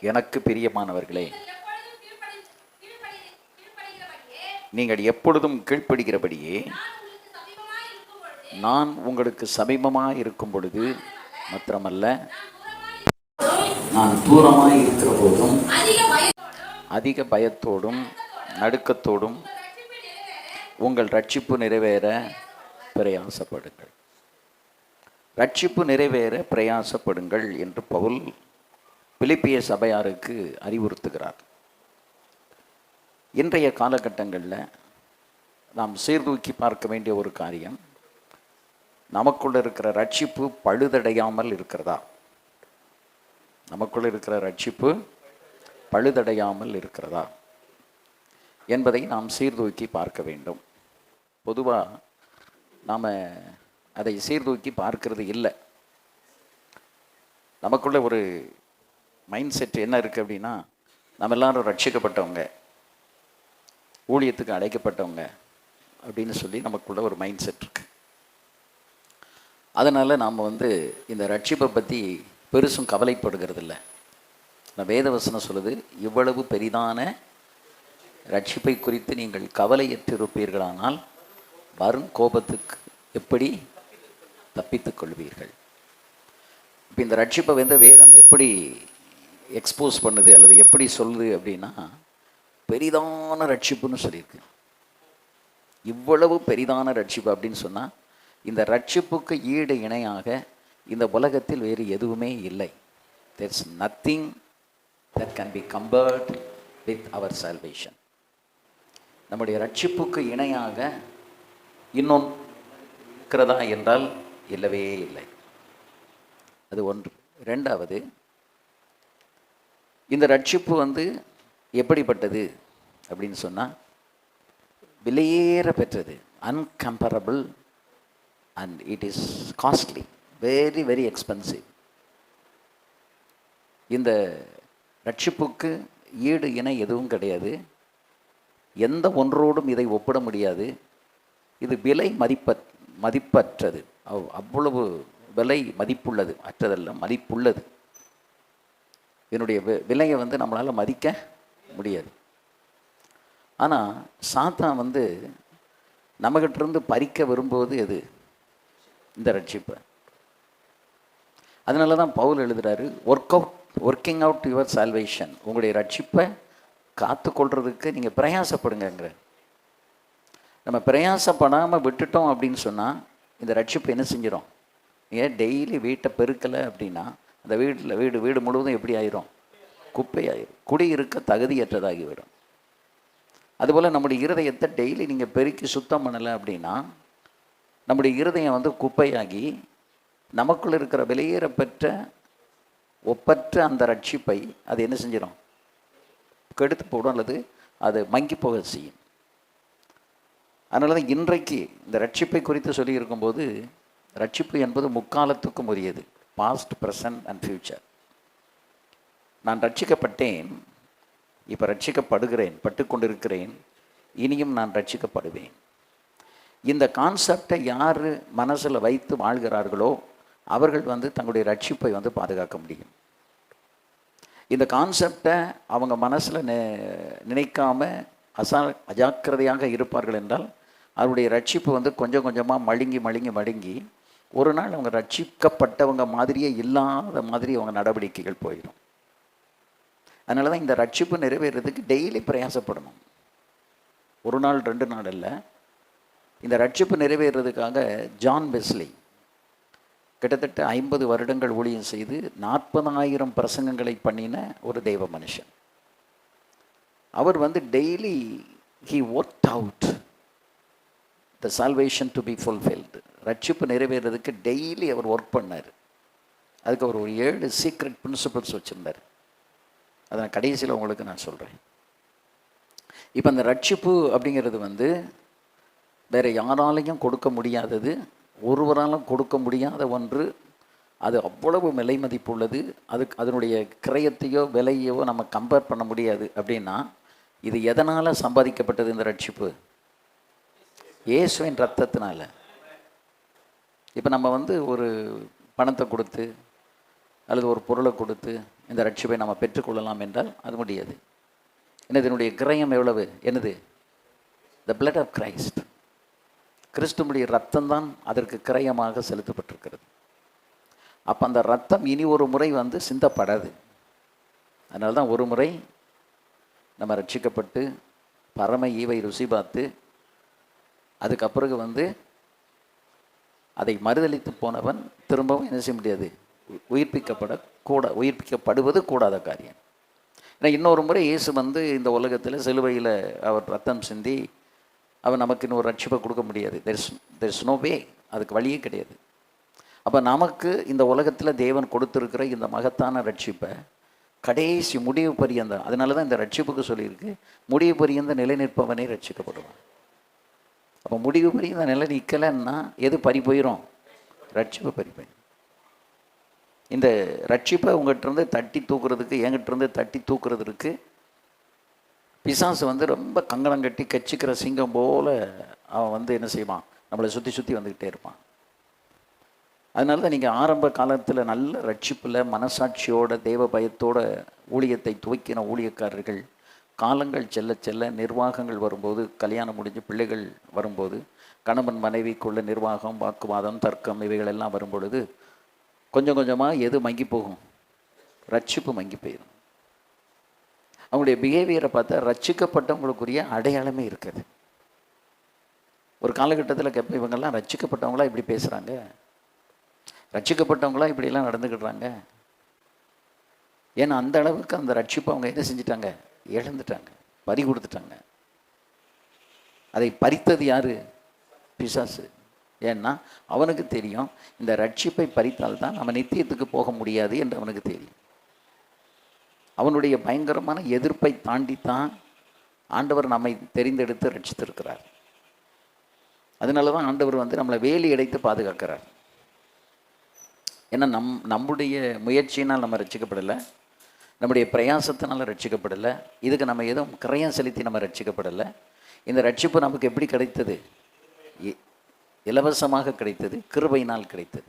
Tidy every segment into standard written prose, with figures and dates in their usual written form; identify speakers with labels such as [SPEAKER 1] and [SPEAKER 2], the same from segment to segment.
[SPEAKER 1] எனக்கு பிரியமானவர்களே, நீங்கள் எப்பொழுதும் கீழ்ப்படுகிறபடியே நான் உங்களுக்கு சமீபமாய் இருக்கும் பொழுது மாத்திரமல்ல, நான் தூரமாய் இருக்கிற போதும் அதிக பயத்தோடும் நடுக்கத்தோடும் உங்கள் ரட்சிப்பு நிறைவேற பிரயாசப்படுங்கள். ரட்சிப்பு நிறைவேற பிரயாசப்படுங்கள் என்று பவுல் பிலிப்பிய சபையாருக்கு அறிவுறுத்துகிறார். இன்றைய காலகட்டங்களில் நாம் சீர்தூக்கி பார்க்க வேண்டிய ஒரு காரியம், நமக்குள்ள இருக்கிற ரட்சிப்பு பழுதடையாமல் இருக்கிறதா? நமக்குள்ள இருக்கிற ரட்சிப்பு பழுதடையாமல் இருக்கிறதா என்பதை நாம் சீர்தூக்கி பார்க்க வேண்டும். பொதுவாக நாம் அதை சீர்தூக்கி பார்க்கறது இல்லை. நமக்குள்ள ஒரு மைண்ட் செட் என்ன இருக்குது அப்படின்னா, நம்ம எல்லாரும் ரட்சிக்கப்பட்டவங்க, ஊழியத்துக்கு அழைக்கப்பட்டவங்க அப்படின்னு சொல்லி நமக்குள்ள ஒரு மைண்ட் செட் இருக்கு. அதனால் நாம் இந்த ரட்சிப்பை பற்றி பெருசும் கவலைப்படுகிறது இல்லை. நான் வேதவசனம் சொல்லுது, இவ்வளவு பெரிதான ரட்சிப்பை குறித்து நீங்கள் கவலையற்றிருப்பீர்களானால் வரும் கோபத்துக்கு எப்படி தப்பித்துக் கொள்வீர்கள். இப்போ இந்த ரட்சிப்பை வேதம் எப்படி எக்ஸ்போஸ் பண்ணுது அல்லது எப்படி சொல்லுது அப்படின்னா, பெரிதான ரட்சிப்புன்னு சொல்லியிருக்கு. இவ்வளவு பெரிதான ரட்சிப்பு அப்படின்னு சொன்னால், இந்த ரட்சிப்புக்கு ஈடு இணையாக இந்த உலகத்தில் வேறு எதுவுமே இல்லை. There's nothing that can be compared with our salvation. நம்முடைய ரட்சிப்புக்கு இணையாக இன்னொன்று இருக்கிறதா என்றால் இல்லவே இல்லை. அது ஒன்று. ரெண்டாவது, இந்த ரட்சிப்பு எப்படிப்பட்டது அப்படின்னு சொன்னால், விலையேற பெற்றது, incomparable and it is costly, very very expensive. இந்த ரட்சிப்புக்கு ஈடு இணை எதுவும் கிடையாது. எந்த ஒன்றோடும் இதை ஒப்பிட முடியாது. இது விலை மதிப்பற்றது. அவ்வளவு விலை மதிப்புள்ளது, அற்றதல்ல, மதிப்புள்ளது. இதனுடைய விலையை நம்மளால் மதிக்க முடியாது. ஆனால் சாத்தான் நம்மகிட்டிருந்து பறிக்க விரும்புவது எது? இந்த ரட்சிப்பை. அதனால தான் பவுல் எழுதுகிறாரு, ஒர்க்கிங் அவுட் யுவர் சால்வேஷன். உங்களுடைய ரட்சிப்பை காத்து கொள்றதுக்கு நீங்கள் பிரயாசப்படுங்கிற. நம்ம பிரயாசப்படாமல் விட்டுட்டோம் அப்படின்னு சொன்னால் இந்த ரட்சிப்பு என்ன செஞ்சிடும்? ஏன் டெய்லி வீட்டை பெருக்கலை அப்படின்னா அந்த வீடு முழுவதும் எப்படி ஆயிரும்? குப்பையாயிரும், குடியிருக்க தகுதியற்றதாகிவிடும். அதுபோல் நம்முடைய இருதயத்தை டெய்லி நீங்கள் பெருக்கி சுத்தம் பண்ணலை அப்படின்னா நம்முடைய இருதயம் குப்பையாகி நமக்குள்ள இருக்கிற விலையேற பெற்ற ஒப்பற்ற அந்த ரட்சிப்பை அது என்ன செஞ்சிடும்? கெடுத்து போடும், அல்லது அது மங்கி போக செய்யும். அதனால தான் இன்றைக்கு இந்த ரட்சிப்பை குறித்து சொல்லி இருக்கும்போது, ரட்சிப்பு என்பது முக்காலத்துக்கும் உரியது, பாஸ்ட், ப்ரெசன்ட் அண்ட் ஃப்யூச்சர். நான் ரட்சிக்கப்பட்டேன், இப்போ ரட்சிக்கப்படுகிறேன், பட்டுக்கொண்டிருக்கிறேன், இனியும் நான் ரட்சிக்கப்படுவேன். இந்த கான்செப்டை யார் மனசில் வைத்து வாழ்கிறார்களோ அவர்கள் தங்களுடைய ரட்சிப்பை பாதுகாக்க முடியும். இந்த கான்செப்டை அவங்க மனசில் நினைக்காம அஜாக்கிரதையாக இருப்பார்கள் என்றால் அவருடைய ரட்சிப்பு கொஞ்சம் கொஞ்சமாக மழுங்கி ஒரு நாள் அவங்க ரட்சிக்கப்பட்டவங்க மாதிரியே இல்லாத மாதிரி அவங்க நடவடிக்கைகள் போயிடும். அதனால தான் இந்த ரட்சிப்பு நிறைவேறதுக்கு டெய்லி பிரயாசப்படணும். ஒரு நாள் 2 நாள் அல்ல. இந்த ரட்சிப்பு நிறைவேறதுக்காக ஜான் வெஸ்லி கிட்டத்தட்ட 50 வருடங்கள் ஊழியம் செய்து 40,000 பிரசங்கங்களை பண்ணின ஒரு தெய்வ மனுஷன். அவர் daily he worked out the salvation to be fulfilled. ரட்சிப்பு நிறைவேறதுக்கு டெய்லி அவர் ஒர்க் பண்ணார். அதுக்கு அவர் ஒரு 7 சீக்ரெட் பிரின்சிபல்ஸ் வச்சுருந்தார். அதை நான் கடைசியில் உங்களுக்கு நான் சொல்கிறேன். இப்போ அந்த ரட்சிப்பு அப்படிங்கிறது வேறு யாராலையும் கொடுக்க முடியாதது, ஒருவராலும் கொடுக்க முடியாத ஒன்று. அது அவ்வளவு விலை மதிப்புள்ளது. அதனுடைய கிரயத்தையோ விலையோ நம்ம கம்பேர் பண்ண முடியாது. அப்படின்னா இது எதனால் சம்பாதிக்கப்பட்டது? இந்த ரட்சிப்பு இயேசுவின் ரத்தத்தினால. இப்போ நம்ம ஒரு பணத்தை கொடுத்து அல்லது ஒரு பொருளை கொடுத்து இந்த ரட்சிப்பை நம்ம பெற்றுக்கொள்ளலாம் என்றால் அது முடியாது. என்ன இதனுடைய கிரயம் எவ்வளவு? என்னது? The blood of Christ. கிறிஸ்துவுடைய ரத்தம்தான் அதற்கு கிரயமாக செலுத்தப்பட்டிருக்கிறது. அப்போ அந்த ரத்தம் இனி ஒரு முறை சிந்தப்படாது. அதனால தான் ஒரு முறை நம்ம ரட்சிக்கப்பட்டு பரம ஈவை ருசி பார்த்து அதுக்கப்புறம் அதை மறுதளித்து போனவன் திரும்பவும் என்ன செய்ய முடியாது? உயிர்ப்பிக்கப்படுவது கூடாத காரியம். ஏன்னா இன்னொரு முறை இயேசு இந்த உலகத்தில் சிலுவையில் அவர் ரத்தம் சிந்தி அவர் நமக்கு இன்னொரு ரட்சிப்பை கொடுக்க முடியாது. There's no way. அதுக்கு வழியே கிடையாது. அப்போ நமக்கு இந்த உலகத்தில் தேவன் கொடுத்துருக்கிற இந்த மகத்தான ரட்சிப்பை கடைசி முடிவு பரியந்தம், அதனால தான் இந்த ரட்சிப்புக்கு சொல்லியிருக்கு, முடிவு பரியந்த நிலை நிற்பவனே ரட்சிக்கப்படுவான். அப்போ முடிவு பரியந்த நிலை நிற்கலைன்னா எது பறி போயிடும்? ரட்சிப்பு பறி போயிடும். இந்த ரட்சிப்பை உங்கள்கிட்ட தட்டி தூக்குறதுக்கு, என்கிட்ட தட்டி தூக்குறதுக்கு பிசாசு ரொம்ப கங்கணம் கட்டி கச்சிக்கிற சிங்கம் போல் அவன் என்ன செய்வான்? நம்மளை சுற்றி சுற்றி வந்துக்கிட்டே இருப்பான். அதனால தான் நீங்கள் ஆரம்ப காலத்தில் நல்ல ரட்சிப்பில் மனசாட்சியோட தேவ பயத்தோட ஊழியத்தை துவக்கின ஊழியக்காரர்கள் காலங்கள் செல்ல செல்ல நிர்வாகங்கள் வரும்போது, கல்யாணம் முடிஞ்சு பிள்ளைகள் வரும்போது, கணவன் மனைவிக்குள்ள நிர்வாகம், வாக்குவாதம், தர்க்கம் இவைகள் எல்லாம் வரும்பொழுது கொஞ்சம் கொஞ்சமாக எது மங்கி போகும்? ரட்சிப்பு மங்கி போயிடும். அவங்களுடைய பிஹேவியரை பார்த்தா ரட்சிக்கப்பட்டவங்களுக்குரிய அடையாளமே இருக்குது. ஒரு காலகட்டத்தில் கேட்ப, இவங்கெல்லாம் ரட்சிக்கப்பட்டவங்களா இப்படி பேசுகிறாங்க, ரட்சிக்கப்பட்டவங்களாம் இப்படிலாம் நடந்துக்கிடுறாங்க. ஏன்னா அந்த அளவுக்கு அந்த ரட்சிப்பை அவங்க என்ன செஞ்சிட்டாங்க? இழந்துட்டாங்க, பறி கொடுத்துட்டாங்க. அதை பறித்தது யாரு? பிசாசு. ஏன்னா அவனுக்கு தெரியும் இந்த ரட்சிப்பை பறித்தால்தான் நம்ம நித்தியத்துக்கு போக முடியாது என்று அவனுக்கு தெரியும். அவனுடைய பயங்கரமான எதிர்ப்பை தாண்டித்தான் ஆண்டவர் நம்மை தெரிந்தெடுத்து ரட்சித்திருக்கிறார். அதனால தான் ஆண்டவர் நம்மளை வேலி அடைத்து பாதுகாக்கிறார். ஏன்னா நம்முடைய முயற்சியினால் நம்ம ரட்சிக்கப்படலை, நம்முடைய பிரயாசத்தினால் ரட்சிக்கப்படலை, இதுக்கு நம்ம எதுவும் கிரயம் செலுத்தி நம்ம ரட்சிக்கப்படலை. இந்த ரட்சிப்பு நமக்கு எப்படி கிடைத்தது? இலவசமாக கிடைத்தது, கிருபையினால் கிடைத்தது.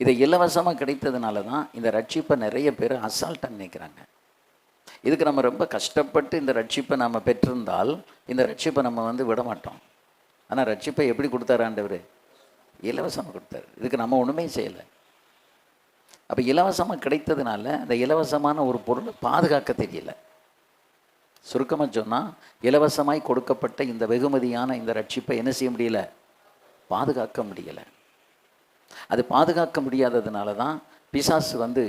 [SPEAKER 1] இதை இலவசமாக கிடைத்ததுனால தான் இந்த ரட்சிப்பை நிறைய பேர் அசால்ட்டாக நினைக்கிறாங்க. இதுக்கு நம்ம ரொம்ப கஷ்டப்பட்டு இந்த ரட்சிப்பை நம்ம பெற்றிருந்தால் இந்த ரட்சிப்பை நம்ம விட மாட்டோம். ஆனால் ரட்சிப்பை எப்படி கொடுத்தாரு ஆண்டவர்? இலவசமாக கொடுத்தாரு. இதுக்கு நம்ம ஒன்றுமே செய்யலை. அப்போ இலவசமாக கிடைத்ததுனால அந்த இலவசமான ஒரு பொருளை பாதுகாக்க தெரியல. சுருக்கமாக சொன்னால், இலவசமாய் கொடுக்கப்பட்ட இந்த வெகுமதியான இந்த ரட்சிப்பை என்ன செய்ய முடியல? பாதுகாக்க முடியலை. அது பாதுகாக்க முடியாததுனால தான் பிசாசு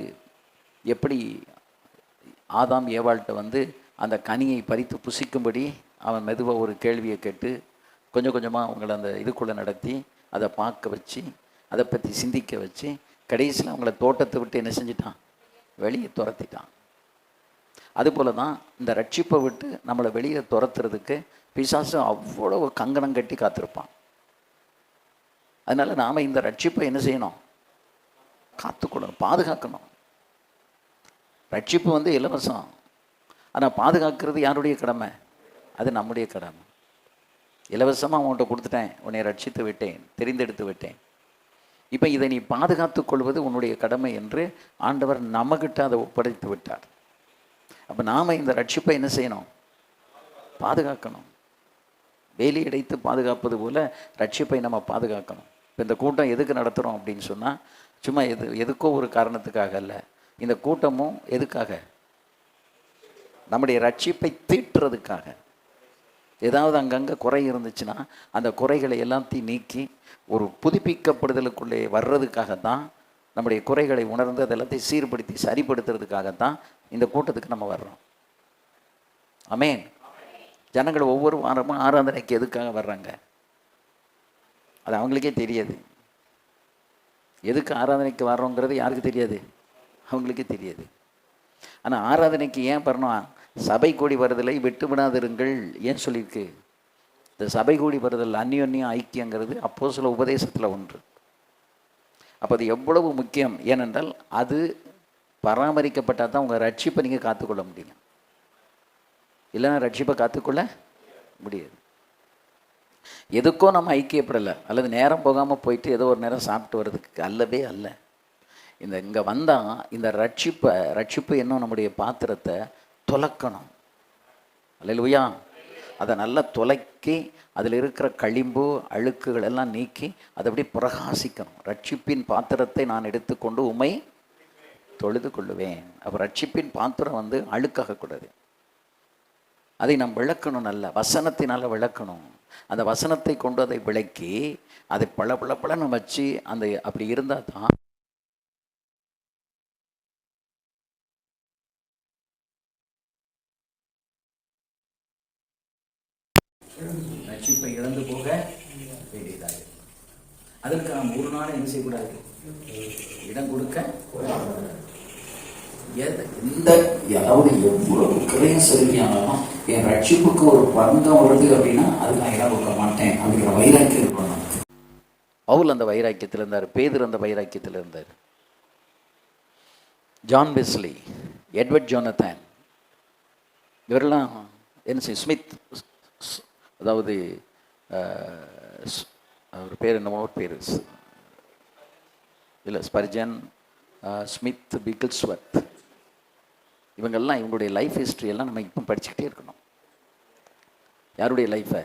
[SPEAKER 1] எப்படி ஆதாம் ஏவாள்கிட்ட அந்த கனியை பறித்து புசிக்கும்படி அவன் மெதுவாக ஒரு கேள்வியை கேட்டு கொஞ்சம் கொஞ்சமாக அவங்கள அந்த இதுக்குள்ளே நடத்தி அதை பார்க்க வச்சு அதை பற்றி சிந்திக்க வச்சு கடைசியில் அவங்கள தோட்டத்தை விட்டு என்ன செஞ்சிட்டான்? வெளியே துரத்திட்டான். அதுபோல தான் இந்த ரட்சிப்பை விட்டு நம்மளை வெளியே துரத்துறதுக்கு பிசாசு அவ்வளோ கங்கணம் கட்டி காத்திருப்பான். அதனால் நாம் இந்த ரட்சிப்பை என்ன செய்யணும்? காத்துக்கொள்ளணும், பாதுகாக்கணும். ரட்சிப்பு இலவசம். ஆனால் பாதுகாக்கிறது யாருடைய கடமை? அது நம்முடைய கடமை. இலவசமாக அவன்கிட்ட கொடுத்துட்டேன், உன்னை ரட்சித்து விட்டேன், தெரிந்தெடுத்து விட்டேன், இப்போ இதை நீ பாதுகாத்து கொள்வது உன்னுடைய கடமை என்று ஆண்டவர் நம்மகிட்ட அதை ஒப்படைத்து விட்டார். அப்போ நாம் இந்த ரட்சிப்பை என்ன செய்யணும்? பாதுகாக்கணும். வேலி அடைத்து பாதுகாப்பது போல் ரட்சிப்பை நம்ம பாதுகாக்கணும். இப்போ இந்த கூட்டம் எதுக்கு நடத்துகிறோம் அப்படின்னு சொன்னால், சும்மா எதுக்கோ ஒரு காரணத்துக்காக அல்ல. இந்த கூட்டமும் எதுக்காக? நம்முடைய ரட்சிப்பை தீட்டுறதுக்காக. ஏதாவது அங்கங்கே குறை இருந்துச்சுன்னா அந்த குறைகளை எல்லாத்தையும் நீக்கி ஒரு புதுப்பிக்கப்படுதலுக்குள்ளே வர்றதுக்காகத்தான், நம்முடைய குறைகளை உணர்ந்து அதை எல்லாத்தையும் சீர்படுத்தி சரிப்படுத்துறதுக்காகத்தான் இந்த கூட்டத்துக்கு நம்ம வர்றோம். ஆமென். ஜனங்கள் ஒவ்வொரு வாரமும் ஆராதனைக்கு எதுக்காக வர்றாங்க? அது அவங்களுக்கே தெரியாது. எதுக்கு ஆராதனைக்கு வர்றோங்கிறது யாருக்கு தெரியாது? அவங்களுக்கே தெரியாது. ஆனால் ஆராதனைக்கு ஏன் வரணும்? சபை கூடி வருதலை விட்டு விடாதிருங்கள் ஏன் சொல்லியிருக்கு? இந்த சபை கூடி வருதல், அந்யோன்யம் ஐக்கியங்கிறது அப்போஸ்தல உபதேசத்தில் ஒன்று. அப்போ அது எவ்வளவு முக்கியம். ஏனென்றால் அது பராமரிக்கப்பட்டால் தான் உங்கள் ரட்சிப்பை நீங்கள் காத்துக்கொள்ள முடியும். இல்லைன்னா ரட்சிப்பை காத்துக்கொள்ள முடியாது. எதுக்கோ நம்ம ஐக்கியப்படலை, அல்லது நேரம் போகாமல் போயிட்டு ஏதோ ஒரு நேரம் சாப்பிட்டு வர்றதுக்கு அல்லவே அல்ல. இங்கே வந்தால் இந்த ரட்சிப்பு இன்னும் நம்முடைய பாத்திரத்தை துலக்கணும். அல்லேலூயா. அதை நல்லா துலக்கி அதில் இருக்கிற களிம்பு அழுக்குகள் எல்லாம் நீக்கி அதை அப்படியே பிரகாசிக்கணும். ரட்சிப்பின் பாத்திரத்தை நான் எடுத்துக்கொண்டு உம்மை தொழுது கொள்ளுவேன். அப்போ ரட்சிப்பின் பாத்திரம் வந்து அழுக்காகக்கூடாது. அதை நாம் விளக்கணும், நல்ல வசனத்தினால் விளக்கணும். அந்த வசனத்தை கொண்டு அதை விளக்கி அதை பளபளன்னு வச்சு அந்த அப்படி இருந்தால் தான் ரட்சிப்பை இழந்து போக வேண்டியதாக. அதற்கு நாம் ஒரு நாள் என்ன செய்யக்கூடாது, இடம் கொடுக்க. அதாவது எவ்வளவு கிரையும் சரியானாலும் என் ரட்சிப்புக்கு ஒரு பங்கம் வருது அப்படின்னா அது நான் இடம் கொடுக்க மாட்டேன் அப்படிங்கிற வைராக்கியம் இருக்கணும் நமக்கு. பவுல் அந்த வைராக்கியத்தில் இருந்தார், பேதுரு அந்த வைராக்கியத்தில் இருந்தார், ஜான் வெஸ்லி, எட்வர்ட் ஜோனத்தான், இவரெல்லாம் என்ன செய்ய, ஸ்மித், அதாவது அவர் பேர் என்னமோ பேர் இல்லை, ஸ்பர்ஜன், ஸ்மித், பிகில்ஸ்வர்த், இவங்கெல்லாம் இவங்களுடைய லைஃப் ஹிஸ்ட்ரியெல்லாம் நம்ம இப்போ படிச்சுக்கிட்டே இருக்கணும். யாருடைய லைஃப்பை,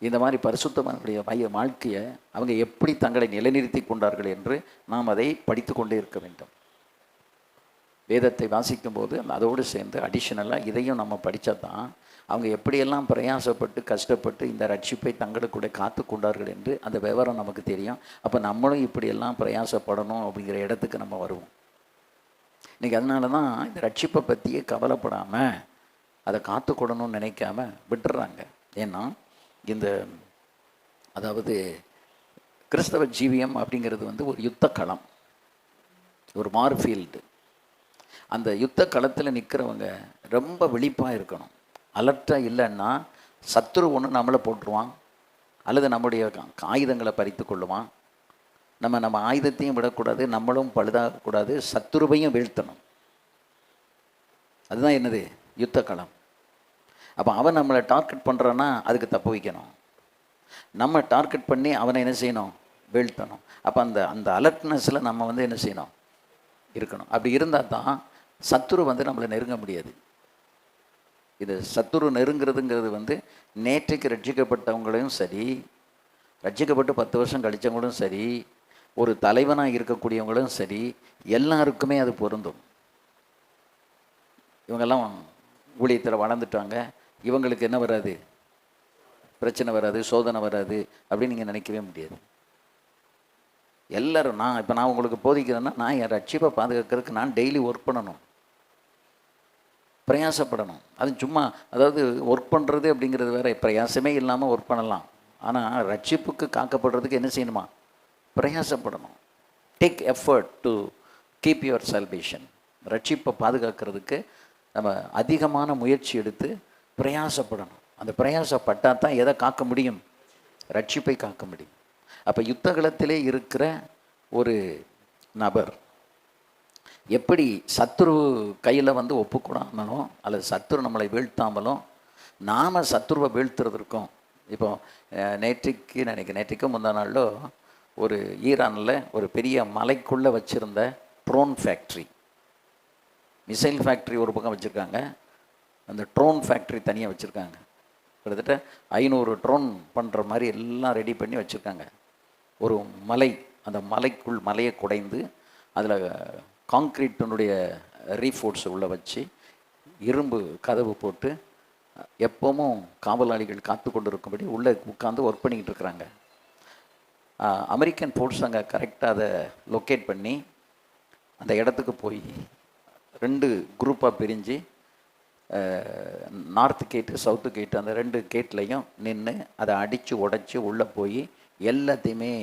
[SPEAKER 1] இந்த மாதிரி பரிசுத்தமானுடைய வாழ்க்கையை அவங்க எப்படி தங்களை நிலைநிறுத்தி கொண்டார்கள் என்று நாம் அதை படித்து கொண்டே இருக்க வேண்டும். வேதத்தை வாசிக்கும் போது அதோடு சேர்ந்து அடிஷ்னலாக இதையும் நம்ம படித்தா தான் அவங்க எப்படியெல்லாம் பிரயாசப்பட்டு கஷ்டப்பட்டு இந்த ரட்சிப்பை தங்களுக்குள்ளே காத்து கொண்டார்கள் என்று அந்த விவரம் நமக்கு தெரியும். அப்போ நம்மளும் இப்படியெல்லாம் பிரயாசப்படணும் அப்படிங்கிற இடத்துக்கு நம்ம வருவோம். இன்றைக்கி அதனால தான் இந்த ரட்சிப்பை பற்றியே கவலைப்படாமல் அதை காத்துக்கொள்ளணும்னு நினைக்காம விட்டுறாங்க. ஏன்னா இந்த அதாவது கிறிஸ்தவ ஜீவியம் அப்படிங்கிறது வந்து ஒரு யுத்த களம், ஒரு மார்ஃபீல்டு. அந்த யுத்த களத்தில் நிற்கிறவங்க ரொம்ப விழிப்பாக இருக்கணும். அலர்ட்டாக இல்லைன்னா சத்துரு ஒன்று நம்மளை போட்டுருவான், அல்லது நம்முடைய ஆயுதங்களை பறித்து கொள்ளுவான். நம்ம ஆயுதத்தையும் விடக்கூடாது, நம்மளும் பழுதாகக்கூடாது, சத்துருவையும் வீழ்த்தணும். அதுதான் என்னது, யுத்த களம். அப்போ அவன் நம்மளை டார்கெட் பண்ணுறான்னா அதுக்கு தப்பு வைக்கணும், நம்ம டார்கெட் பண்ணி அவனை என்ன செய்யணும், வீழ்த்தணும். அப்போ அந்த அலர்ட்னஸில் நம்ம வந்து என்ன செய்யணும், இருக்கணும். அப்படி இருந்தால் தான் சத்துரு வந்து நம்மளை நெருங்க முடியாது. இது சத்துரு நெருங்கிறதுங்கிறது வந்து நேற்றைக்கு ரட்சிக்கப்பட்டவங்களையும் சரி, ரட்சிக்கப்பட்டு 10 வருஷம் கழித்தவங்களும் சரி, ஒரு தலைவனாக இருக்கக்கூடியவங்களும் சரி, எல்லாருக்குமே அது பொருந்தும். இவங்கெல்லாம் ஊழியத்தில் வளர்ந்துட்டாங்க, இவங்களுக்கு என்ன வராது, பிரச்சனை வராது, சோதனை வராது அப்படின்னு நீங்கள் நினைக்கவே முடியாது. எல்லோரும் நான் உங்களுக்கு போதிக்கிறேன்னா நான் என் ரட்சிப்பை பாதுகாக்கிறதுக்கு நான் டெய்லி ஒர்க் பண்ணணும், பிரயாசப்படணும். அது சும்மா அதாவது ஒர்க் பண்ணுறது அப்படிங்கிறது வேறு, பிரயாசமே இல்லாமல் ஒர்க் பண்ணலாம். ஆனால் ரட்சிப்புக்கு காக்கப்படுறதுக்கு என்ன செய்யணுமா, பிரயாசப்படணும். Take effort to keep your salvation. ரட்சிப்பை பாதுகாக்கிறதுக்கு நம்ம அதிகமான முயற்சி எடுத்து பிரயாசப்படணும். அந்த பிரயாசப்பட்டால் தான் எதை காக்க முடியும், ரட்சிப்பை காக்க முடியும். அப்போ யுத்தகலத்திலே இருக்கிற ஒரு நபர் எப்படி சத்துரு கையில் வந்து ஒப்புக்கூடாமலும் அல்லது சத்துரு நம்மளை வீழ்த்தாமலும் நாம் சத்துருவை வீழ்த்துறதுக்கும். இப்போ நேற்றுக்கு முந்தா நாளில் ஒரு ஈரானில் ஒரு பெரிய மலைக்குள்ளே வச்சுருந்த ட்ரோன் ஃபேக்ட்ரி, மிசைல் ஃபேக்ட்ரி ஒரு பக்கம் வச்சுருக்காங்க, அந்த ட்ரோன் ஃபேக்ட்ரி தனியாக வச்சுருக்காங்க. கிட்டத்தட்ட 500 ட்ரோன் பண்ணுற மாதிரி எல்லாம் ரெடி பண்ணி வச்சுருக்காங்க. ஒரு மலை, அந்த மலையை குடைந்து அதில் காங்க்ரீட்டினுடைய ரீஃபோர்ட்ஸை உள்ளே வச்சு இரும்பு கதவு போட்டு எப்பவும் காவலாளிகள் காத்து கொண்டு இருக்கும்படி உள்ளே உட்காந்து ஒர்க் பண்ணிக்கிட்டு இருக்கிறாங்க. அமெரிக்கன் ஃபோர்ஸ் அங்கே கரெக்டாக அதை லொக்கேட் பண்ணி அந்த இடத்துக்கு போய் 2 குரூப்பாக பிரிஞ்சு நார்த்து கேட்டு சவுத்து கேட்டு அந்த 2 கேட்லையும் நின்று அதை அடித்து உடைச்சி உள்ளே போய் எல்லாத்தையுமே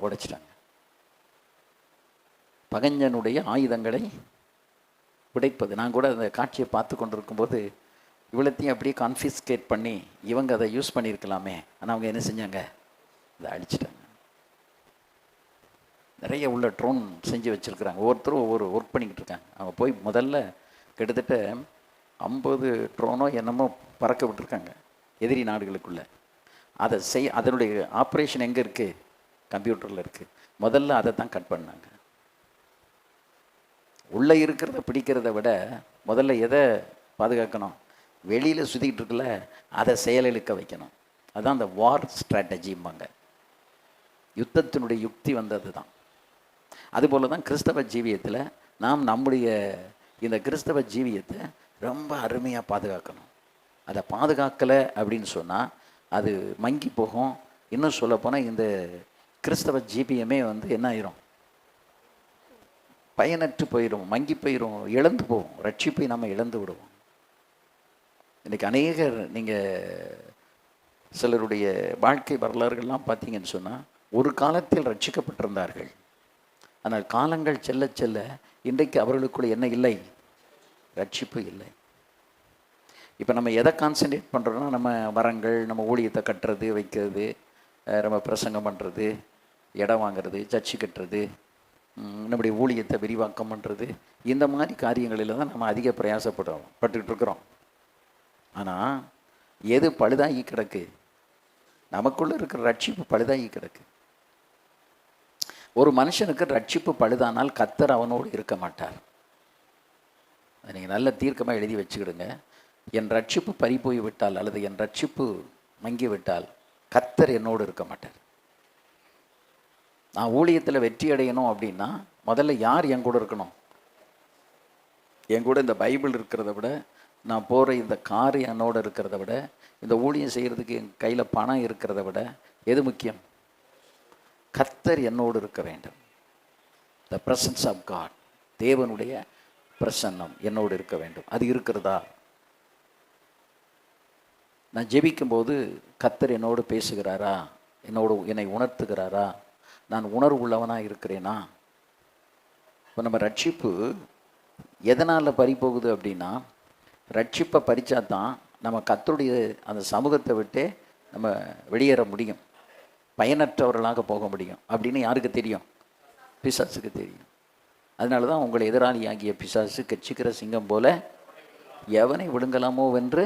[SPEAKER 1] உடைச்சிட்டாங்க. பகஞ்சனுடைய ஆயுதங்களை உடைப்பது. நான் கூட அந்த காட்சியை பார்த்து கொண்டு இருக்கும்போது இவ்வளோத்தையும் அப்படியே கான்ஃபிஸ்கேட் பண்ணி இவங்க அதை யூஸ் பண்ணியிருக்கலாமே, ஆனால் அவங்க என்ன செஞ்சாங்க, அதை அழிச்சிட்டாங்க. நிறைய உள்ள ட்ரோன் செஞ்சு வச்சுருக்குறாங்க, ஒவ்வொருத்தரும் ஒவ்வொரு ஒர்க் பண்ணிக்கிட்டு இருக்காங்க. அவங்க போய் முதல்ல கிட்டத்தட்ட 50 ட்ரோனோ என்னமோ பறக்க விட்டுருக்காங்க எதிரி நாடுகளுக்குள்ளே. அதனுடைய ஆப்ரேஷன் எங்கே இருக்குது, கம்ப்யூட்டரில் இருக்குது. முதல்ல அதை தான் கட் பண்ணாங்க. உள்ளே இருக்கிறத பிடிக்கிறத விட முதல்ல எதை பாதுகாக்கணும்? வெளியில் சுற்றிக்கிட்டு இருக்குல்ல, அதை செயலிழக்க வைக்கணும். அதுதான் அந்த வார் ஸ்ட்ராட்டஜிம்பாங்க. யுத்தத்தினுடைய யுக்தி வந்தது தான். அதுபோல் தான் கிறிஸ்தவ ஜீவியத்தில் நாம் நம்முடைய இந்த கிறிஸ்தவ ஜீவியத்தை ரொம்ப அருமையாக பாதுகாக்கணும். அதை பாதுகாக்கலை அப்படின்னு சொன்னால் அது மங்கி போகும். இன்னும் சொல்லப்போனால் இந்த கிறிஸ்தவ ஜீவியமே வந்து என்ன ஆயிரும்? பயனற்று போயிடும், மங்கி போயிடும், இழந்து போவோம். ரட்சிப்பை நம்ம இழந்து விடுவோம். இன்றைக்கி அநேகர் நீங்கள் சிலருடைய வாழ்க்கை வரலாறுகள்லாம் பார்த்தீங்கன்னு சொன்னால் ஒரு காலத்தில் ரட்சிக்கப்பட்டிருந்தார்கள். ஆனால் காலங்கள் செல்ல செல்ல இன்றைக்கு அவர்களுக்குள்ள என்ன இல்லை? ரட்சிப்பு இல்லை. இப்போ நம்ம எதை கான்சன்ட்ரேட் பண்ணுறோன்னா, நம்ம வரங்கள், நம்ம ஊழியத்தை கட்டுறது வைக்கிறது, நம்ம பிரசங்கம் பண்ணுறது, இடம் வாங்கிறது, சர்ச்சு கட்டுறது, நம்முடைய ஊழியத்தை விரிவாக்கம் பண்ணுறது, இந்த மாதிரி காரியங்களில் தான் நம்ம அதிக பட்டுக்கிட்டு இருக்கிறோம். ஆனால் எது பழுதாகி கிடக்கு? நமக்குள்ளே இருக்கிற ரட்சிப்பு பழுதாகி கிடக்கு. ஒரு மனுஷனுக்கு ரட்சிப்பு பழுதானால் கர்த்தர் அவனோடு இருக்க மாட்டார். நீங்கள் நல்ல தீர்க்கமாக எழுதி வச்சுக்கிடுங்க. என் ரட்சிப்பு பறி போய் விட்டால் அல்லது என் ரட்சிப்பு மங்கி விட்டால் கர்த்தர் என்னோடு இருக்க மாட்டார். நான் ஊழியத்தில் வெற்றி அடையணும் அப்படின்னா முதல்ல யார் என் கூட இருக்கணும்? என் கூட இந்த பைபிள் இருக்கிறத விட, நான் போகிற இந்த கார் என்னோடு இருக்கிறத விட, இந்த ஊழியம் செய்கிறதுக்கு என் கையில் பணம் இருக்கிறத விட எது முக்கியம்? கர்த்தர் என்னோடு இருக்க வேண்டும். த பிரசன்ஸ் ஆஃப் காட், தேவனுடைய பிரசன்னம் என்னோடு இருக்க வேண்டும். அது இருக்கிறதா? நான் ஜெபிக்கும்போது கர்த்தர் என்னோடு பேசுகிறாரா? என்னை உணர்த்துகிறாரா? நான் உணர்வு உள்ளவனாக இருக்கிறேனா? இப்போ நம்ம ரட்சிப்பு எதனால் பறி போகுது அப்படின்னா, ரட்சிப்பை பறித்தா தான் நம்ம கர்த்தருடைய அந்த சமூகத்தை விட்டு நம்ம வெளியேற முடியும், பயனற்றவர்களாக போக முடியும் அப்படின்னு யாருக்கு தெரியும்? பிசாசுக்கு தெரியும். அதனால தான் உங்களை எதிராளியாகிய பிசாசு கட்சிக்கிற சிங்கம் போல எவனை விழுங்கலாமோ வென்று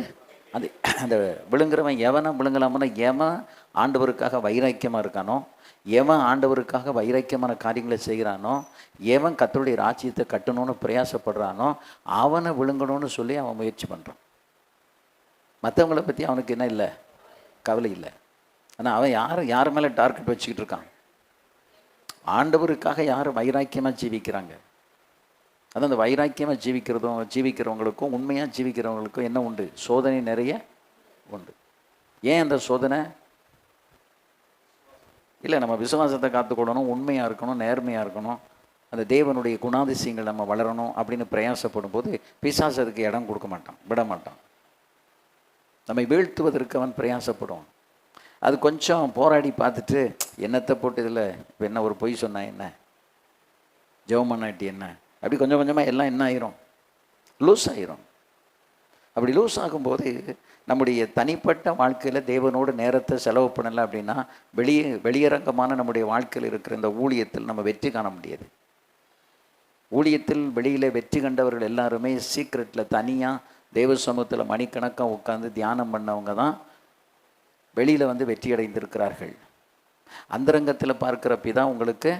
[SPEAKER 1] அது அந்த விழுங்குறவன் எவனை விழுங்கலாமோன்னா, எவன் ஆண்டவருக்காக வைராக்கியமாக இருக்கானோ, எவன் ஆண்டவருக்காக வைராக்கியமான காரியங்களை செய்கிறானோ, எவன் கர்த்தருடைய ராஜ்யத்தை கட்டணும்னு பிரயாசப்படுறானோ அவனை விழுங்கணும்னு சொல்லி அவன் முயற்சி பண்ணுறான். மற்றவங்களை பற்றி அவனுக்கு என்ன இல்லை? கவலை இல்லை. ஆனால் அவன் யார் மேலே டார்கெட் வச்சுக்கிட்டு இருக்கான்? ஆண்டவருக்காக யார் வைராக்கியமாக ஜீவிக்கிறாங்க. அதான் அந்த வைராக்கியமாக ஜீவிக்கிறவங்களுக்கும் உண்மையாக ஜீவிக்கிறவங்களுக்கும் என்ன உண்டு? சோதனை நிறைய உண்டு. ஏன் அந்த சோதனை? இல்லை, நம்ம விசுவாசத்தை காத்துக்கொள்ளணும், உண்மையாக இருக்கணும், நேர்மையாக இருக்கணும், அந்த தேவனுடைய குணாதிசயங்கள் நம்ம வளரணும் அப்படின்னு பிரயாசப்படும் போது பிசாசு அதுக்கு இடம் கொடுக்க மாட்டான், விட மாட்டான். நம்மை வீழ்த்துவதற்கு அவன் பிரயாசப்படுவான். அது கொஞ்சம் போராடி பார்த்துட்டு என்னத்தை போட்டு இதில் இப்போ என்ன ஒரு பொய் சொன்னா என்ன, ஜெபம் பண்ணாட்டி என்ன, அப்படி கொஞ்சம் கொஞ்சமாக எல்லாம் என்ன ஆயிரும்? லூஸ் ஆயிரும். அப்படி லூஸ் ஆகும்போது நம்முடைய தனிப்பட்ட வாழ்க்கையில் தேவனோடு நேரத்தை செலவு பண்ணலை அப்படின்னா வெளியரங்கமான நம்முடைய வாழ்க்கையில் இருக்கிற இந்த ஊழியத்தில் நம்ம வெற்றி காண முடியாது. ஊழியத்தில் வெளியில் வெற்றி கண்டவர்கள் எல்லாருமே சீக்ரெட்டில் தனியாக தேவ சமூகத்தில் மணிக்கணக்காக உட்காந்து தியானம் பண்ணவங்க தான் வெளியில் வந்து வெற்றி அடைந்திருக்கிறார்கள். அந்தரங்கத்தில் பார்க்குற பிதா உங்களுக்கு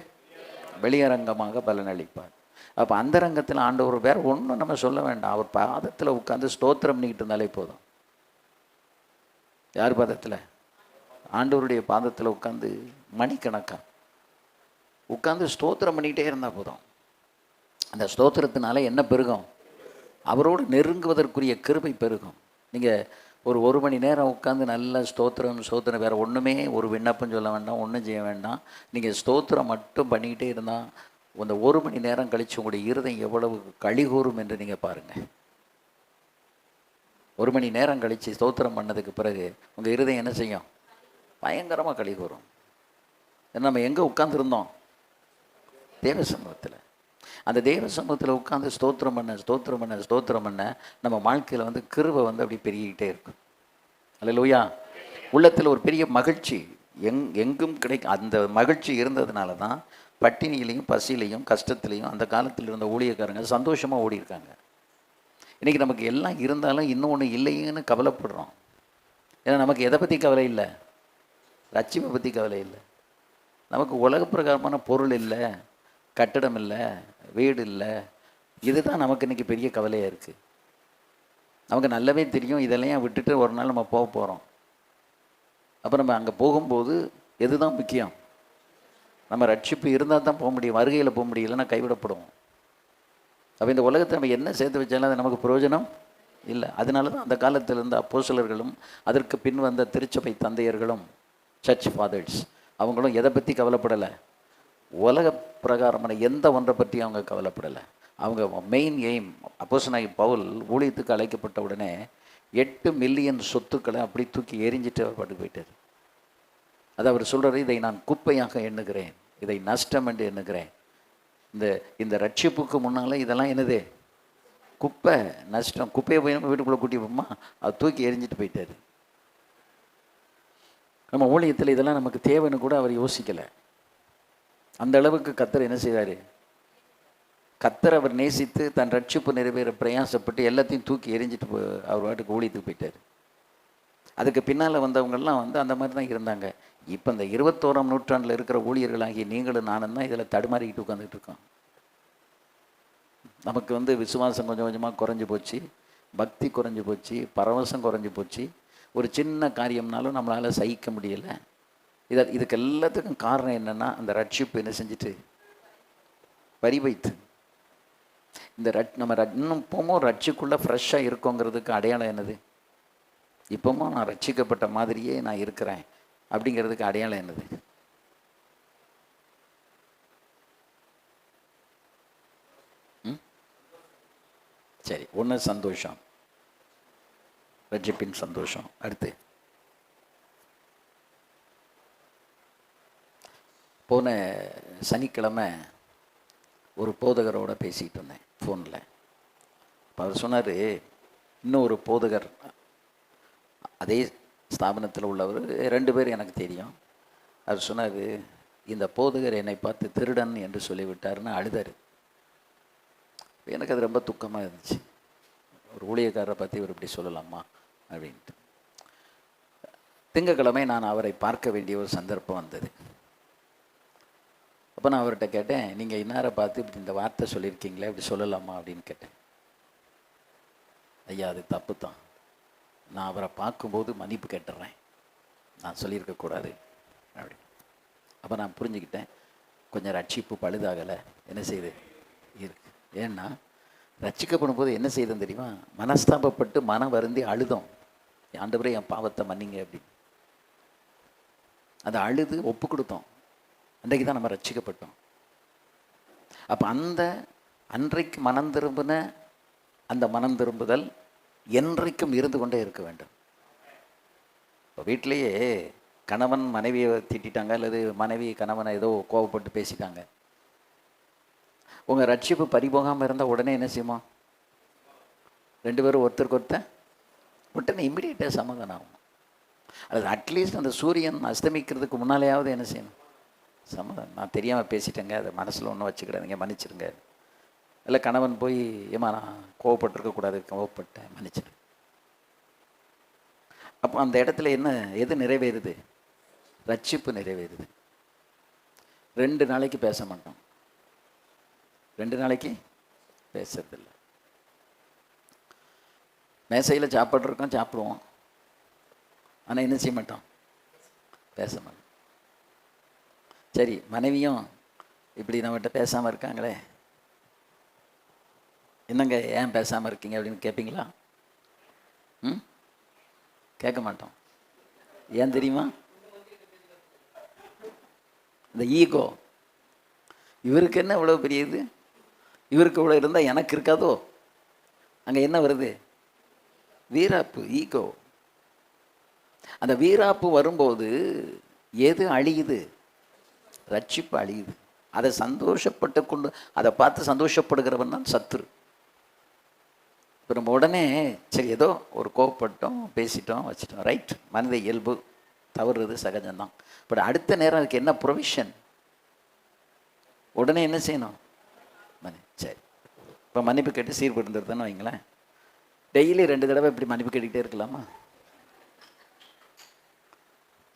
[SPEAKER 1] வெளியரங்கமாக பலனளிப்பார். அப்போ அந்தரங்கத்தில் ஆண்டவர் வேறு ஒன்றும் நம்ம சொல்ல வேண்டாம். அவர் பாதத்தில் உட்காந்து ஸ்தோத்திரம் பண்ணிக்கிட்டு இருந்தாலே போதும். யார் பாதத்தில்? ஆண்டவருடைய பாதத்தில் உட்காந்து மணிக்கணக்காக உட்காந்து ஸ்தோத்திரம் பண்ணிக்கிட்டே இருந்தால் போதும். அந்த ஸ்தோத்திரத்தினால என்ன பெருகும்? அவரோடு நெருங்குவதற்குரிய கிருபை பெருகும். நீங்கள் ஒரு மணி நேரம் உட்காந்து நல்ல ஸ்தோத்திரம் வேறு ஒன்றுமே, ஒரு விண்ணப்பம் சொல்ல வேண்டாம், ஒன்றும் செய்ய வேண்டாம். நீங்கள் ஸ்தோத்திரம் மட்டும் பண்ணிக்கிட்டே இருந்தால் அந்த 1 மணி நேரம் கழித்து உங்களுடைய இருதயம் எவ்வளவு கழிகூறும் என்று நீங்கள் பாருங்கள். 1 மணி நேரம் கழித்து ஸ்தோத்திரம் பண்ணதுக்கு பிறகு உங்கள் இருதயம் என்ன செய்யும்? பயங்கரமாக கழிகூறும். ஏன்னா நம்ம எங்கே உட்காந்துருந்தோம்? தேவ சமூகத்தில். அந்த தேவ சமூகத்தில் உட்காந்து ஸ்தோத்திரம் பண்ண நம்ம வாழ்க்கையில் வந்து கிருபை வந்து அப்படி பெருகிக்கிட்டே இருக்கும். அல்லேலூயா. உள்ளத்தில் ஒரு பெரிய மகிழ்ச்சி எங்கும் கிடைக்கும். அந்த மகிழ்ச்சி இருந்ததுனால தான் பட்டினியிலையும் பசியிலையும் கஷ்டத்துலையும் அந்த காலத்தில் இருந்த ஊழியக்காரங்க சந்தோஷமாக ஓடி இருக்காங்க. இன்றைக்கி நமக்கு எல்லாம் இருந்தாலும் இன்னும் ஒன்று இல்லைன்னு கவலைப்படுறோம். ஏன்னா நமக்கு எதை பற்றி கவலை இல்லை? ரட்சிப்பை பற்றி கவலை இல்லை. நமக்கு உலக பிரகாரமான பொருள் இல்லை, கட்டடம் இல்லை, வீடு இல்லை, இதுதான் நமக்கு இன்றைக்கி பெரிய கவலையாக இருக்குது. நமக்கு நல்லாவே தெரியும் இதெல்லாம் விட்டுட்டு ஒரு நாள் நம்ம போக போகிறோம். அப்போ நம்ம அங்கே போகும்போது எதுதான் முக்கியம்? நம்ம ரட்சிப்பு இருந்தால் தான் போக முடியும், வருகையில் போக முடியும், இல்லைன்னா கைவிடப்படுவோம். அப்போ இந்த உலகத்தை நம்ம என்ன சேர்த்து வச்சாலும் அது நமக்கு பிரயோஜனம் இல்லை. அதனால தான் அந்த காலத்தில் இருந்த அப்போஸ்தலர்களும் அதற்கு பின் வந்த திருச்சபை தந்தையர்களும் சர்ச் ஃபாதர்ஸ் அவங்களும் எதை பற்றி கவலைப்படலை? உலக பிரகாரமான எந்த ஒன்றை பற்றி அவங்க கவலைப்படலை. அவங்க மெயின் எய்ம், அப்போஸ்தலனாகிய பவுல் ஊழியத்துக்கு அழைக்கப்பட்ட உடனே 8 மில்லியன் சொத்துக்களை அப்படி தூக்கி எரிஞ்சிட்டு அவர் பாட்டு போயிட்டார். அது அவர் சொல்கிறாரு, இதை நான் குப்பையாக எண்ணுகிறேன், இதை நஷ்டம் என்று எண்ணுகிறேன். இந்த ரட்சிப்புக்கு முன்னால் இதெல்லாம் என்னது? குப்பை, நஷ்டம். குப்பையை போய் நம்ம வீட்டுக்குள்ளே கூட்டி போமா, அதை தூக்கி எரிஞ்சிட்டு போயிட்டார். நம்ம ஊழியத்தில் இதெல்லாம் நமக்கு தேவைன்னு கூட அவர் யோசிக்கலை. அந்த அளவுக்கு கர்த்தர் என்ன செய்வார்? கர்த்தர் அவர் நேசித்து தன் ரட்சிப்பு நிறைவேற பிரயாசப்பட்டு எல்லாத்தையும் தூக்கி எரிஞ்சிட்டு அவர் வாட்டுக்கு ஊழியத்துக்கு போயிட்டார். அதுக்கு பின்னால் வந்தவங்கெல்லாம் அந்த மாதிரி தான் இருந்தாங்க. இப்போ இந்த 21ஆம் நூற்றாண்டில் இருக்கிற ஊழியர்களாகி நீங்களும் நானும் தான் இதில் தடுமாறிக்கிட்டு உட்காந்துட்டு இருக்கோம். நமக்கு விசுவாசம் கொஞ்சம் கொஞ்சமாக குறைஞ்சி போச்சு, பக்தி குறைஞ்சி போச்சு, பரவசம் குறைஞ்சி போச்சு. ஒரு சின்ன காரியம்னாலும் நம்மளால் சகிக்க முடியலை. இதுக்கு எல்லாத்துக்கும் காரணம் என்னென்னா, அந்த ரட்சிப்பு என்ன செஞ்சுட்டு பறிவைத்து நம்ம இன்னும் இப்போவும் ரட்சிக்குள்ளே ஃப்ரெஷ்ஷாக இருக்கோங்கிறதுக்கு அடையாளம் என்னது? இப்போவும் நான் ரட்சிக்கப்பட்ட மாதிரியே நான் இருக்கிறேன் அப்படிங்கிறதுக்கு அடையாளம் என்னது? சரி, ஒன்று சந்தோஷம், ரட்சிப்பின் சந்தோஷம். அடுத்து போன சனிக்கிழமை ஒரு போதகரோடு பேசிகிட்டு இருந்தேன் ஃபோனில். இப்போ அவர் சொன்னார், இன்னும் ஒரு போதகர் அதே ஸ்தாபனத்தில் உள்ளவர், 2 பேர் எனக்கு தெரியும். அவர் சொன்னார், இந்த போதகர் என்னை பார்த்து திருடன் என்று சொல்லிவிட்டார்னு அழுதார். எனக்கு அது ரொம்ப துக்கமாக இருந்துச்சு. ஒரு ஊழியக்காரரை பற்றி இவர் இப்படி சொல்லலாமா அப்படின்ட்டு. திங்கட்கிழமை நான் அவரை பார்க்க வேண்டிய ஒரு சந்தர்ப்பம் வந்தது. அப்போ நான் அவர்கிட்ட கேட்டேன், நீங்கள் இன்னாரை பார்த்து இப்படி இந்த வார்த்தை சொல்லியிருக்கீங்களே, இப்படி சொல்லலாமா அப்படின்னு கேட்டேன். ஐயா, அது தப்பு தான், நான் அவரை பார்க்கும்போது மன்னிப்பு கேட்டுடுறேன், நான் சொல்லியிருக்கக்கூடாது அப்படி. அப்போ நான் புரிஞ்சுக்கிட்டேன், கொஞ்சம் ரட்சிப்பு பழுதாகலை, என்ன செய்யுது இருக்கு. ஏன்னா ரட்சிக்கப்படும் போது என்ன செய்யுதுன்னு தெரியுமா? மனஸ்தாபப்பட்டு மனம் வருந்தி அழுதோம், ஆண்டவரே என் பாவத்தை மன்னிங்க அப்படின்னு. அதை அழுது ஒப்பு கொடுத்தோம். அன்றைக்கு தான் நம்ம ரட்சிக்கப்பட்டோம். அப்போ அன்றைக்கு மனம் திரும்பின அந்த மனம் திரும்புதல் என்றைக்கும் இருந்து கொண்டே இருக்க வேண்டும். இப்போ வீட்டிலையே கணவன் மனைவியை திட்டாங்க, அல்லது மனைவி கணவனை ஏதோ கோவப்பட்டு பேசிட்டாங்க, உங்கள் ரட்சிப்பு பறிபோகாமல் இருந்தால் உடனே என்ன செய்யுமா? 2 பேரும் ஒருத்தருக்கு ஒருத்தர் உடனே இம்மிடியேட்டாக சமாதானம் ஆகும். அது அட்லீஸ்ட் அந்த சூரியன் அஸ்தமிக்கிறதுக்கு முன்னாலேயாவது என்ன செய்யணும்? சமாதானம். நான் தெரியாமல் பேசிட்டேங்க, அதை மனசில் ஒன்றும் வச்சுக்கிடாதீங்க, மன்னிச்சிடுங்க. இல்லை கணவன் போய், ஏமா நான் கோவப்பட்டிருக்கக்கூடாது, கோவப்பட்டேன், மன்னிச்சிடு. அப்போ அந்த இடத்துல எது நிறைவேறுது? ரட்சிப்பு நிறைவேறுது. 2 நாளைக்கு பேச மாட்டோம், 2 நாளைக்கு பேசுறதில்ல. மேசையில் சாப்பாடு இருக்கோம், சாப்பிடுவோம், ஆனால் என்ன செய்ய மாட்டோம்? பேச மாட்டோம். சரி, மனைவியும் இப்படி நம்மகிட்ட பேசாமல் இருக்காங்களே, என்னங்க ஏன் பேசாமல் இருக்கீங்க அப்படின்னு கேட்பீங்களா? கேட்க மாட்டோம். ஏன் தெரியுமா? இந்த ஈகோ. இவருக்கு என்ன இவ்வளோ பெரிய இது, இவருக்கு இவ்வளோ இருந்தால் எனக்கு இருக்காதோ? அங்கே என்ன வருது? வீராப்பு, ஈகோ. அந்த வீராப்பு வரும்போது எது அழியுது? ரட்சிப்பு அழியுது. அதை சந்தோஷப்பட்டு கொண்டு அதை பார்த்து சந்தோஷப்படுகிறவன் தான் சத்துரு. இப்போ நம்ம உடனே சரி ஏதோ ஒரு கோவப்பட்டோம், பேசிட்டோம், வச்சுட்டோம், ரைட், மனித இயல்பு, தவறுறது சகஜம்தான். பட் அடுத்த நேரம் அதுக்கு என்ன ப்ரொவிஷன்? உடனே என்ன செய்யணும்? சரி, இப்போ மன்னிப்பு கேட்டு சீர்படுத்துறதுன்னு வைங்களேன். டெய்லி 2 தடவை இப்படி மன்னிப்பு கேட்டுக்கிட்டே இருக்கலாமா?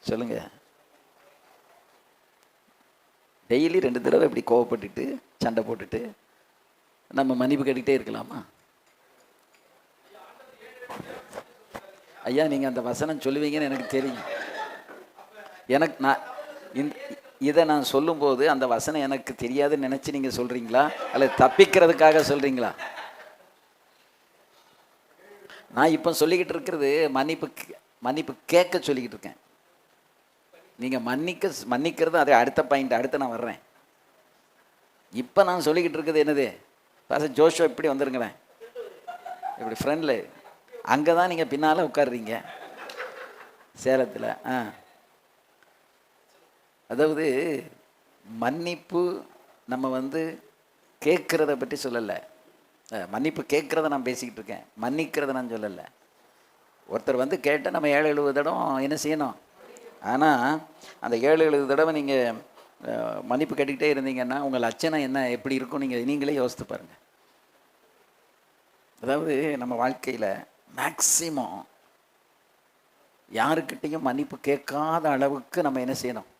[SPEAKER 1] சொல்லுங்க. டெய்லி 2 தடவை இப்படி கோவப்பட்டுட்டு சண்டை போட்டுட்டு நம்ம மன்னிப்பு கேட்டுக்கிட்டே இருக்கலாமா? ஐயா, நீங்கள் அந்த வசனம் சொல்லுவீங்கன்னு எனக்கு தெரியும். எனக்கு நான் இதை நான் சொல்லும்போது அந்த வசனம் எனக்கு தெரியாதுன்னு நினச்சி நீங்கள் சொல்கிறீங்களா, அல்லது தப்பிக்கிறதுக்காக சொல்கிறீங்களா? நான் இப்போ சொல்லிக்கிட்டு இருக்கிறது மன்னிப்பு கேட்க சொல்லிக்கிட்டு இருக்கேன். நீங்கள் மன்னிக்கிறது அது அடுத்த பாயிண்ட், அடுத்து நான் வர்றேன். இப்போ நான் சொல்லிக்கிட்டு இருக்குது என்னது? பாஸ்டர் ஜோஷுவா இப்படி வந்துருங்களேன், இப்படி ஃப்ரெண்டில். அங்கே தான் நீங்கள் பின்னால் உட்காடுறீங்க சேலத்தில். அதாவது மன்னிப்பு நம்ம வந்து கேட்குறத பற்றி சொல்லலை. மன்னிப்பு கேட்குறத நான் பேசிக்கிட்டு இருக்கேன், மன்னிக்கிறத நான் சொல்லலை. ஒருத்தர் வந்து கேட்டால் நம்ம 7-7 தடவை என்ன செய்யணும். ஆனால் அந்த 7-7 தடவை நீங்கள் மன்னிப்பு கேட்டுக்கிட்டே இருந்தீங்கன்னா உங்கள் லட்சணம் என்ன, எப்படி இருக்கும் நீங்களே யோசித்து பாருங்கள். அதாவது நம்ம வாழ்க்கையில் மேக்சிமம் யாருக்கிட்டையும் மன்னிப்பு கேட்காத அளவுக்கு நம்ம என்ன செய்யணும்,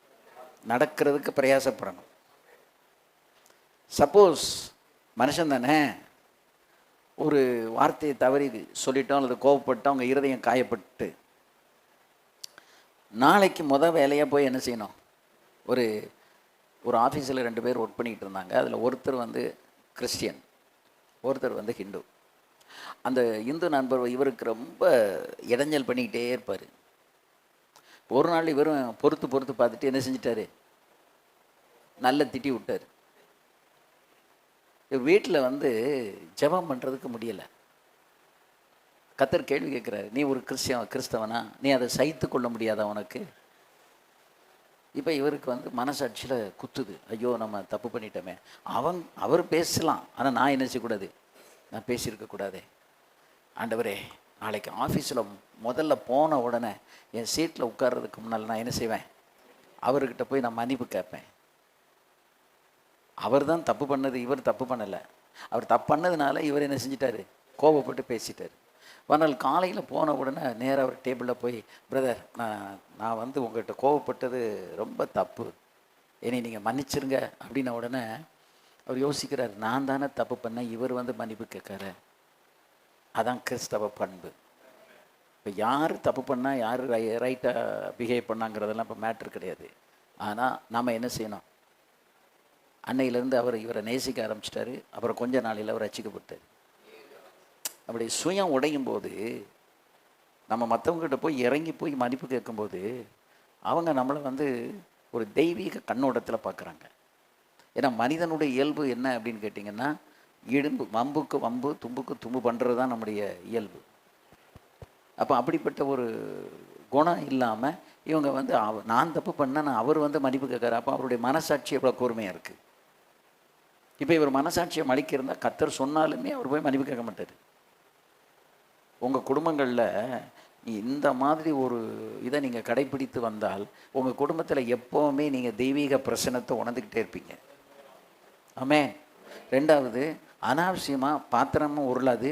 [SPEAKER 1] நடக்கிறதுக்கு பிரயாசப்படணும். சப்போஸ் மனுஷன் தானே, ஒரு வார்த்தையை தவறி சொல்லிட்டோம் அல்லது கோவப்பட்டோம், அவங்க இருதயம் காயப்பட்டு நாளைக்கு வேலையாக போய் என்ன செய்யணும். ஒரு ஆஃபீஸில் 2 பேர் ஒர்க் பண்ணிக்கிட்டு இருந்தாங்க. அதில் ஒருத்தர் வந்து கிறிஸ்டியன், ஒருத்தர் வந்து ஹிந்து. அந்த இந்து நண்பர் இவருக்கு ரொம்ப இடைஞ்சல் பண்ணிக்கிட்டே இருப்பார். ஒரு நாள் இவரும் பொறுத்து பார்த்துட்டு என்ன செஞ்சிட்டாரு, நல்ல திட்டி விட்டார். வீட்டில் வந்து ஜெபம் பண்ணுறதுக்கு முடியலை. கர்த்தர் கேள்வி கேட்குறாரு, நீ ஒரு கிறிஸ்தவனா, நீ அதை சகித்து கொள்ள முடியாதா உனக்கு? இப்போ இவருக்கு வந்து மனசாட்சியில் குத்துது, ஐயோ நம்ம தப்பு பண்ணிட்டோமே. அவர் பேசலாம், ஆனால் நான் என்ன செய்யக்கூடாது, நான் பேசியிருக்கக்கூடாதே. ஆண்டவரே, நாளைக்கு ஆஃபீஸில் முதல்ல போன உடனே என் சீட்டில் உட்கார்றதுக்கு முன்னால் நான் என்ன செய்வேன், அவர்கிட்ட போய் நான் மன்னிப்பு கேட்பேன். அவர் தான் தப்பு பண்ணது, இவர் தப்பு பண்ணலை. அவர் தப்பு பண்ணதுனால இவர் என்ன செஞ்சிட்டாரு, கோபப்பட்டு பேசிட்டார். ஆனால் காலையில் போன உடனே நேராக அவர் டேபிளில் போய், பிரதர், நான் வந்து உங்கள்கிட்ட கோபப்பட்டது ரொம்ப தப்பு, என்னை நீங்கள் மன்னிச்சிருங்க அப்படின்ன உடனே அவர் யோசிக்கிறார், நான் தானே தப்பு பண்ணேன், இவர் வந்து மன்னிப்பு கேட்குறாரு. அதான் கிறிஸ்தவ பண்பு. இப்போ யார் தப்பு பண்ணால் யார் ரைட்டாக பிஹேவ் பண்ணாங்கிறதெல்லாம் இப்போ மேட்ரு கிடையாது. ஆனால் நாம் என்ன செய்யணும், அன்னையிலேருந்து இவரை நேசிக்க ஆரம்பிச்சிட்டாரு. அப்புறம் கொஞ்ச நாளையில் அவர் ரட்சிக்கப்பட்டார். அப்படி சுயம் உடையும் போது நம்ம மற்றவங்ககிட்ட போய் இறங்கி போய் மன்னிப்பு கேட்கும்போது அவங்க நம்மளை வந்து ஒரு தெய்வீக கண்ணோட்டத்தில் பார்க்குறாங்க. ஏன்னா மனிதனுடைய இயல்பு என்ன அப்படின்னு கேட்டிங்கன்னா, வம்புக்கு வம்பு, தும்புக்கு தும்பு பண்ணுறது தான் நம்முடைய இயல்பு. அப்போ அப்படிப்பட்ட ஒரு குணம் இல்லாமல் இவங்க வந்து நான் தப்பு பண்ணேன், அவர் வந்து மன்னிப்பு கேட்குறாரு. அப்போ அவருடைய மனசாட்சி எவ்வளோ கூர்மையாக இருக்குது. இப்போ இவர் மனசாட்சியை மலிக்கிருந்தால் கர்த்தர் சொன்னாலுமே அவர் போய் மன்னிப்பு கேட்க மாட்டார். உங்கள் குடும்பங்களில் இந்த மாதிரி ஒரு இதை நீங்கள் கடைப்பிடித்து வந்தால் உங்கள் குடும்பத்தில் எப்போவுமே நீங்கள் தெய்வீக பிரசனத்தை உணர்ந்துக்கிட்டே இருப்பீங்க. ஆமென். 2வது, அனாவசியமாக பாத்திரமும் உருளாது,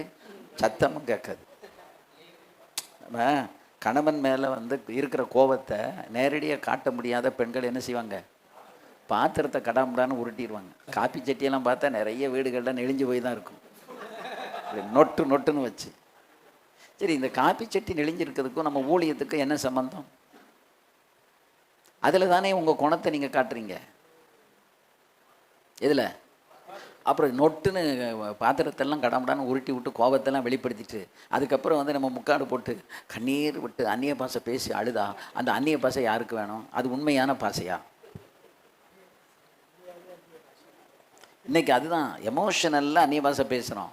[SPEAKER 1] சத்தமும் கேட்காது. கணவன் மேலே வந்து இருக்கிற கோபத்தை நேரடியாக காட்ட முடியாத பெண்கள் என்ன செய்வாங்க, பாத்திரத்தை கடாமுடான்னு உருட்டிடுவாங்க. காப்பி சட்டியெல்லாம் பார்த்தா நிறைய வீடுகளில் நெளிஞ்சு போய் தான் இருக்கும், நொட்டுன்னு வச்சு. சரி, இந்த காப்பி சட்டி நெளிஞ்சிருக்கிறதுக்கும் நம்ம ஊழியத்துக்கும் என்ன சம்பந்தம்? அதில் தானே உங்கள் குணத்தை நீங்கள் காட்டுறீங்க. இதில் அப்புறம் நொட்டுன்னு பாத்திரத்தெல்லாம் கடமுடான்னு உருட்டி விட்டு கோபத்தெல்லாம் வெளிப்படுத்திட்டு அதுக்கப்புறம் வந்து நம்ம முக்காடு போட்டு கண்ணீர் விட்டு அந்நிய பாஷை பேசி அழுதா அந்த அந்நிய பாஷை யாருக்கு வேணும்? அது உண்மையான பாஷையா? இன்றைக்கி அதுதான் எமோஷனல்லாம் அந்நிய பாஷை பேசுகிறோம்.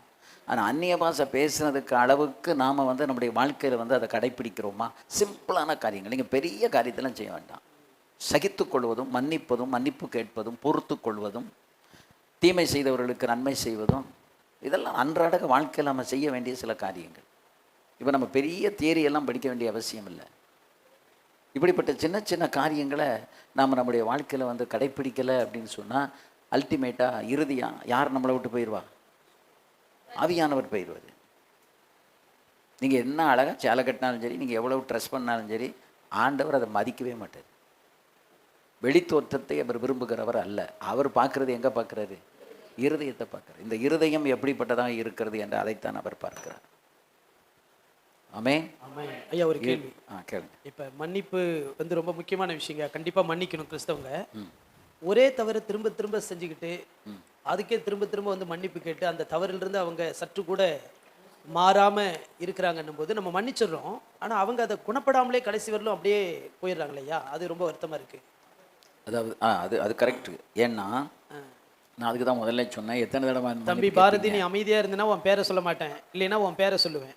[SPEAKER 1] ஆனால் அந்நிய பாஷை பேசுனதுக்கு அளவுக்கு நாம் வந்து நம்முடைய வாழ்க்கையில் வந்து அதை கடைப்பிடிக்கிறோமா? சிம்பிளான காரியங்கள், நீங்கள் பெரிய காரியத்தெல்லாம் செய்ய வேண்டாம். சகித்து கொள்வதும், மன்னிப்பதும், மன்னிப்பு கேட்பதும், பொறுத்து கொள்வதும், தீமை செய்தவர்களுக்கு நன்மை செய்வதும், இதெல்லாம் அன்றாட வாழ்க்கையில் நம்ம செய்ய வேண்டிய சில காரியங்கள். இப்போ நம்ம பெரிய தியரியெல்லாம் படிக்க வேண்டிய அவசியம் இல்லை. இப்படிப்பட்ட சின்ன சின்ன காரியங்களை நாம் நம்முடைய வாழ்க்கையில் வந்து கடைப்பிடிக்கலை அப்படின்னு சொன்னால் அல்டிமேட்டாக இறுதியாக யார் நம்மளை விட்டு போயிடுவா? ஆவியானவர் போயிடுவார். நீங்கள் என்ன அழகாக சேலை கட்டினாலும் சரி, நீங்கள் எவ்வளவு ட்ரெஸ் பண்ணாலும் சரி, ஆண்டவர் அதை மதிக்கவே மாட்டார். வெளித்தோற்றத்தை அவர் விரும்புகிறவர் அல்ல. அவர் பார்க்குறது எங்கே பார்க்குறாரு? இருதயத்தை பார்க்குறார். இந்த இருதயம் எப்படிப்பட்டதாக இருக்கிறது என்று அதைத்தான் அவர் பார்க்கிறார். ஆமென்.
[SPEAKER 2] ஆமென். ஐயா ஒரு கேள்வி.
[SPEAKER 1] கேளுங்க.
[SPEAKER 2] இப்போ மன்னிப்பு வந்து ரொம்ப முக்கியமான விஷயங்க. கண்டிப்பாக மன்னிக்கணும் கிறிஸ்தவங்க. ஒரே தவறு திரும்ப திரும்ப செஞ்சுக்கிட்டு அதுக்கே திரும்ப திரும்ப வந்து மன்னிப்பு கேட்டு அந்த தவறிலிருந்து அவங்க சற்று கூட மாறாம இருக்கிறாங்கன்னும் போது நம்ம மன்னிச்சிடுறோம். ஆனா அவங்க அதை குணப்படாமலே கடைசி வரலும் அப்படியே போயிடுறாங்க இல்லையா? அது ரொம்ப வருத்தமா இருக்கு.
[SPEAKER 1] அதாவது அது அது கரெக்டு. ஏன்னா நான் அதுக்கு தான் முதல்ல சொன்னேன், எத்தனை தடவை
[SPEAKER 2] தம்பி பாரதி நீ அமைதியா இருந்தனா உன் பேரை சொல்ல மாட்டேன், இல்லைன்னா உன் பேரை சொல்லுவேன்.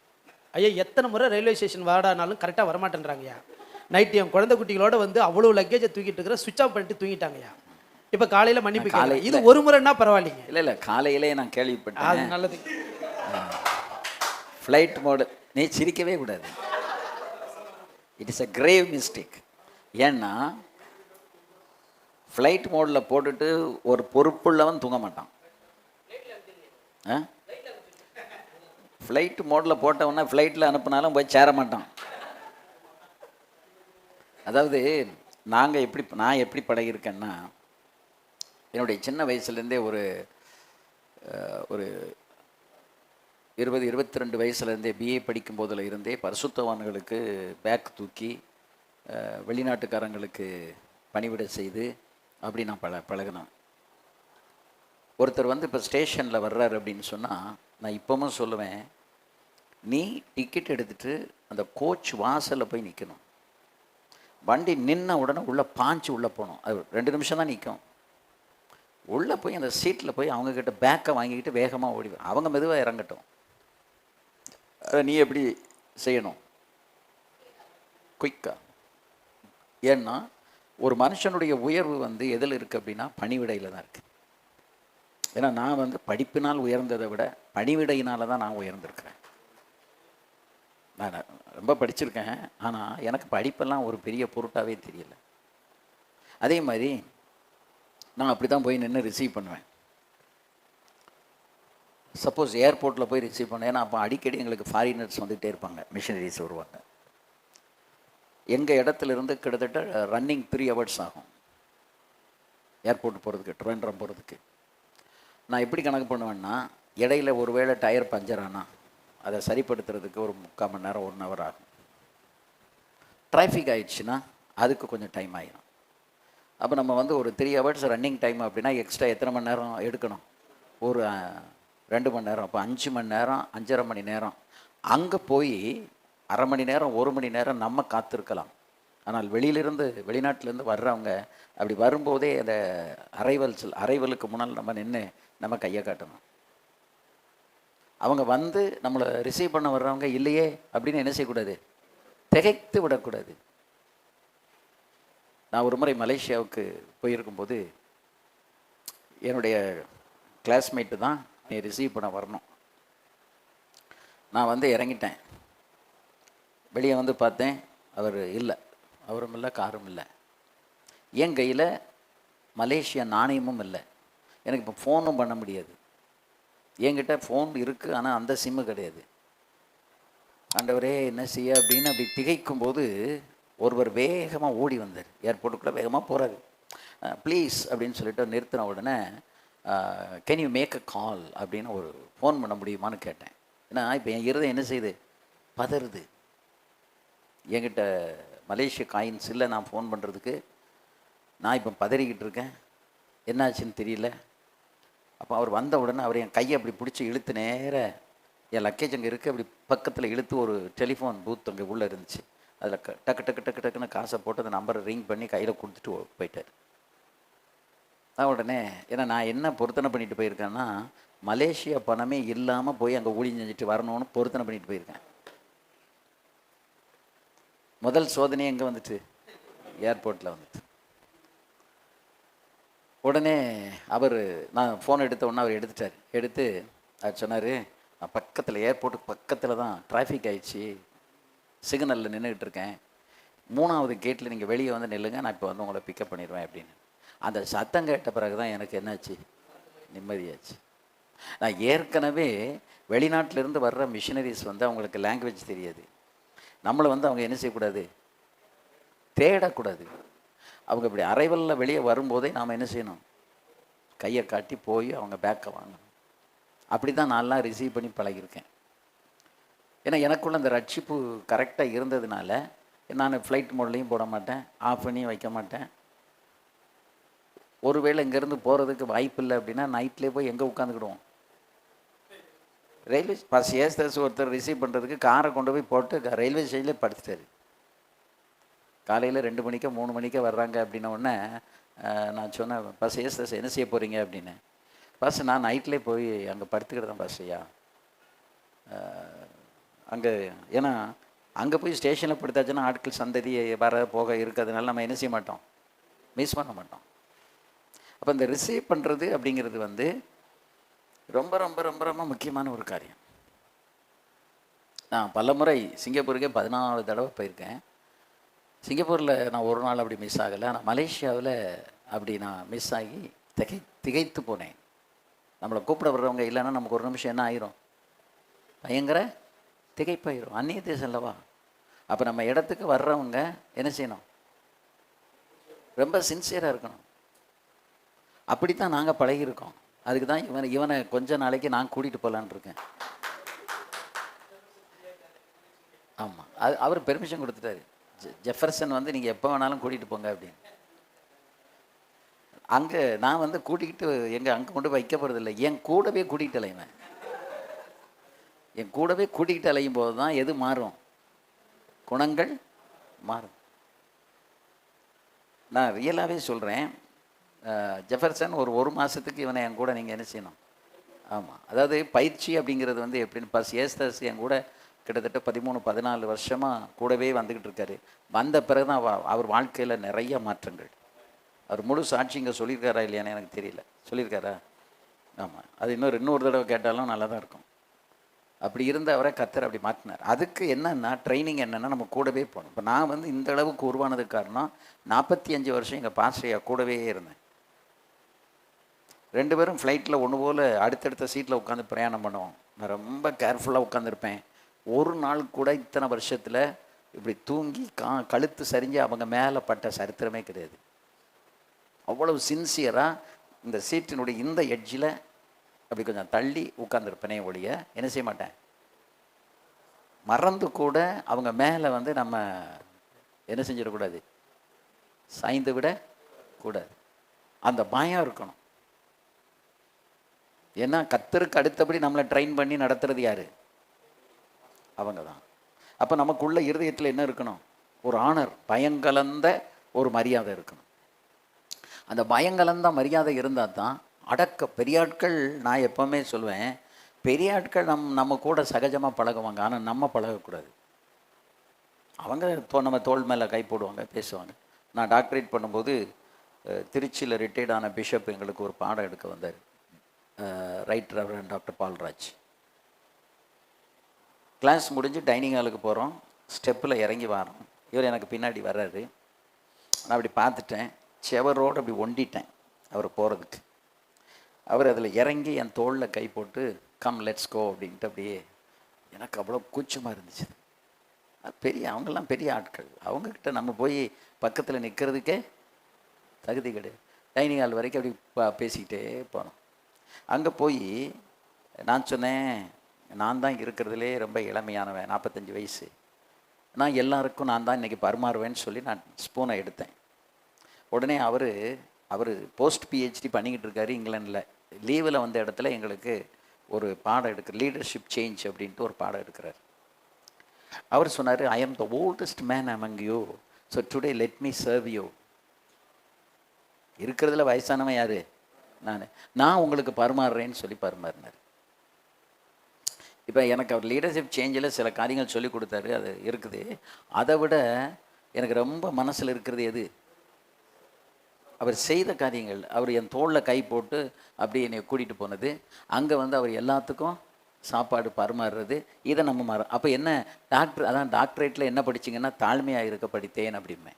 [SPEAKER 2] ஐயா எத்தனை முறை ரயில்வே ஸ்டேஷன் வாடானாலும் கரெக்டாக வரமாட்டேன்றாங்கய்யா. நைட்டு என் குழந்தை குட்டிகளோட வந்து அவ்வளோ லக்கேஜை தூக்கிட்டு இருக்கிற சுவிட்ச் ஆஃப் பண்ணிட்டு தூங்கிட்டாங்கய்யா. இப்போ காலையில் மன்னிப்பு காலை இது ஒரு முறைன்னா பரவாயில்லைங்க.
[SPEAKER 1] இல்லை காலையிலே நான் கேள்விப்பட்டேன்.
[SPEAKER 2] அது நல்லது.
[SPEAKER 1] ஃப்ளைட் மோடு நீ சிரிக்கவே கூடாது. It is a grave mistake. ஏன்னா ஃப்ளைட் மோடில் போட்டுட்டு ஒரு பொறுப்புள்ளவன் தூங்க மாட்டான். ஃப்ளைட் மோடில் போட்டவொன்னே ஃப்ளைட்டில் அனுப்புனாலும் போய் சேர மாட்டான். அதாவது நான் எப்படி பழகியிருக்கேன்னா, என்னுடைய சின்ன வயசுலேருந்தே ஒரு 22 வயசுலேருந்தே பிஏ படிக்கும் போதில் இருந்தே பரிசுத்தவான்களுக்கு பேக் தூக்கி வெளிநாட்டுக்காரங்களுக்கு பணிவிடை செய்து அப்படி நான் பழகினேன். ஒருத்தர் வந்து இப்போ ஸ்டேஷனில் வர்றாரு அப்படின்னு சொன்னால் நான் இப்போவும் சொல்லுவேன், நீ டிக்கெட் எடுத்துகிட்டு அந்த கோச் வாசலில் போய் நிற்கணும். வண்டி நின்ன உடனே உள்ளே பாஞ்சு உள்ளே போகணும். அது 2 நிமிஷம் தான் நிற்கும். உள்ளே போய் அந்த சீட்டில் போய் அவங்கக்கிட்ட பேக்கை வாங்கிக்கிட்டு வேகமாக ஓடி அவங்க மெதுவாக இறங்கட்டும். அதை நீ எப்படி செய்யணும்? குயிக்காக. ஏன்னா ஒரு மனுஷனுடைய உயர்வு வந்து எதில் இருக்குது அப்படின்னா பணிவிடையில் தான் இருக்குது. ஏன்னா நான் வந்து படிப்பினால் உயர்ந்ததை விட பணிவிடையினால தான் நான் உயர்ந்திருக்கிறேன். நான் ரொம்ப படிச்சிருக்கேன், ஆனால் எனக்கு படிப்பெல்லாம் ஒரு பெரிய பொருட்டாகவே தெரியல. அதே மாதிரி நான் அப்படி தான் போய் நின்று ரிசீவ் பண்ணுவேன். சப்போஸ் ஏர்போர்ட்டில் போய் ரிசீவ் பண்ணேன். ஏன்னா அப்போ அடிக்கடி எங்களுக்கு ஃபாரினர்ஸ் வந்துகிட்டே இருப்பாங்க, மிஷினரிஸ் வருவாங்க. எங்கள் இடத்துலேருந்து கிட்டத்தட்ட ரன்னிங் 3 hours ஆகும் ஏர்போர்ட் போகிறதுக்கு, ட்ரிவாண்ட்ரம் போகிறதுக்கு. நான் எப்படி கணக்கு பண்ணுவேன்னா, இடையில ஒரு வேளை டயர் பஞ்சர் ஆனால் அதை சரிப்படுத்துறதுக்கு ஒரு 3/4 மணி நேரம் 1 hour ஆகும். டிராஃபிக் ஆகிடுச்சுன்னா அதுக்கு கொஞ்சம் டைம் ஆகிடும். அப்போ நம்ம வந்து ஒரு 3 hours ரன்னிங் டைம் அப்படின்னா எக்ஸ்ட்ரா எத்தனை மணி நேரம் எடுக்கணும்? ஒரு 2 மணி நேரம். அப்போ 5 மணி நேரம், 5.5 மணி நேரம். அங்கே போய் 1/2 மணி நேரம் 1 மணி நேரம் நம்ம காத்திருக்கலாம். ஆனால் வெளிநாட்டிலேருந்து வர்றவங்க அப்படி வரும்போதே அந்த அரைவலுக்கு முன்னால் நம்ம நின்று நம்ம கையை காட்டணும். அவங்க வந்து நம்மளை ரிசீவ் பண்ண வர்றவங்க இல்லையே அப்படின்னு என்ன செய்யக்கூடாது? திகைத்து விடக்கூடாது. நான் ஒரு முறை மலேசியாவுக்கு போயிருக்கும்போது என்னுடைய கிளாஸ்மேட்டு தான் நீ ரிசீவ் பண்ண வரணும். நான் வந்து இறங்கிட்டேன். வெளியே வந்து பார்த்தேன், அவர் இல்லை. அவரும் இல்லை, காரும் இல்லை. என் கையில் மலேசியா நாணயமும் இல்லை. எனக்கு இப்போ ஃபோனும் பண்ண முடியாது. என்கிட்ட ஃபோன் இருக்குது, ஆனால் அந்த சிம்மு கிடையாது. ஆண்டவரே என்ன செய்ய அப்படின்னு அப்படி திகைக்கும்போது ஒருவர் வேகமாக ஓடி வந்தார். ஏர்போர்ட்டுக்குள்ளே வேகமாக போகிறாரு. ப்ளீஸ் அப்படின்னு சொல்லிட்டு நிறுத்தின உடனே கேன் யூ மேக் அ கால் அப்படின்னு ஒரு ஃபோன் பண்ண முடியுமான்னு கேட்டேன். ஏன்னா இப்போ என் இருதயம் என்ன செய்யுது? பதறுது. என்கிட்ட மலேசியா காயின்ஸ் இல்லை நான் ஃபோன் பண்ணுறதுக்கு. நான் இப்போ பதறிக்கிட்டு இருக்கேன், என்னாச்சுன்னு தெரியல. அப்போ அவர் வந்த உடனே அவர் என் கையை அப்படி பிடிச்சி இழுத்து நேர என் லக்கேஜ் அங்கே இருக்குது, அப்படி பக்கத்தில் இழுத்து ஒரு டெலிஃபோன் பூத் அங்கே உள்ளே இருந்துச்சு. அதில் டக்கு டக்கு டக்கு டக்குன்னு காசை போட்டு அந்த நம்பரை ரிங் பண்ணி கையில் கொடுத்துட்டு போயிட்டார். உடனே ஏன்னா நான் என்ன பொருத்தனை பண்ணிட்டு போயிருக்கேன்னா, மலேசியா பணமே இல்லாமல் போய் அங்கே ஊழி செஞ்சுட்டு வரணும்னு பொருத்தனை பண்ணிட்டு போயிருக்கேன். முதல் சோதனை எங்கே வந்துட்டு? ஏர்போர்ட்டில் வந்துட்டு. உடனே அவர் நான் ஃபோன் எடுத்த உடனே அவர் எடுத்து அவர் சொன்னார், நான் பக்கத்தில் ஏர்போர்ட்டுக்கு பக்கத்தில் தான் டிராஃபிக் ஆயிடுச்சு, சிக்னலில் நின்றுக்கிட்டு இருக்கேன், 3வது கேட்டில் நீங்கள் வெளியே வந்து நில்லுங்க, நான் இப்போ வந்து உங்களை பிக்கப் பண்ணிடுவேன் அப்படின்னு. அந்த சத்தம் கேட்ட பிறகு தான் எனக்கு என்னாச்சு? நிம்மதியாச்சு. நான் ஏற்கனவே வெளிநாட்டிலேருந்து வர்ற மிஷினரிஸ் வந்து அவங்களுக்கு லாங்குவேஜ் தெரியாது. நம்மளை வந்து அவங்க என்ன செய்யக்கூடாது? தேடக்கூடாது. அவங்க இப்படி அரைவலில் வெளியே வரும்போதே நாம் என்ன செய்யணும்? கையை காட்டி போய் அவங்க பேக்கை வாங்கணும். அப்படி தான் நான்லாம் ரிசீவ் பண்ணி பழகியிருக்கேன். ஏன்னா எனக்குள்ள அந்த ரட்சிப்பு கரெக்டாக இருந்ததுனால நான் ஃப்ளைட் மோட்லேயும் போட மாட்டேன், ஆஃப் பண்ணி வைக்க மாட்டேன். ஒருவேளை இங்கேருந்து போகிறதுக்கு வாய்ப்பு இல்லை அப்படின்னா நைட்லேயே போய் எங்கே உட்காந்துக்கிடுவோம், ரயில்வே பஸ் ஏஸ்தஸ் ஒருத்தர் ரிசீவ் பண்ணுறதுக்கு காரை கொண்டு போய் போட்டு ரயில்வே ஸ்டேஷன்லேயே படுத்துட்டாரு. காலையில் 2 மணிக்கோ 3 மணிக்கோ வர்றாங்க அப்படின்ன உடனே நான் சொன்னேன், பஸ் ஏஸ்தஸ் என்ன செய்ய போகிறீங்க அப்படின்னு. பஸ் நான் நைட்லேயே போய் அங்கே படுத்துக்கிட்டேன் பஸ் ஐயா அங்கே. ஏன்னா அங்கே போய் ஸ்டேஷனில் படுத்தாச்சுன்னா ஆட்கள் சந்ததி வர போக இருக்கிறதுனால நம்ம என்ன செய்ய மாட்டோம், மிஸ் பண்ண மாட்டோம். அப்போ இந்த ரிசீவ் பண்ணுறது அப்படிங்கிறது வந்து ரொம்ப ரொம்ப ரொம்ப ரொம்ப முக்கியமான ஒரு காரியம். நான் பல முறை சிங்கப்பூருக்கே 14 தடவை போயிருக்கேன். சிங்கப்பூரில் நான் ஒரு நாள் அப்படி மிஸ் ஆகலை. ஆனால் மலேசியாவில் அப்படி நான் மிஸ் ஆகி திகைத்து போனேன். நம்மளை கூப்பிட வர்றவங்க இல்லைன்னா நமக்கு ஒரு நிமிஷம் என்ன ஆயிரும், பயங்கர திகைப்பாயிரும். அந்நிய தேசம் அல்லவா. அப்போ நம்ம இடத்துக்கு வர்றவங்க என்ன செய்யணும், ரொம்ப சின்சியராக இருக்கணும். அப்படி தான் நாங்கள் பழகியிருக்கோம். அதுக்கு தான் இவனை கொஞ்ச நாளைக்கு நான் கூட்டிகிட்டு போகலான்னு இருக்கேன். ஆமாம், அவர் பெர்மிஷன் கொடுத்துட்டாரு. ஜெஃபர்சன் வந்து நீங்கள் எப்போ வேணாலும் கூட்டிகிட்டு போங்க அப்படின்னு. அங்கே நான் வந்து கூட்டிக்கிட்டு அங்கே கொண்டு வைக்க போகிறதில்லை, என் கூடவே கூட்டிகிட்டு அலைவேன். என் கூடவே கூட்டிகிட்டு அலையும் போது தான் எது மாறும், குணங்கள் மாறும். நான் ரியலாகவே சொல்கிறேன். ஜெஃபர்சன் ஒரு மாதத்துக்கு இவனை என் கூட நீங்கள் என்ன செய்யணும். ஆமாம், அதாவது பயிற்சி அப்படிங்கிறது வந்து எப்படின்னு பஸ் ஏஸ்தஸ் என் கூட கிட்டத்தட்ட 13-14 வருஷமாக கூடவே வந்துக்கிட்டு இருக்காரு. வந்த பிறகு தான் அவர் வாழ்க்கையில் நிறைய மாற்றங்கள். அவர் முழு சாட்சி இங்கே சொல்லியிருக்காரா இல்லையான்னு எனக்கு தெரியல. சொல்லியிருக்காரா? ஆமாம், அது இன்னொரு தடவை கேட்டாலும் நல்லா தான் இருக்கும். அப்படி இருந்த அவரை கர்த்தர் அப்படி மாற்றினார். அதுக்கு என்னென்னா ட்ரைனிங் என்னென்னா நம்ம கூடவே போகணும். இப்போ நான் வந்து இந்த அளவுக்கு உருவானதுக்கு காரணம் 45 வருஷம் எங்கள் பாஸ்டரையா கூடவே இருந்தேன். 2 பேரும் ஃப்ளைட்டில் ஒன்று போல் அடுத்தடுத்த சீட்டில் உட்காந்து பிரயாணம் பண்ணுவோம். நான் ரொம்ப கேர்ஃபுல்லாக உட்காந்துருப்பேன். ஒரு நாள் கூட இத்தனை வருஷத்தில் இப்படி தூங்கி கழுத்து சரிஞ்சு அவங்க மேலே பட்ட சரித்திரமே கிடையாது. அவ்வளவு சின்சியராக இந்த சீட்டினுடைய இந்த எட்ஜில் அப்படி கொஞ்சம் தள்ளி உட்காந்துருப்பேனே ஒழிய என்ன செய்ய மாட்டேன், மறந்து கூட அவங்க மேலே வந்து நம்ம என்ன செஞ்சிடக்கூடாது, சாய்ந்து விட கூடாது. அந்த பயம் இருக்கணும். ஏன்னா கர்த்தருக்கு அடுத்தபடி நம்மளை ட்ரெயின் பண்ணி நடத்துறது யாரு, அவங்க தான். அப்போ நமக்குள்ள இருதயத்தில் என்ன இருக்கணும், ஒரு ஆனர், பயங்கலந்த ஒரு மரியாதை இருக்கணும். அந்த பயங்கலந்த மரியாதை இருந்தால் தான் பெரியாட்கள். நான் எப்போவுமே சொல்லுவேன், பெரியாட்கள் நம்ம கூட சகஜமாக பழகுவாங்க, ஆனால் நம்ம பழகக்கூடாது. அவங்க நம்ம தோள் மேலே கை போடுவாங்க, பேசுவாங்க. நான் டாக்டரேட் பண்ணும்போது திருச்சியில் ரிட்டையர்ட் ஆன பிஷப் எங்களுக்கு ஒரு பாடம் எடுக்க வந்தார். Right reverend doctor Paulraj. Class முடிஞ்சு டைனிங் ஹாலுக்கு போகிறோம், ஸ்டெப்பில் இறங்கி வரோம். இவர் எனக்கு பின்னாடி வர்றாரு. நான் அப்படி பார்த்துட்டேன், செவரோடு அப்படி ஒண்டிட்டேன் அவர் போகிறதுக்கு. அவர் அதில் இறங்கி என் தோளில் கை போட்டு கம் லெட்ஸ் கோ அப்படின்ட்டு அப்படியே எனக்கு அவ்வளோ கூச்சமாக இருந்துச்சு. அவங்கெல்லாம் பெரிய ஆட்கள், அவங்கக்கிட்ட நம்ம போய் பக்கத்தில் நிற்கிறதுக்கே தகுதி கிடையாது. டைனிங் ஹால் வரைக்கும் அப்படி பேசிக்கிட்டே போனோம். அங்கே போய் நான் சொன்னேன், நான் தான் இருக்கிறதுலே ரொம்ப இளமையானவன், 45 வயசு, நான் எல்லாருக்கும் நான் தான் இன்றைக்கி பரிமாறுவேன்னு சொல்லி நான் ஸ்பூனை எடுத்தேன். உடனே அவர் போஸ்ட் பிஹெச்டி பண்ணிக்கிட்டு இருக்காரு இங்கிலாண்டில். லீவில் வந்த இடத்துல எங்களுக்கு ஒரு பாடம் எடுக்கிற லீடர்ஷிப் சேஞ்ச் அப்படின்ட்டு ஒரு பாடம் எடுக்கிறார். அவர் சொன்னார், I am the oldest man among you, so today let me serve you. இருக்கிறதுல வயசானவன் யார், நான் உங்களுக்கு பரிமாறுறேன்னு சொல்லி பரிமாறினார். இப்போ எனக்கு அவர் லீடர்ஷிப் சேஞ்சில் சில காரியங்கள் சொல்லி கொடுத்தாரு, அது இருக்குது. அதை விட எனக்கு ரொம்ப மனசில் இருக்கிறது எது, அவர் செய்த காரியங்கள். அவர் என் தோளில் கை போட்டு அப்படி என்னை கூட்டிகிட்டு போனது, அங்கே வந்து அவர் எல்லாத்துக்கும் சாப்பாடு பரிமாறுறது, இதை நம்ம அப்போ என்ன டாக்டரேட்டில் என்ன படிச்சிங்கன்னா தாழ்மையாக இருக்க படித்தேன் அப்படிமே.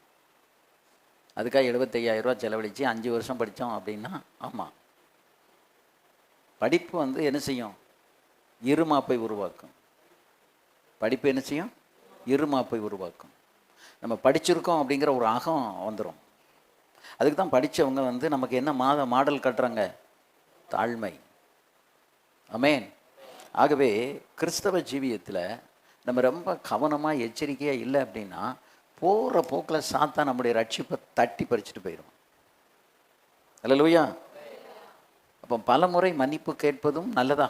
[SPEAKER 1] அதுக்காக 75,000 ரூபா செலவழித்து 5 வருஷம் படித்தோம் அப்படின்னா, ஆமாம், படிப்பு வந்து என்ன செய்யும், இருமாப்பை உருவாக்கும். படிப்பு என்ன செய்யும், இருமாப்பை உருவாக்கும். நம்ம படிச்சிருக்கோம் அப்படிங்கிற ஒரு அகம் வந்துடும். அதுக்கு தான் படித்தவங்க வந்து நமக்கு என்ன மாடல் கட்டுறாங்க, தாழ்மை. ஆமென். ஆகவே கிறிஸ்தவ ஜீவியத்தில் நம்ம ரொம்ப கவனமாக எச்சரிக்கையாக இல்லை அப்படின்னா போகிற போக்கில் சாத்தான் நம்முடைய ரட்சிப்பை தட்டி பறிச்சுட்டு போயிடும். அல்லேலூயா. அப்போ பல முறை மன்னிப்பு கேட்பதும் நல்லதா?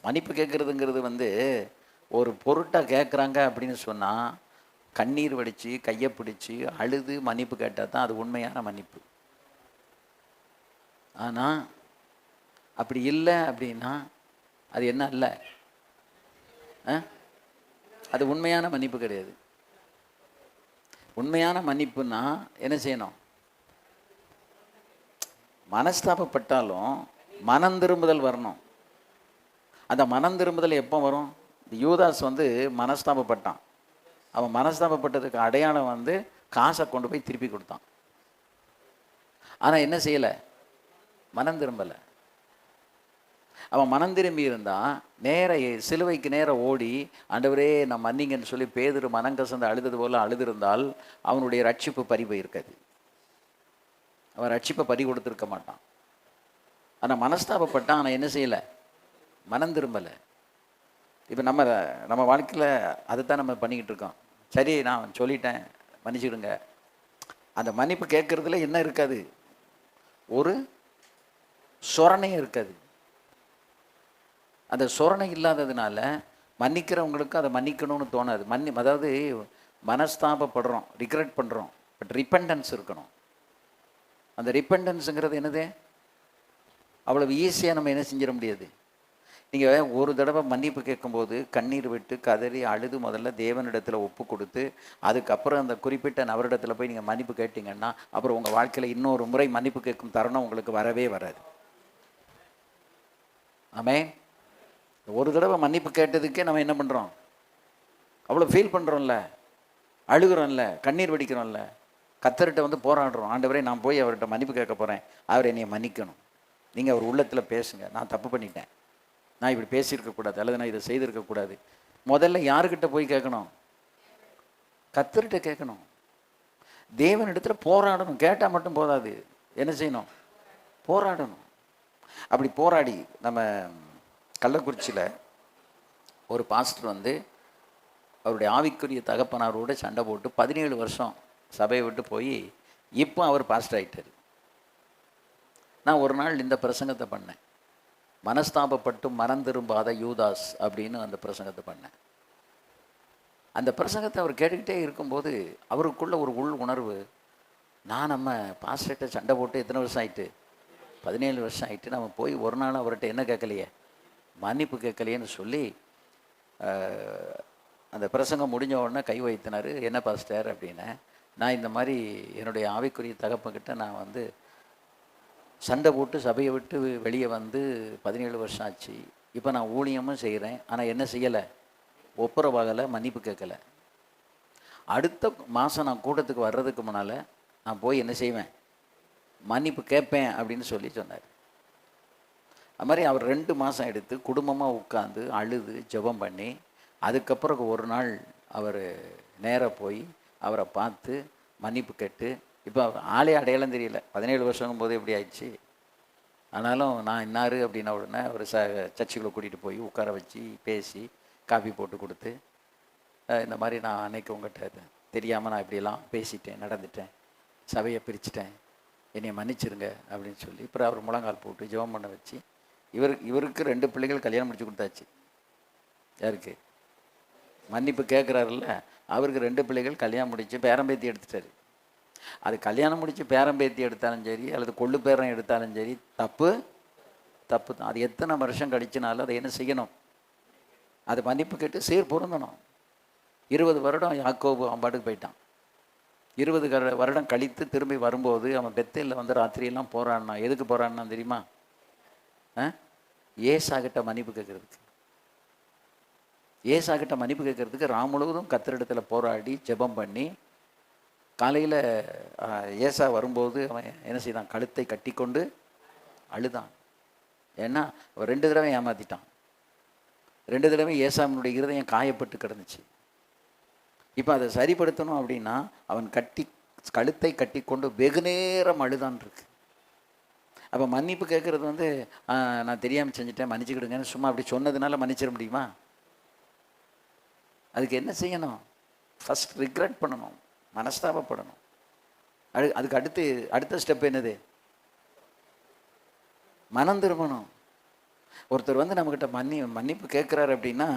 [SPEAKER 1] மன்னிப்பு கேட்குறதுங்கிறது ஒரு பொருட்டாக கேட்குறாங்க அப்படின்னு சொன்னால் கண்ணீர் வடித்து கையை பிடிச்சி அழுது மன்னிப்பு கேட்டால் தான் அது உண்மையான மன்னிப்பு. ஆனால் அப்படி இல்லை அப்படின்னா அது என்ன இல்லை, அது உண்மையான மன்னிப்பு கிடையாது. உண்மையான மன்னிப்புன்னா என்ன செய்யணும்? மனஸ்தாபப்பட்டாலும் மனம் திரும்புதல் வரணும். அந்த மனம் திரும்புதல் எப்போ வரும்? யூதாஸ் மனஸ்தாபப்பட்டான். அவன் மனஸ்தாபப்பட்டதுக்கு அடையாளம் காசை கொண்டு போய் திருப்பி கொடுத்தான். ஆனால் என்ன செய்யலை? மனம் திரும்பலை. அவன் மனம் திரும்பி இருந்தால் நேர சிலுவைக்கு நேர ஓடி ஆண்டவரே நான் மன்னிங்கன்னு சொல்லி பேதுரு மனங்கசந்து அழுதது போல் அழுதிருந்தால் அவனுடைய ரட்சிப்பு பறி போயிருக்காது. அவன் ரட்சிப்பை பறி கொடுத்துருக்க மாட்டான். ஆனால் மனஸ்தாபப்பட்டான். ஆனால் என்ன செய்யலை? மனம் திரும்பலை. இப்போ நம்ம வாழ்க்கையில் அதைத்தான் நம்ம பண்ணிக்கிட்டு இருக்கோம். சரி நான் சொல்லிட்டேன் மன்னிச்சுடுங்க. அந்த மன்னிப்பு கேட்குறதுல என்ன இருக்காது? ஒரு சொரணையும் இருக்காது. அந்த சொரணை இல்லாததுனால மன்னிக்கிறவங்களுக்கு அதை மன்னிக்கணும்னு தோணாது. அதாவது மனஸ்தாபப்படுறோம், ரிக்ரெட் பண்ணுறோம், பட் ரிப்பெண்டன்ஸ் இருக்கணும். அந்த ரிப்பெண்டன்ஸுங்கிறது என்னது? அவ்வளவு ஈஸியாக நம்ம என்ன செஞ்சிட முடியாது. நீங்கள் ஒரு தடவை மன்னிப்பு கேட்கும்போது கண்ணீர் விட்டு கதறி அழுது முதல்ல தேவனிடத்தில் ஒப்பு கொடுத்து அதுக்கப்புறம் அந்த குறிப்பிட்ட நபரிடத்தில் போய் நீங்கள் மன்னிப்பு கேட்டிங்கன்னா அப்புறம் உங்கள் வாழ்க்கையில் இன்னொரு முறை மன்னிப்பு கேட்கும் தருணம் உங்களுக்கு வரவே வராது. ஆமென். ஒரு தடவை மன்னிப்பு கேட்டதுக்கே நம்ம என்ன பண்ணுறோம்? அவ்வளோ ஃபீல் பண்ணுறோம்ல, அழுகிறோம்ல, கண்ணீர் வடிக்கிறோம்ல, கர்த்தர்கிட்ட போராடுறோம். ஆண்டவரே நான் போய் அவர்கிட்ட மன்னிப்பு கேட்க போகிறேன், அவர் என்னை மன்னிக்கணும், நீங்கள் அவர் உள்ளத்தில் பேசுங்க, நான் தப்பு பண்ணிட்டேன், நான் இப்படி பேசியிருக்கக்கூடாது, அல்லது நான் இதை செய்திருக்கக்கூடாது. முதல்ல யாருக்கிட்ட போய் கேட்கணும்? கர்த்தர்கிட்ட கேட்கணும். தேவனிடத்தில் போராடணும். கேட்டால் மட்டும் போதாது, என்ன செய்யணும்? போராடணும். அப்படி போராடி நம்ம கள்ளக்குறிச்சியில் ஒரு பாஸ்டர் அவருடைய ஆவிக்குரிய தகப்பனாரோட சண்டை போட்டு 17 வருஷம் சபையை விட்டு போய் இப்போ அவர் பாஸ்டர் ஆகிட்டார். நான் ஒரு நாள் இந்த பிரசங்கத்தை பண்ணேன். மனஸ்தாபப்பட்டு மனம் திரும்பாத யூதாஸ் அப்படின்னு அந்த பிரசங்கத்தை பண்ணேன். அந்த பிரசங்கத்தை அவர் கேட்டுக்கிட்டே இருக்கும்போது அவருக்குள்ள ஒரு உள் உணர்வு, நான் நம்ம பாஸ்டர்கிட்ட சண்டை போட்டு எத்தனை வருஷம் ஆயிட்டு? 17 வருஷம் ஆகிட்டு. நம்ம போய் ஒரு நாள் அவர்கிட்ட என்ன கேட்கலையே? மன்னிப்பு கேட்கலையேன்னு சொல்லி அந்த பிரசங்கம் முடிஞ்ச உடனே கை வைத்தினார். என்ன பாஸ்டர் அப்படின்னு. நான் இந்த மாதிரி என்னுடைய ஆவிக்குரிய தகப்பன்கிட்ட நான் சண்டை போட்டு சபையை விட்டு வெளியே 17 வருஷம் ஆச்சு. இப்போ நான் ஊழியமும் செய்கிறேன், ஆனால் என்ன செய்யலை? ஒப்புரவாகலை, மன்னிப்பு கேட்கலை. அடுத்த மாதம் நான் கூட்டத்துக்கு வர்றதுக்கு முன்னால் நான் போய் என்ன செய்வேன்? மன்னிப்பு கேட்பேன் அப்படின்னு சொல்லி சொன்னார். அது மாதிரி அவர் 2 மாதம் எடுத்து குடும்பமாக உட்காந்து அழுது ஜெபம் பண்ணி அதுக்கப்புறம் ஒரு நாள் அவர் நேராக போய் அவரை பார்த்து மன்னிப்பு கேட்டு, இப்போ அவர் ஆளே அடையாளம் தெரியல. 17 வருஷங்கும் போது எப்படி ஆயிடுச்சு. ஆனாலும் நான் இன்னார் அப்படின்ன உடனே ஒரு சர்ச்சுக்குள்ளே கூட்டிகிட்டு போய் உட்கார வச்சு பேசி காஃபி போட்டு கொடுத்து, இந்த மாதிரி நான் அன்னைக்கு உங்கள்கிட்ட தெரியாமல் நான் இப்படியெல்லாம் பேசிட்டேன், நடந்துட்டேன், சபையை பிரிச்சுட்டேன், என்னை மன்னிச்சிருங்க அப்படின்னு சொல்லி அப்புறம் அவர் முழங்கால் போட்டு ஜெபம் பண்ண வச்சு இவருக்கு 2 பிள்ளைகள் கல்யாணம் முடிச்சு கொடுத்தாச்சு. யாருக்கு? மன்னிப்பு கேட்குறாருல்ல, அவருக்கு 2 பிள்ளைகள் கல்யாணம் முடித்து பேரம்பேத்தி எடுத்துட்டாரு. அது கல்யாணம் முடித்து பேரம்பேத்தி எடுத்தாலும் சரி அல்லது கொள்ளு பேரம் எடுத்தாலும் சரி தப்பு தான். அது எத்தனை வருஷம் கழிச்சினாலும் அதை என்ன செய்யணும்? அது மன்னிப்பு கேட்டு சீர் பொருந்தணும். 20 வருடம் யாக்கோபு அவன் பாட்டுக்கு போயிட்டான். 20 வருடம் கழித்து திரும்பி வரும்போது அவன் பெத்தேலில் ராத்திரியெல்லாம் போராடினான். எதுக்கு போராடினான் தெரியுமா? ஏசாகிட்ட மன்னிப்பு கேட்கறதுக்கு. ஏசாகிட்ட மன்னிப்பு கேட்கறதுக்கு ராம் முழுவதும் கர்த்தரிடத்தில் போராடி ஜெபம் பண்ணி காலையில் ஏசா வரும்போது அவன் என்ன செய்தான்? கழுத்தை கட்டி கொண்டு அழுதான். ஏன்னா அவன் 2 தடவை ஏமாற்றிட்டான். 2 தடவை ஏசாவினுடைய இருதயம் காயப்பட்டு கிடந்துச்சு. இப்போ அதை சரிப்படுத்தணும் அப்படின்னா அவன் கழுத்தை கட்டி கொண்டு வெகு நேரம் அழுதான் இருக்கு. அப்போ மன்னிப்பு கேட்குறது வந்து நான் தெரியாமல் செஞ்சுட்டேன் மன்னிச்சுக்கிடுங்கன்னு சும்மா அப்படி சொன்னதுனால மன்னிச்சிட முடியுமா? அதுக்கு என்ன செய்யணும்? ஃபஸ்ட் ரிக்ரெட் பண்ணணும், மனஸ்தாபப்படணும். அதுக்கு அடுத்த ஸ்டெப் என்னது? மனம் திரும்பணும். ஒருத்தர் வந்து நம்மக்கிட்ட மன்னிப்பு கேட்குறாரு அப்படின்னா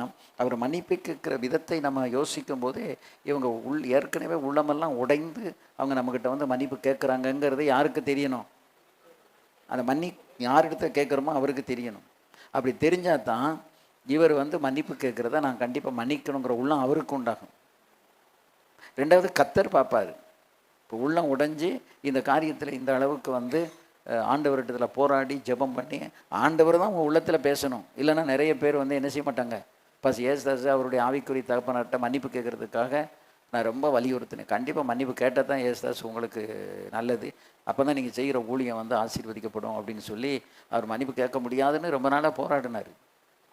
[SPEAKER 1] அவர் மன்னிப்பு கேட்குற விதத்தை நம்ம யோசிக்கும் போது இவங்க ஏற்கனவே உள்ளமெல்லாம் உடைந்து அவங்க நம்மக்கிட்ட வந்து மன்னிப்பு கேட்குறாங்கங்கிறது யாருக்கு தெரியணும்? அந்த யார்கிட்ட கேட்குறோமோ அவருக்கு தெரியணும். அப்படி தெரிஞ்சால் தான் இவர் வந்து மன்னிப்பு கேட்குறத நான் கண்டிப்பாக மன்னிக்கணுங்கிற உள்ளம் அவருக்கு உண்டாகும். ரெண்டாவது கர்த்தர் பார்ப்பார். இப்போ உள்ளம் உடைஞ்சி இந்த காரியத்தில் இந்த அளவுக்கு வந்து ஆண்டவர்கிட்டத்தில் போராடி ஜெபம் பண்ணி ஆண்டவர் தான் உங்கள் உள்ளத்தில் பேசணும். இல்லைன்னா நிறைய பேர் வந்து என்ன செய்ய மாட்டாங்க. ஏசுதாஸ் அவருடைய ஆவிக்குரிய தகப்பனார்ட்ட மன்னிப்பு கேட்குறதுக்காக நான் ரொம்ப வலியுறுத்தினேன். கண்டிப்பாக மன்னிப்பு கேட்டால் தான் ஏசுதாஸ் உங்களுக்கு நல்லது, அப்போ தான் நீங்கள் செய்கிற ஊழியம் வந்து ஆசீர்வதிக்கப்படும் அப்படின்னு சொல்லி அவர் மன்னிப்பு கேட்க முடியாதுன்னு ரொம்ப நாளாக போராடினார்.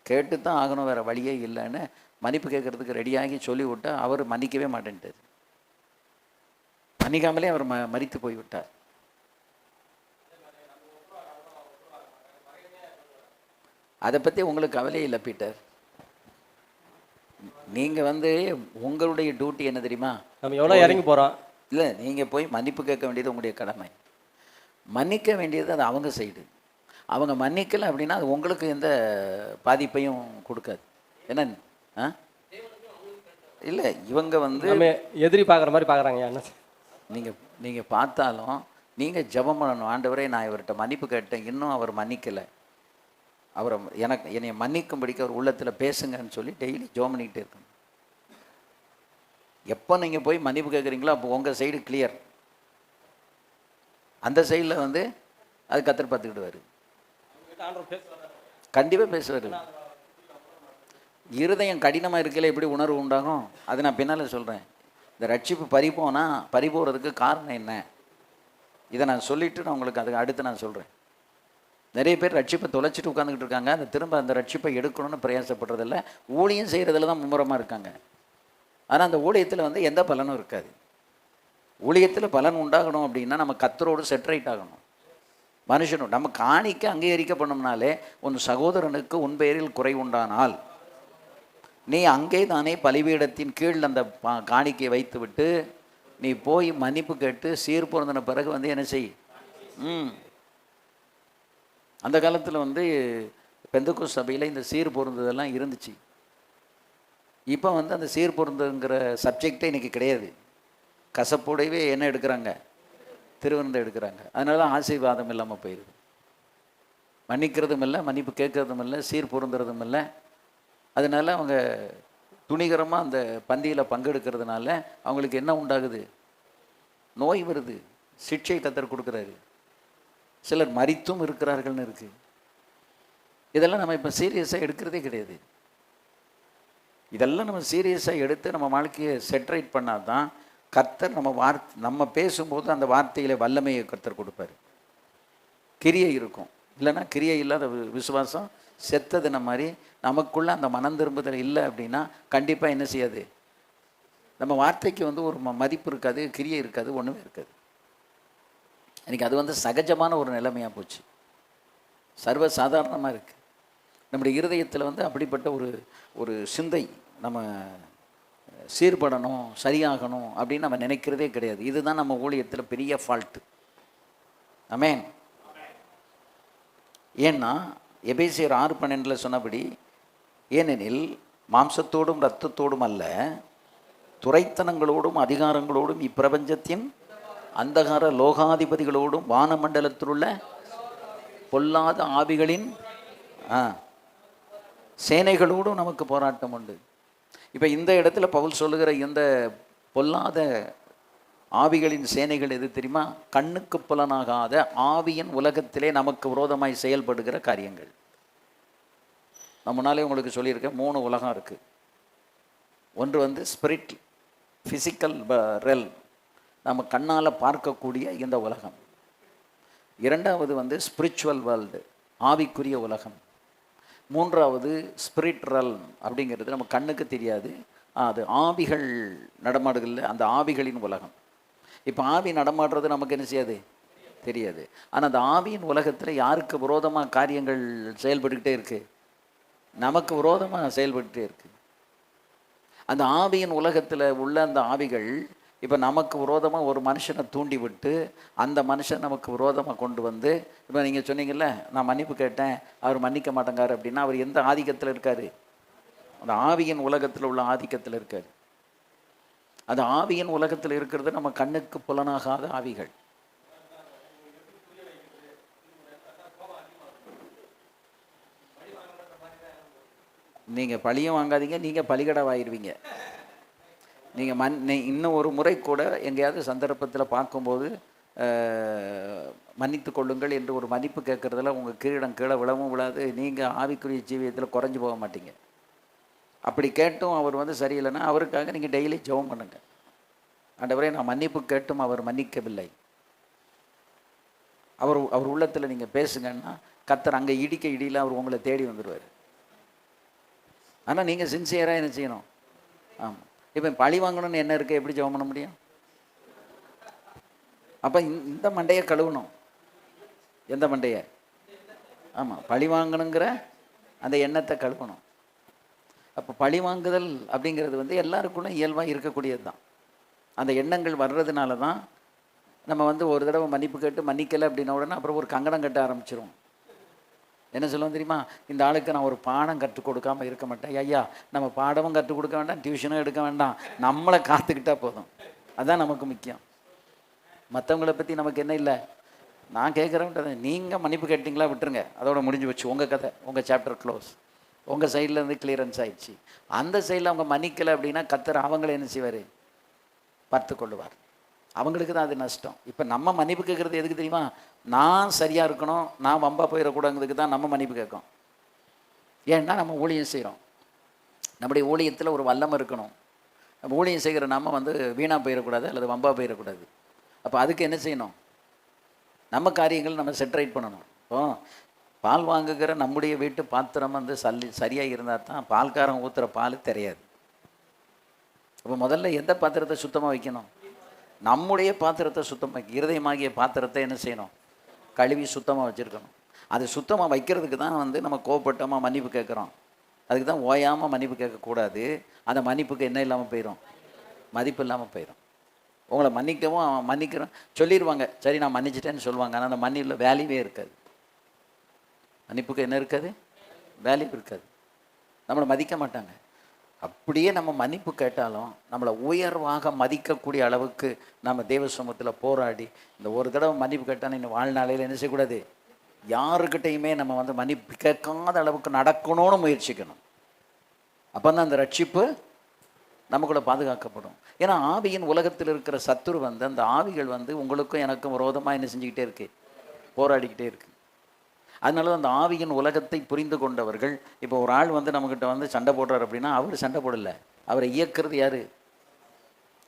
[SPEAKER 1] கேட்டு தான் ஆகணும், வேறு வழியே இல்லைன்னு மன்னிப்பு கேட்குறதுக்கு ரெடியாகி சொல்லிவிட்டால் அவர் மன்னிக்கவே மாட்டேன்ட்டார். மன்னிக்காமலே அவர் மரித்து போய்விட்டார். அதை பற்றி உங்களுக்கு கவலையே இல்லை பீட்டர். நீங்கள் வந்து உங்களுடைய டியூட்டி என்ன தெரியுமா?
[SPEAKER 3] நம்ம எவ்வளோ இறங்கி போகிறோம்.
[SPEAKER 1] இல்லை, நீங்கள் போய் மன்னிப்பு கேட்க வேண்டியது உங்களுடைய கடமை. மன்னிக்க வேண்டியது அது அவங்க சைடு. அவங்க மன்னிக்கலை அப்படின்னா அது உங்களுக்கு எந்த பாதிப்பையும் கொடுக்காது. என்ன இல்லை, இவங்க வந்து
[SPEAKER 3] எதிரி பார்க்குற மாதிரி பார்க்குறாங்க. என்ன
[SPEAKER 1] நீங்கள் பார்த்தாலும் நீங்கள் ஜெபம் பண்ணணும். ஆண்டவரே, நான் இவர்கிட்ட மன்னிப்பு கேட்டேன், இன்னும் அவர் மன்னிக்கலை, அவரை என்னை மன்னிக்கும்படிக்கு அவர் உள்ளத்தில் பேசுங்கன்னு சொல்லி டெய்லி ஜெபம் பண்ணிக்கிட்டே இருக்கணும். எப்போ நீங்கள் போய் மன்னிப்பு கேட்குறீங்களோ அப்போ உங்கள் சைடு கிளியர். அந்த சைடில் வந்து அது கர்த்தர் பார்த்துக்கிடுவார். கண்டிப்பாக பேசுவார். இருதயம் கடினமாக இருக்கல எப்படி உணர்வு உண்டாகும்? அது நான் பின்னால் சொல்கிறேன். இந்த ரட்சிப்பு பறிபோகிறதுக்கு காரணம் என்ன, இதை நான் சொல்லிவிட்டு நான் உங்களுக்கு அதுக்கு அடுத்து நான் சொல்கிறேன். நிறைய பேர் ரட்சிப்பை தொலைச்சிட்டு உட்காந்துக்கிட்டு இருக்காங்க. திரும்ப அந்த ரட்சிப்பை எடுக்கணும்னு பிரயாசப்படுறதில்ல, ஊழியம் செய்கிறதுல தான் மும்முரமாக இருக்காங்க. ஆனால் அந்த ஊழியத்தில் வந்து எந்த பலனும் இருக்காது. ஊழியத்தில் பலன் உண்டாகணும் அப்படின்னா நம்ம கர்த்தரோடு செட்ரைட் ஆகணும். மனுஷனும் நம்ம காணிக்க அங்கீகரிக்கப்படணும்னாலே உன் சகோதரனுக்கு உன் பெயரில் குறை உண்டானால் நீ அங்கே தானே பலிபீடத்தின் கீழ் அந்த காணிக்கையை வைத்து விட்டு நீ போய் மன்னிப்பு கேட்டு சீர் பொருந்தின பிறகு வந்து என்ன செய். அந்த காலத்தில் வந்து பெந்தகோஸ்து சபையில் இந்த சீர் பொருந்துதெல்லாம் இருந்துச்சு. இப்போ வந்து அந்த சீர் பொருந்துங்கிற சப்ஜெக்டே இன்றைக்கி கிடையாது. கசப்போடவே என்ன எடுக்கிறாங்க, திருவிருந்தை எடுக்கிறாங்க. அதனால தான் ஆசீர்வாதம் இல்லாமல் போயிடுது. மன்னிக்கிறதும் இல்லை, மன்னிப்பு கேட்கறதும் இல்லை, சீர் பொருந்துறதும் இல்லை. அதனால அவங்க துணிகரமாக அந்த பந்தியில் பங்கெடுக்கிறதுனால அவங்களுக்கு என்ன உண்டாகுது? நோய் வருது, சிக்ஷை கர்த்தர் கொடுக்குறாரு. சிலர் மரித்தும் இருக்கிறார்கள்னு இருக்குது. இதெல்லாம் நம்ம இப்போ சீரியஸாக எடுக்கிறதே கிடையாது. இதெல்லாம் நம்ம சீரியஸாக எடுத்து நம்ம வாழ்க்கையை செட்ரைட் பண்ணால் தான் கர்த்தர் நம்ம பேசும்போது அந்த வார்த்தையில வல்லமையை கர்த்தர் கொடுப்பார். கிரியை இருக்கும். இல்லைன்னா கிரியை இல்லாத விசுவாசம் செத்ததுன மாதிரி நமக்குள்ள அந்த மனம் திரும்புதல் இல்லை அப்படின்னா கண்டிப்பாக என்ன செய்யாது, நம்ம வார்த்தைக்கு வந்து ஒரு மதிப்பு இருக்காது, கிரியை இருக்காது, ஒன்றுமே இருக்காது. எனக்கு அது வந்து சகஜமான ஒரு நிலைமையாக போச்சு, சர்வசாதாரணமாக இருக்குது. நம்முடைய இருதயத்தில் வந்து அப்படிப்பட்ட ஒரு சிந்தை நம்ம சீர்படணும், சரியாகணும் அப்படின்னு நம்ம நினைக்கிறதே கிடையாது. இதுதான் நம்ம ஊழியத்தில் பெரிய ஃபால்ட்டு. ஆமென். ஏன்னா எபேசியர் 6:12 சொன்னபடி, ஏனெனில் மாம்சத்தோடும் இரத்தத்தோடும் அல்ல, துரைத்தனங்களோடும் அதிகாரங்களோடும் இப்பிரபஞ்சத்தின் அந்தகார லோகாதிபதிகளோடும் வானமண்டலத்தில் உள்ள பொல்லாத ஆவிகளின் சேனைகளோடும் நமக்கு போராட்டம் உண்டு. இப்போ இந்த இடத்துல பவுல் சொல்லுகிற இந்த பொல்லாத ஆவிகளின் சேனைகள் எது தெரியுமா? கண்ணுக்கு புலனாகாத ஆவியின் உலகத்திலே நமக்கு விரோதமாய் செயல்படுகிற காரியங்கள். நான் முன்னாலே உங்களுக்கு சொல்லியிருக்கேன், 3 உலகம் இருக்குது. ஒன்று வந்து ஸ்பிரிட், ஃபிசிக்கல் ரெல், நம்ம கண்ணால் பார்க்கக்கூடிய இந்த உலகம். இரண்டாவது வந்து ஸ்பிரிச்சுவல் வேர்ல்டு, ஆவிக்குரிய உலகம். மூன்றாவது ஸ்பிரிட்ரல் அப்படிங்கிறது நம்ம கண்ணுக்கு தெரியாது, அது ஆவிகள் நடமாடுகளில் அந்த ஆவிகளின் உலகம். இப்போ ஆவி நடமாடுறது நமக்கு என்ன செய்யாது, தெரியாது. ஆனால் அந்த ஆவியின் உலகத்தில் யாருக்கு விரோதமாக காரியங்கள் செயல்பட்டுக்கிட்டே இருக்கு? நமக்கு விரோதமாக செயல்பட்டுட்டே இருக்கு. அந்த ஆவியின் உலகத்தில் உள்ள அந்த ஆவிகள் இப்போ நமக்கு விரோதமாக ஒரு மனுஷனை தூண்டி விட்டு அந்த மனுஷன் நமக்கு விரோதமாக கொண்டு வந்து, இப்போ நீங்கள் சொன்னீங்கல்ல, நான் மன்னிப்பு கேட்டேன் அவர் மன்னிக்க மாட்டேங்காரு அப்படின்னா, அவர் எந்த ஆதிக்கத்தில் இருக்காரு? அந்த ஆவியின் உலகத்தில் உள்ள ஆதிக்கத்தில் இருக்காரு. அந்த ஆவியின் உலகத்தில் இருக்கிறது நம்ம கண்ணுக்கு புலனாகாத ஆவிகள். நீங்கள் பழியும் வாங்காதீங்க, நீங்கள் பலிகடாவாயிருவீங்க. நீங்கள் இன்னும் ஒரு முறை கூட எங்கேயாவது சந்தர்ப்பத்தில் பார்க்கும்போது மன்னித்து கொள்ளுங்கள் என்று ஒரு மன்னிப்பு கேட்குறதுல உங்கள் கிரீடம் கீழே விழவும் விழாது. நீங்கள் ஆவிக்குரிய ஜீவியத்தில் குறைஞ்சி போக மாட்டீங்க. அப்படி கேட்டும் அவர் வந்து சரியில்லைன்னா அவருக்காக நீங்கள் டெய்லி ஜெபம் பண்ணுங்க. ஆண்டவரே, நான் மன்னிப்பு கேட்டும் அவர் மன்னிக்கவில்லை. அவர் உள்ளத்தில் நீங்கள் பேசுங்கன்னா கர்த்தர் அங்கே இடிக்க இடியில் அவர் உங்களை தேடி வந்துடுவார். ஆனால் நீங்கள் சின்சியராக என்ன செய்யணும்? ஆமாம். இப்போ பழி வாங்கணும்னு என்ன இருக்குது? எப்படி ஜெபம் பண்ண முடியும்? அப்போ இந்த மண்டையை கழுவணும். எந்த மண்டையை? ஆமாம், பழி வாங்கணுங்கிற அந்த எண்ணத்தை கழுவணும். அப்போ பழி வாங்குதல் அப்படிங்கிறது வந்து எல்லாருக்குள்ள இயல்பாக இருக்கக்கூடியது தான். அந்த எண்ணங்கள் வர்றதுனால தான் நம்ம வந்து ஒரு தடவை மன்னிப்பு கேட்டு மன்னிக்கலை அப்படின்ன உடனே அப்புறம் ஒரு கங்கணம் கட்ட ஆரம்பிச்சிருவோம். என்ன சொல்லுவோம் தெரியுமா? இந்த ஆளுக்கு நான் ஒரு பாடம் கற்றுக் கொடுக்காமல் இருக்க மாட்டேன். ஐயா, நம்ம பாடமும் கற்றுக் கொடுக்க வேண்டாம், டியூஷனும் எடுக்க வேண்டாம், நம்மளை காத்துக்கிட்டா போதும். அதுதான் நமக்கு முக்கியம். மற்றவங்கள பற்றி நமக்கு என்ன இல்லை. நான் கேட்குறேன், நீங்கள் மன்னிப்பு கேட்டிங்களா, விட்டுருங்க, அதோட முடிஞ்சு வச்சு உங்கள் கதை, உங்கள் சாப்டர் க்ளோஸ். உங்கள் சைட்லேருந்து கிளியரன்ஸ் ஆயிடுச்சு. அந்த சைடில் அவங்க மன்னிக்கலை அப்படின்னா கர்த்தர் அவங்கள என்ன செய்வார்? பார்த்து கொள்ளுவார். அவங்களுக்கு தான் அது நஷ்டம். இப்போ நம்ம மன்னிப்பு கேட்குறது எதுக்கு தெரியுமா? நான் சரியாக இருக்கணும், நான் வம்பா போயிடக்கூடாதுக்கு தான் நம்ம மன்னிப்பு கேட்கும். ஏன்னா நம்ம ஊழியம் செய்கிறோம், நம்முடைய ஊழியத்தில் ஒரு வல்லம் இருக்கணும். நம்ம ஊழியம் செய்கிற நம்ம வந்து வீணாக போயிடக்கூடாது அல்லது வம்பா போயிடக்கூடாது. அப்போ அதுக்கு என்ன செய்யணும்? நம்ம காரியங்கள் நம்ம செட்ரைட் பண்ணணும். இப்போ பால் வாங்குகிற நம்முடைய வீட்டு பாத்திரம் வந்து சரியாக இருந்தால் தான் பால்காரன் ஊற்றுற பால் தெரியாது. அப்போ முதல்ல எந்த பாத்திரத்தை சுத்தமாக வைக்கணும்? நம்முடைய பாத்திரத்தை சுத்தமாக, இருதயமாகிய பாத்திரத்தை என்ன செய்யணும்? கழுவி சுத்தமாக வச்சுருக்கணும். அது சுத்தமாக வைக்கிறதுக்கு தான் வந்து நம்ம கோபப்பட்டமாக மன்னிப்பு கேட்குறோம். அதுக்கு தான் ஓயாமல் மன்னிப்பு கேட்கக்கூடாது. அந்த மன்னிப்புக்கு என்ன இல்லாமல் போயிடும்? மதிப்பு இல்லாமல் போயிடும். உங்களை மன்னிக்கவும் மன்னிக்கிறோம் சொல்லிடுவாங்க, சரி நான் மன்னிச்சிட்டேன்னு சொல்லுவாங்க. ஆனால் அந்த மன்னிப்பில் வேல்யூவே இருக்காது. மன்னிப்புக்கு என்ன இருக்காது? வேல்யூ இருக்காது. நம்மளை மதிக்க மாட்டாங்க. அப்படியே நம்ம மன்னிப்பு கேட்டாலும் நம்மளை உயர்வாக மதிக்கக்கூடிய அளவுக்கு நம்ம தேவ சமூகத்தில் போராடி, இந்த ஒரு தடவை மன்னிப்பு கேட்டால் இன்னும் வாழ்நாளையில் என்ன செய்யக்கூடாது? யாருக்கிட்டையுமே நம்ம வந்து மன்னிப்பு கேட்காத அளவுக்கு நடக்கணும்னு முயற்சிக்கணும். அப்போ தான் அந்த ரட்சிப்பு நமக்குள்ள பாதுகாக்கப்படும். ஏன்னா ஆவியின் உலகத்தில் இருக்கிற சத்துரு வந்து, அந்த ஆவிகள் வந்து உங்களுக்கும் எனக்கும் விரோதமாக என்ன செஞ்சுக்கிட்டே இருக்கு? போராடிக்கிட்டே இருக்கு. அதனால அந்த ஆவியின் உலகத்தை புரிந்து கொண்டவர்கள், இப்போ ஒரு ஆள் வந்து நம்மக்கிட்ட வந்து சண்டை போடுறார் அப்படின்னா அவர் சண்டை போடலை, அவரை இயக்கிறது யார்?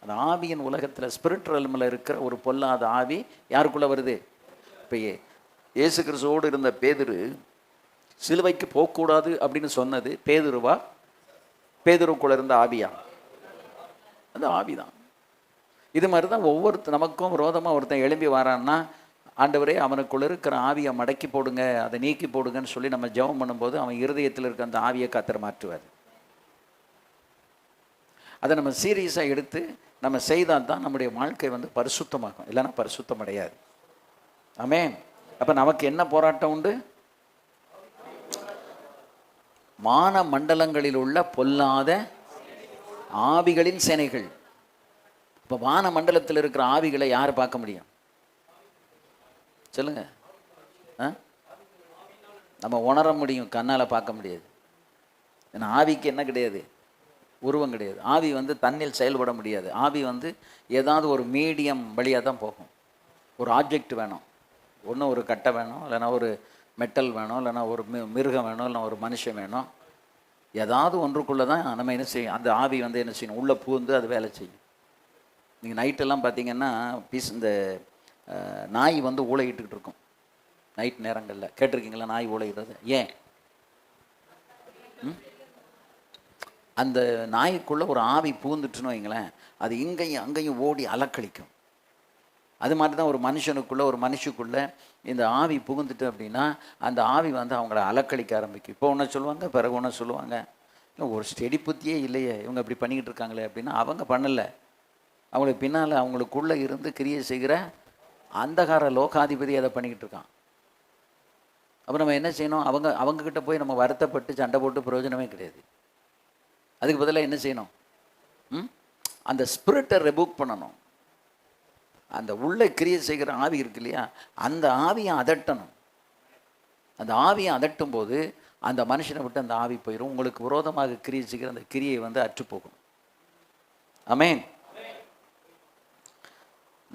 [SPEAKER 1] அந்த ஆவியின் உலகத்தில் ஸ்பிரிச்சுவல்மில் இருக்கிற ஒரு பொல்லாத ஆவி யாருக்குள்ளே வருது? இப்போ இயேசு கிறிஸ்துவோடு இருந்த பேதுரு சிலுவைக்கு போகக்கூடாது அப்படின்னு சொன்னது பேதுருவா? பேதுருக்குள்ளே இருந்த ஆவியா? அந்த ஆவிதான். இது மாதிரி தான் நமக்கும் விரோதமாக ஒருத்தன் எழும்பி வரான்னா, ஆண்டவரே அவனுக்குள்ள இருக்கிற ஆவியை மடக்கி போடுங்க, அதை நீக்கி போடுங்கன்னு சொல்லி நம்ம ஜெபம் பண்ணும்போது அவன் இருதயத்தில் இருக்க அந்த ஆவியை கர்த்தர் மாற்றுவார். அதை நம்ம சீரியஸாக எடுத்து நம்ம செய்தால் தான் நம்முடைய வாழ்க்கை வந்து பரிசுத்தமாகும். இல்லைன்னா பரிசுத்தம் அடையாது. ஆமென். அப்போ நமக்கு என்ன போராட்டம் உண்டு? மான மண்டலங்களில் உள்ள பொல்லாத ஆவிகளின் சேனைகள். இப்போ வான மண்டலத்தில் இருக்கிற ஆவிகளை யார் பார்க்க முடியும்? சொல்லுங்க. நம்ம உணர முடியும், கண்ணால் பார்க்க முடியாது. ஏன்னா ஆவிக்கு என்ன கிடையாது? உருவம் கிடையாது. ஆவி வந்து தண்ணில் செயல்பட முடியாது. ஆவி வந்து ஏதாவது ஒரு மீடியம் வழியாக தான் போகும். ஒரு ஆப்ஜெக்ட் வேணும், ஒன்று ஒரு கட்டை வேணும், இல்லைனா ஒரு மெட்டல் வேணும், இல்லைனா ஒரு மிருகம் வேணும், இல்லைனா ஒரு மனுஷன் வேணும். ஏதாவது ஒன்றுக்குள்ளே தான் நம்ம என்ன செய்யும்? அந்த ஆவி வந்து என்ன செய்யணும்? உள்ளே பூந்து அது வேலை செய்யும். நீங்கள் நைட்டெல்லாம் பார்த்தீங்கன்னா இந்த நாய் வந்து ஊளையிட்டுக்கிட்டு இருக்கும் நைட் நேரங்களில். கேட்டிருக்கீங்களா நாய் ஊளையிடுறது? ஏன்? அந்த நாய்க்குள்ளே ஒரு ஆவி பூந்துட்டுன்னு வைங்களேன், அது இங்கேயும் அங்கேயும் ஓடி அலக்களிக்கும். அது மாதிரி தான் ஒரு மனுஷனுக்குள்ளே ஒரு மனுஷுக்குள்ளே இந்த ஆவி புகுந்துட்டு அப்படின்னா அந்த ஆவி வந்து அவங்கள அலக்களிக்க ஆரம்பிக்கும். இப்போ ஒன்று சொல்லுவாங்க, பிறகு ஒன்று சொல்லுவாங்க. இல்லை ஒரு ஸ்டெடி புத்தியே இல்லையே, இவங்க இப்படி பண்ணிக்கிட்டு இருக்காங்களே அப்படின்னா அவங்க பண்ணலை. அவங்களுக்கு பின்னால் அவங்களுக்குள்ளே இருந்து கிரியை செய்கிற அந்தகார லோகாதிபதி அதை பண்ணிக்கிட்டு இருக்கான். அப்போ நம்ம என்ன செய்யணும்? அவங்கக்கிட்ட போய் நம்ம வருத்தப்பட்டு சண்டை போட்டு பிரயோஜனமே கிடையாது. அதுக்கு பதிலாக என்ன செய்யணும்? அந்த ஸ்பிரிட்டை ரெபூக் பண்ணணும். அந்த உள்ள கிரியை செய்கிற ஆவி இருக்கு இல்லையா, அந்த ஆவியை அதட்டணும். அந்த ஆவியை அதட்டும் போது அந்த மனுஷனை விட்டு அந்த ஆவி போயிடும். உங்களுக்கு விரோதமாக கிரியை செய்கிற அந்த கிரியை வந்து அற்றுப்போகும். ஆமென்.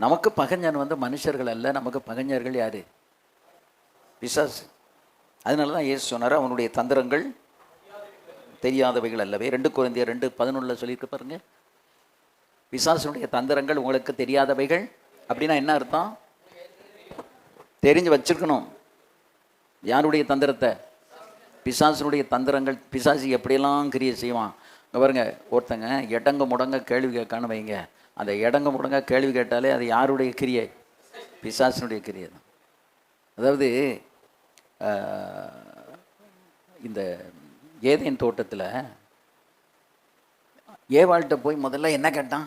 [SPEAKER 1] நமக்கு பகைஞன் வந்து மனுஷர்கள் அல்ல, நமக்கு பகைஞர்கள் யாரு? பிசாசு. அதனால தான் இயேசு சொன்னார், அவனுடைய தந்திரங்கள் தெரியாதவைகள் அல்லவே. 2 கொரிந்தியர் 2:11 சொல்லியிருக்கு பாருங்க. பிசாசுடைய தந்திரங்கள் உங்களுக்கு தெரியாதவைகள் அப்படின்னா என்ன அர்த்தம்? தெரிஞ்சு வச்சிருக்கணும். யாருடைய தந்திரத்தை? பிசாசுடைய தந்திரங்கள். பிசாசு எப்படியெல்லாம் கிரியை செய்வான் இங்கே பாருங்க. ஒருத்தங்க எடங்க முடங்க கேள்வி கேட்கான்னு வைங்க, அந்த எடங்க முடங்க கேள்வி கேட்டாலே அது யாருடைய கிரியை? பிசாசினுடைய கிரியை தான். அதாவது இந்த ஏதேன் தோட்டத்தில் ஏவாள்கிட்ட போய் முதல்ல என்ன கேட்டான்?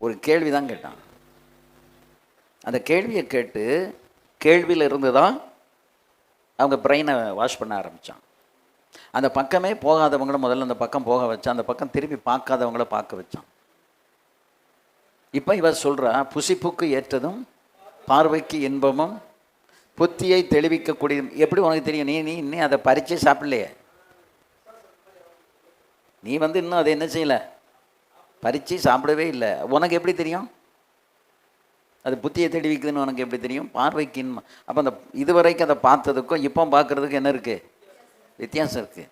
[SPEAKER 1] ஒரு கேள்வி தான் கேட்டான். அந்த கேள்வியை கேட்டு கேள்வியில் இருந்து தான் அவங்க பிரெயினை வாஷ் பண்ண ஆரம்பித்தான். அந்த பக்கமே போகாதவங்கள முதல்ல அந்த பக்கம் போக வச்சான், அந்த பக்கம் திரும்பி பார்க்காதவங்கள பார்க்க வச்சான். இப்போ இவர் சொல்கிறா, புசிப்புக்கு ஏற்றதும் பார்வைக்கு இன்பமும் புத்தியை தெளிவிக்கக்கூடியதும். எப்படி உனக்கு தெரியும்? நீ இன்னும் அதை பறித்து சாப்பிடலையே. நீ வந்து இன்னும் அதை என்ன செய்யலை, பறித்து சாப்பிடவே இல்லை. உனக்கு எப்படி தெரியும் அது புத்தியை தெளிவிக்குதுன்னு? உனக்கு எப்படி தெரியும்? பார்வைக்கு இன்பம். அப்போ அந்த இதுவரைக்கும் அதை பார்த்ததுக்கும் இப்போ பார்க்குறதுக்கு என்ன இருக்குது? வித்தியாசம் இருக்குது.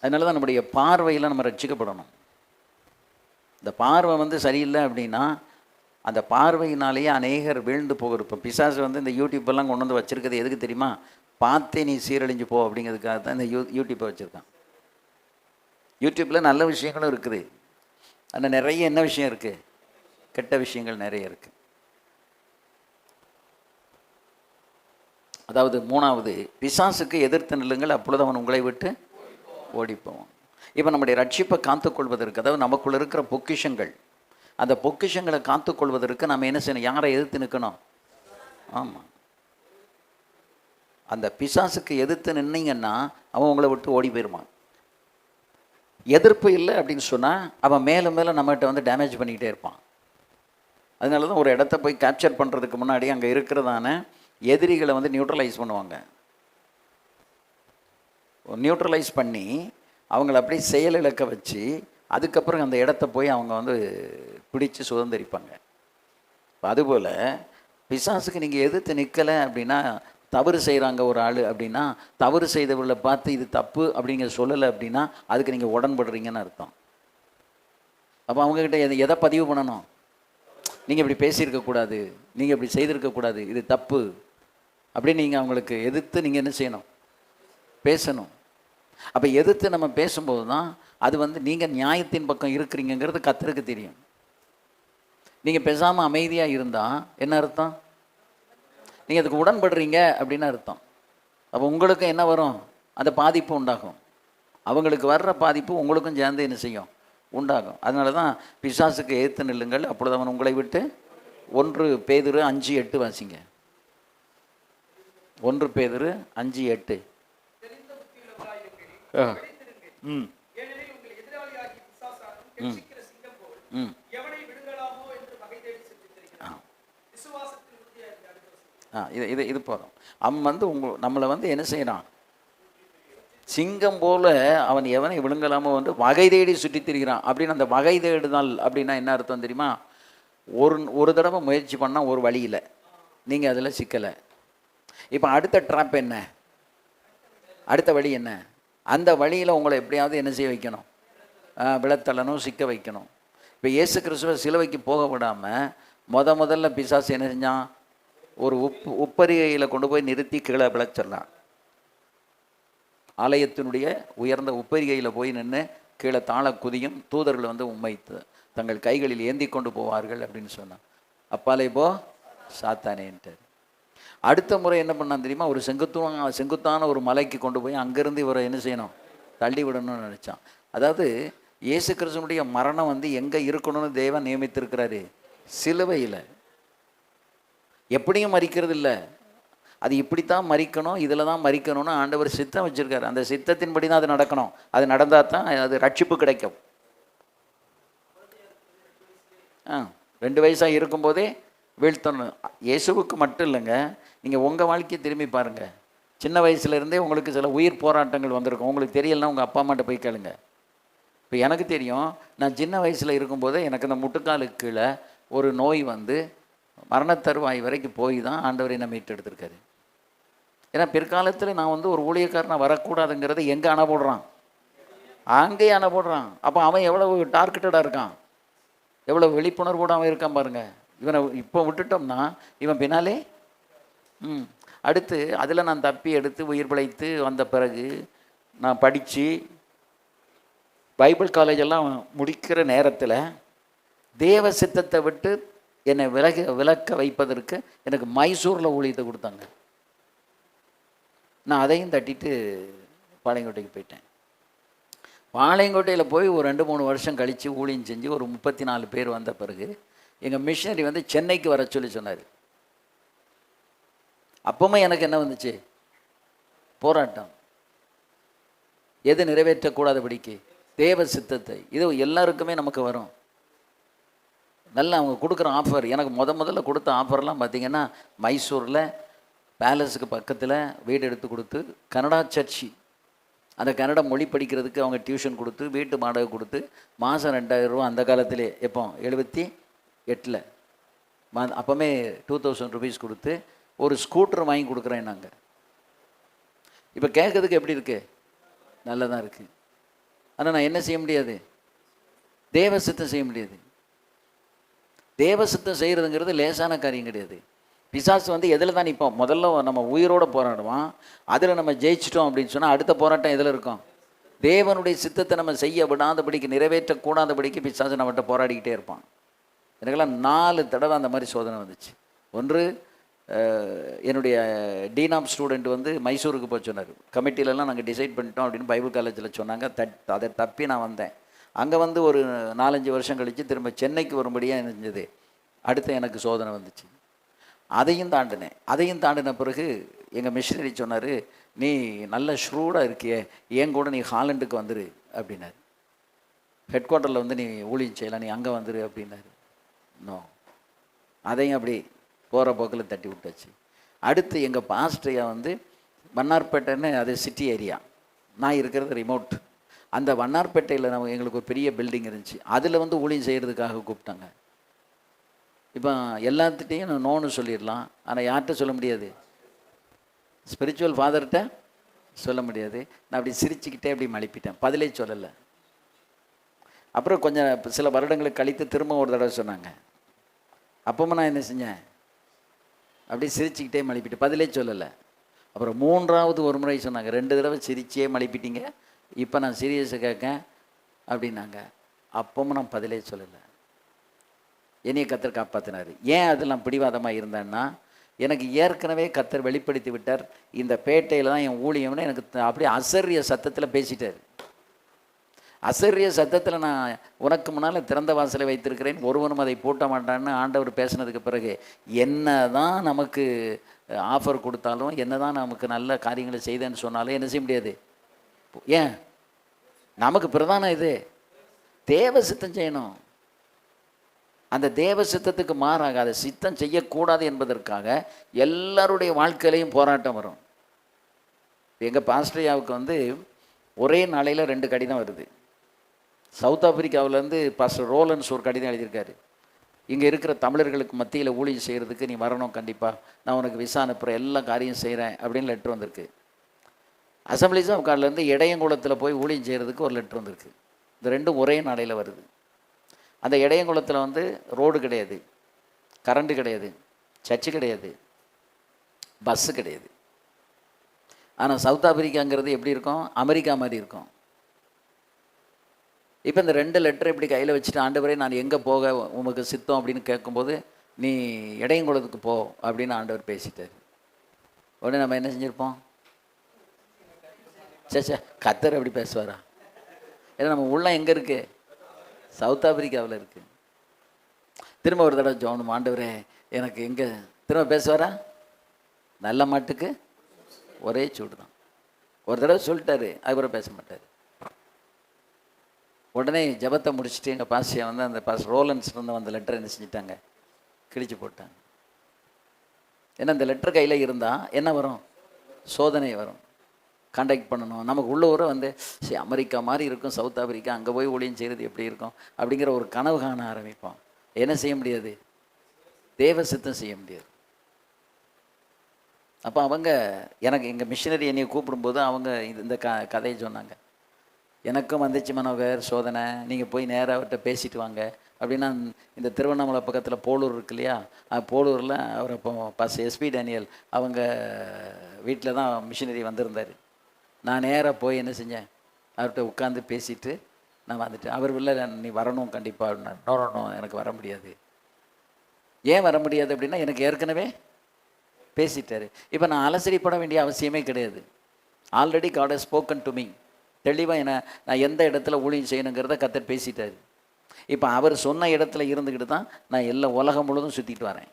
[SPEAKER 1] அதனால தான் நம்முடைய பார்வையில் நம்ம ரட்சிக்கப்படணும். இந்த பார்வை வந்து சரியில்லை அப்படின்னா அந்த பார்வையினாலேயே அநேகர் வீழ்ந்து போகிற. இப்போ பிசாசு வந்து இந்த யூடியூப்பெல்லாம் கொண்டு வந்து வச்சுருக்கிறது எதுக்கு தெரியுமா? பார்த்தே நீ சீரழிஞ்சு போ அப்படிங்கிறதுக்காக தான் இந்த யூடியூப்பை வச்சுருக்கான். யூடியூப்பில் நல்ல விஷயங்களும் இருக்குது, ஆனால் நிறைய என்ன விஷயம் இருக்குது? கெட்ட விஷயங்கள் நிறைய இருக்குது. அதாவது 3வது, பிசாசுக்கு எதிர்த்து நில்லுங்கள், அப்பொழுது அவன் உங்களை விட்டு ஓடிப்போவான். இப்போ நம்முடைய ரட்சிப்பை காத்துக்கொள்வதற்கு, அதாவது நமக்குள்ள இருக்கிற பொக்கிஷங்கள், அந்த பொக்கிஷங்களை காத்துக்கொள்வதற்கு நம்ம என்ன செய்யணும்? யாரை எதிர்த்து நிற்கணும்? ஆமாம், அந்த பிசாசுக்கு எதிர்த்து நின்னீங்கன்னா அவன் உங்களை விட்டு ஓடி போயிடுவான். எதிர்ப்பு இல்லை அப்படின்னு சொன்னால் அவன் மேலும் மேலும் நம்மகிட்ட வந்து டேமேஜ் பண்ணிக்கிட்டே இருப்பான். அதனால தான் ஒரு இடத்த போய் கேப்சர் பண்ணுறதுக்கு முன்னாடி அங்கே இருக்கிறதான எதிரிகளை வந்து நியூட்ரலைஸ் பண்ணுவாங்க. நியூட்ரலைஸ் பண்ணி அவங்கள அப்படியே செயலிழக்க வச்சு அதுக்கப்புறம் அந்த இடத்த போய் அவங்க வந்து பிடிச்சு சுதந்திரிப்பாங்க. அதுபோல் பிசாசுக்கு நீங்கள் எதிர்த்து நிற்கலை அப்படின்னா, தவறு செய்கிறாங்க ஒரு ஆள் அப்படின்னா, தவறு செய்தவர்களை பார்த்து இது தப்பு அப்படிங்கிற சொல்லலை அப்படின்னா அதுக்கு நீங்கள் உடன்படுறீங்கன்னு அர்த்தம். அப்போ அவங்கக்கிட்ட எதை பதிவு பண்ணணும்? நீங்கள் இப்படி பேசியிருக்கக்கூடாது, நீங்கள் இப்படி செய்திருக்கக்கூடாது, இது தப்பு அப்படின்னு நீங்கள் அவங்களுக்கு எதிர்த்து நீங்கள் என்ன செய்யணும்? பேசணும். அப்போ எதிர்த்து நம்ம பேசும்போது தான் அது வந்து நீங்கள் நியாயத்தின் பக்கம் இருக்கிறீங்கிறது கர்த்தருக்கு தெரியும். நீங்கள் பேசாமல் அமைதியாக இருந்தால் என்ன அர்த்தம்? நீங்கள் அதுக்கு உடன்படுறீங்க அப்படின்னு அர்த்தம். அப்போ உங்களுக்கு என்ன வரும்? அந்த பாதிப்பு உண்டாகும். அவங்களுக்கு வர்ற பாதிப்பு உங்களுக்கும் சேர்ந்து என்ன செய்யும்? உண்டாகும். அதனால தான் பிசாசுக்கு எதிர்த்து நில்லுங்கள், அப்பொழுது அவன் உங்களை விட்டு. 1 பேதுரு 5:8 வாசிங்க. 1 பேதுரு 5:8. இது போகிறோம். அவன் வந்து நம்மளை வந்து என்ன செய்யறான்? சிங்கம் போல அவன் எவனை விழுங்கலாமோ வந்து வகை தேடி சுற்றி திரிகிறான் அப்படின்னு. அந்த வகை தேடுதல் அப்படின்னா என்ன அர்த்தம் தெரியுமா? ஒரு தடவை முயற்சி பண்ணால் ஒரு வழியில் நீங்கள் அதில் சிக்கலை. இப்போ அடுத்த ட்ராப் என்ன? அடுத்த வழி என்ன? அந்த வழியில் உங்களை எப்படியாவது என்ன செய்ய வைக்கணும்? விழத்தள்ளணும், சிக்க வைக்கணும். இப்போ இயேசு கிறிஸ்துவ சிலுவைக்கு போக விடாமல் முதல்ல பிசாசு என்ன செஞ்சான்? ஒரு உப்பரிகையில் கொண்டு போய் நிறுத்தி கீழே விழச்சிடலாம். ஆலயத்தினுடைய உயர்ந்த உப்பரிகையில் போய் நின்று கீழே தாழ குதியும் தூதர்கள் வந்து தங்கள் கைகளில் ஏந்தி கொண்டு போவார்கள் அப்படின்னு சொன்னான். அப்பாலே போ சாத்தானேன்ட்டார். அடுத்த முறை என்ன பண்ணான் தெரியுமா? ஒரு செங்குத்தான ஒரு மலைக்கு கொண்டு போய் அங்கேருந்து இவரை என்ன செய்யணும், தள்ளி விடணும்னு நினச்சான். அதாவது இயேசு கிறிஸ்துவனுடைய மரணம் வந்து எங்கே இருக்கணும்னு தேவன் நியமித்திருக்கிறாரு, சிலுவையில். எப்படியும் மறிக்கிறது இல்லை, அது இப்படித்தான் மறிக்கணும், இதில் தான் மறிக்கணும்னு ஆண்டவர் சித்தம் வச்சுருக்காரு. அந்த சித்தத்தின்படி தான் அது நடக்கணும். அது நடந்தால் தான் அது ரட்சிப்பு கிடைக்கும். 2 வயசாக இருக்கும்போதே வீழ்த்தணும். இயேசுவுக்கு மட்டும் இல்லைங்க, நீங்கள் உங்கள் வாழ்க்கையை திரும்பி பாருங்கள். சின்ன வயசுலேருந்தே உங்களுக்கு சில உயிர் போராட்டங்கள் வந்திருக்கும். உங்களுக்கு தெரியலைன்னா உங்கள் அப்பா அம்மாட்ட போய் கேளுங்க. இப்போ எனக்கு தெரியும், நான் சின்ன வயசில் இருக்கும்போதே எனக்கு அந்த முட்டுக்காலுக்கு கீழே ஒரு நோய் வந்து மரணத்தருவாய் வரைக்கும் போய் தான் ஆண்டவர் என்ன மீட்டு எடுத்திருக்காரு. ஏன்னா பிற்காலத்தில் நான் வந்து ஒரு ஊழியக்காரனாக வரக்கூடாதுங்கிறத எங்கே அணை போடுறான், அங்கேயே அணை போடுறான். அப்போ அவன் எவ்வளவு டார்கெட்டடாக இருக்கான், எவ்வளோ விழிப்புணர்வோடு அவன் இருக்கான் பாருங்கள். இவனை இப்போ விட்டுட்டோம்னா இவன் பின்னாலே அடுத்து அதில் நான் தப்பி எடுத்து உயிர் பிழைத்து வந்த பிறகு நான் படித்து பைபிள் காலேஜெல்லாம் முடிக்கிற நேரத்தில் தேவ சித்தத்தை விட்டு என்னை விலக்க வைப்பதற்கு எனக்கு மைசூரில் ஊழியத்தை கொடுத்தாங்க. நான் அதையும் தட்டிட்டு பாளையங்கோட்டைக்கு போயிட்டேன். பாளையங்கோட்டையில் போய் ஒரு 2-3 வருஷம் கழித்து ஊழியம் செஞ்சு ஒரு 34 பேர் வந்த பிறகு எங்கள் மிஷினரி வந்து சென்னைக்கு வர சொன்னார். அப்பவுமே எனக்கு என்ன வந்துச்சு, போராட்டம். எது நிறைவேற்றக்கூடாதபடிக்கு தேவ சித்தத்தை. இது எல்லாருக்குமே நமக்கு வரும். நல்லா அவங்க கொடுக்குற ஆஃபர், எனக்கு முதல்ல கொடுத்த ஆஃபர்லாம் பார்த்திங்கன்னா மைசூரில் பேலஸுக்கு பக்கத்தில் வீடு எடுத்து கொடுத்து கனடா சர்ச்சி, அந்த கன்னட மொழி படிக்கிறதுக்கு அவங்க டியூஷன் கொடுத்து வீட்டு வாடகை கொடுத்து மாதம் 2000 ரூபா. அந்த காலத்திலே எப்போ 78 அப்போமே 2000 ருபீஸ் கொடுத்து ஒரு ஸ்கூட்டர் வாங்கி கொடுக்குறேன் நாங்கள். இப்போ கேட்கறதுக்கு எப்படி இருக்கு, நல்லதான் இருக்குது. ஆனால் நான் என்ன செய்ய முடியாது, தேவ சித்தம் செய்ய முடியாது. தேவ சித்தம் செய்கிறதுங்கிறது லேசான காரியம் கிடையாது. பிசாசு வந்து எதில் தான் நிற்போம், முதல்ல நம்ம உயிரோடு போராடுவோம். அதில் நம்ம ஜெயிச்சிட்டோம் அப்படின்னு சொன்னால் அடுத்த போராட்டம் எதில் இருக்கும், தேவனுடைய சித்தத்தை நம்ம செய்ய விடாதபடிக்கு, நிறைவேற்றக்கூடாதபடிக்கு பிசாசு நம்மகிட்ட போராடிக்கிட்டே இருப்பான். எனக்கெல்லாம் 4 தடவை அந்த மாதிரி சோதனை வந்துச்சு. ஒன்று என்னுடைய டீன் ஆஃப் ஸ்டூடெண்ட் வந்து மைசூருக்கு போய் சொன்னார். கமிட்டிலெலாம் நாங்கள் டிசைட் பண்ணிட்டோம் அப்படின்னு பைபிள் காலேஜில் சொன்னாங்க. அதை தப்பி நான் வந்தேன். அங்கே வந்து ஒரு 4-5 வருஷம் கழித்து திரும்ப சென்னைக்கு வரும்படியாக இருந்தது. அடுத்து எனக்கு சோதனை வந்துச்சு. அதையும் தாண்டின பிறகு எங்கள் மிஷினரி சொன்னார், நீ நல்ல ஷ்ரூடாக இருக்கியே, ஏன் கூட நீ ஹாலண்டுக்கு வந்துரு அப்படின்னாரு. ஹெட் குவார்ட்டரில் வந்து நீ ஊழியம் செய்யலாம், நீ அங்கே வந்துரு அப்படின்னாரு. நோ, அதையும் அப்படி போகிற போக்கில் தட்டி விட்டாச்சு. அடுத்து எங்கள் பாஸ்ட்ரியா வந்து வண்ணார்பேட்டைன்னு, அது சிட்டி ஏரியா, நான் இருக்கிறது ரிமோட். அந்த வண்ணார்பேட்டையில் எங்களுக்கு ஒரு பெரிய பில்டிங் இருந்துச்சு. அதில் வந்து ஊழியம் செய்கிறதுக்காக கூப்பிட்டாங்க. இப்போ எல்லாத்துட்டையும் நான் நோன்னு சொல்லிடலாம், ஆனால் யார்கிட்ட சொல்ல முடியாது, ஸ்பிரிச்சுவல் ஃபாதர்கிட்ட சொல்ல முடியாது. நான் அப்படி சிரிச்சுக்கிட்டே அப்படி மழுப்பிட்டேன், பதிலே சொல்லலை. அப்புறம் கொஞ்சம் சில வருடங்களுக்கு கழித்து திரும்ப ஒரு தடவை சொன்னாங்க. அப்பவும் நான் என்ன செஞ்சேன், அப்படி சிரிச்சுக்கிட்டே மழுப்பிட்டேன், பதிலே சொல்லலை. அப்புறம் 3வது ஒரு முறை சொன்னாங்க, 2 தடவை சிரிச்சே மழுப்பிட்டீங்க, இப்போ நான் சீரியஸை கேட்கேன் அப்படின்னாங்க. அப்பவும் நான் பதிலே சொல்லலை. என்னைய கத்தர் காப்பாற்றினார். ஏன் அதெல்லாம் பிடிவாதமாக இருந்தேன்னா, எனக்கு ஏற்கனவே கத்தர் வெளிப்படுத்தி விட்டார், இந்த பேட்டையில் தான் என் ஊழியம்னு எனக்கு அப்படியே அசரிய சத்தத்தில் பேசிட்டார். அசரிய சத்தத்தில் நான் உனக்கு முன்னால் திறந்த வாசலை வைத்திருக்கிறேன், ஒருவனும் அதை பூட்ட மாட்டான்னு ஆண்டவர் பேசினதுக்கு பிறகு என்ன தான் நமக்கு ஆஃபர் கொடுத்தாலும், என்ன தான் நமக்கு நல்ல காரியங்களை செய்தேன்னு சொன்னாலும் என்ன செய்ய முடியாது. ஏன், நமக்கு பிரதானம் இது தேவ சித்தம் செய்யணும். அந்த தேவ சித்தத்துக்கு மாறாக அதை சித்தம் செய்யக்கூடாது என்பதற்காக எல்லாருடைய வாழ்க்கையிலையும் போராட்டம் வரும். எங்கள் பாஸ்டரியாவுக்கு வந்து ஒரே நாளையில் 2 கடிதம் வருது. சவுத் ஆப்பிரிக்காவிலேருந்து பாஸ்டர் ரோலன்ஸ் ஒரு கடிதம் எழுதியிருக்காரு, இங்கே இருக்கிற தமிழர்களுக்கு மத்தியில் ஊழியம் செய்கிறதுக்கு நீ வரணும், கண்டிப்பாக நான் உனக்கு விசா அனுப்புகிறேன், எல்லா காரியம் செய்கிறேன் அப்படின்னு லெட்ரு வந்திருக்கு. அசம்பிளிஸ் ஆஃப் காட்லேருந்து இடையங்குளத்தில் போய் ஊழியம் செய்கிறதுக்கு ஒரு லெட்ரு வந்திருக்கு. இந்த 2 ஒரே நாளையில் வருது. அந்த இடையங்குளத்தில் வந்து ரோடு கிடையாது, கரண்ட்டு கிடையாது, சர்ச்சு கிடையாது, பஸ்ஸு கிடையாது. ஆனால் சவுத் ஆப்பிரிக்காங்கிறது எப்படி இருக்கும், அமெரிக்கா மாதிரி இருக்கும். இப்போ இந்த 2 லெட்டர் இப்படி கையில் வச்சுட்டு ஆண்டவரே நான் எங்கே போக உமக்கு சித்தம் அப்படின்னு கேட்கும்போது நீ இடையங்குளத்துக்கு போ அப்படின்னு ஆண்டவர் பேசிட்டார். உடனே நம்ம என்ன செஞ்சுருப்போம்? சே கத்தர் அப்படி பேசுவாரா? ஏன்னா நம்ம உள்ளம் எங்கே இருக்குது? சவுத் ஆப்பிரிக்காவில் இருக்குது. திரும்ப ஒரு தடவை ஜோனும் ஆண்டவரே எனக்கு எங்கே திரும்ப பேசுவாரா? நல்ல மாட்டுக்கு ஒரே சூடு தான். ஒரு தடவை சொல்லிட்டாரு, அதுக்கப்புறம் பேச மாட்டார். உடனே ஜபத்தை முடிச்சுட்டு எங்கள் பாசியை வந்து அந்த ரோலன்ஸ்லேருந்து வந்த லெட்டர் என்ன செஞ்சிட்டாங்க? கிழிச்சு போட்டாங்க. ஏன்னா இந்த லெட்டர் கையில் இருந்தால் என்ன வரும்? சோதனை வரும். கான்டாக்ட் பண்ணணும். நமக்கு உள்ள ஊரை வந்து சரி அமெரிக்கா மாதிரி இருக்கும், சவுத் ஆப்பிரிக்கா, அங்கே போய் ஊழியம் செய்கிறது எப்படி இருக்கும் அப்படிங்கிற ஒரு கனவு காண ஆரம்பிப்போம். என்ன செய்ய முடியாது? தேவ சித்தம் செய்ய முடியாது. அப்போ அவங்க எனக்கு எங்கள் மிஷினரி என்னையை கூப்பிடும்போது அவங்க இந்த கதையை சொன்னாங்க. எனக்கும் வந்துச்சு மனோகர் சோதனை, நீங்கள் போய் நேராக அவர்கிட்ட பேசிட்டு வாங்க அப்படின்னா. இந்த திருவண்ணாமலை பக்கத்தில் போலூர் இருக்கு இல்லையா, போலூரில் அவர் அப்போ எஸ்பி டேனியல் அவங்க வீட்டில் தான் மிஷினரி வந்திருந்தார். நான் நேராக போய் என்ன செஞ்சேன்? அவர்கிட்ட உட்காந்து பேசிட்டு நான் வந்துட்டேன். அவர் இல்லை நீ வரணும் கண்டிப்பாக அப்படின்னா. நோ எனக்கு வர முடியாது. ஏன் வர முடியாது அப்படின்னா எனக்கு ஏற்கனவே பேசிட்டாரு. இப்போ நான் அலசரிப்பட வேண்டிய அவசியமே கிடையாது. Already God has spoken to me. தெளிவாக என்ன நான் எந்த இடத்துல ஊழியம் செய்யணுங்கிறத கத்தர் பேசிட்டாரு. இப்போ அவர் சொன்ன இடத்துல இருந்துக்கிட்டு தான் நான் எல்லா உலகம் முழுவதும் சுற்றிட்டு வரேன்.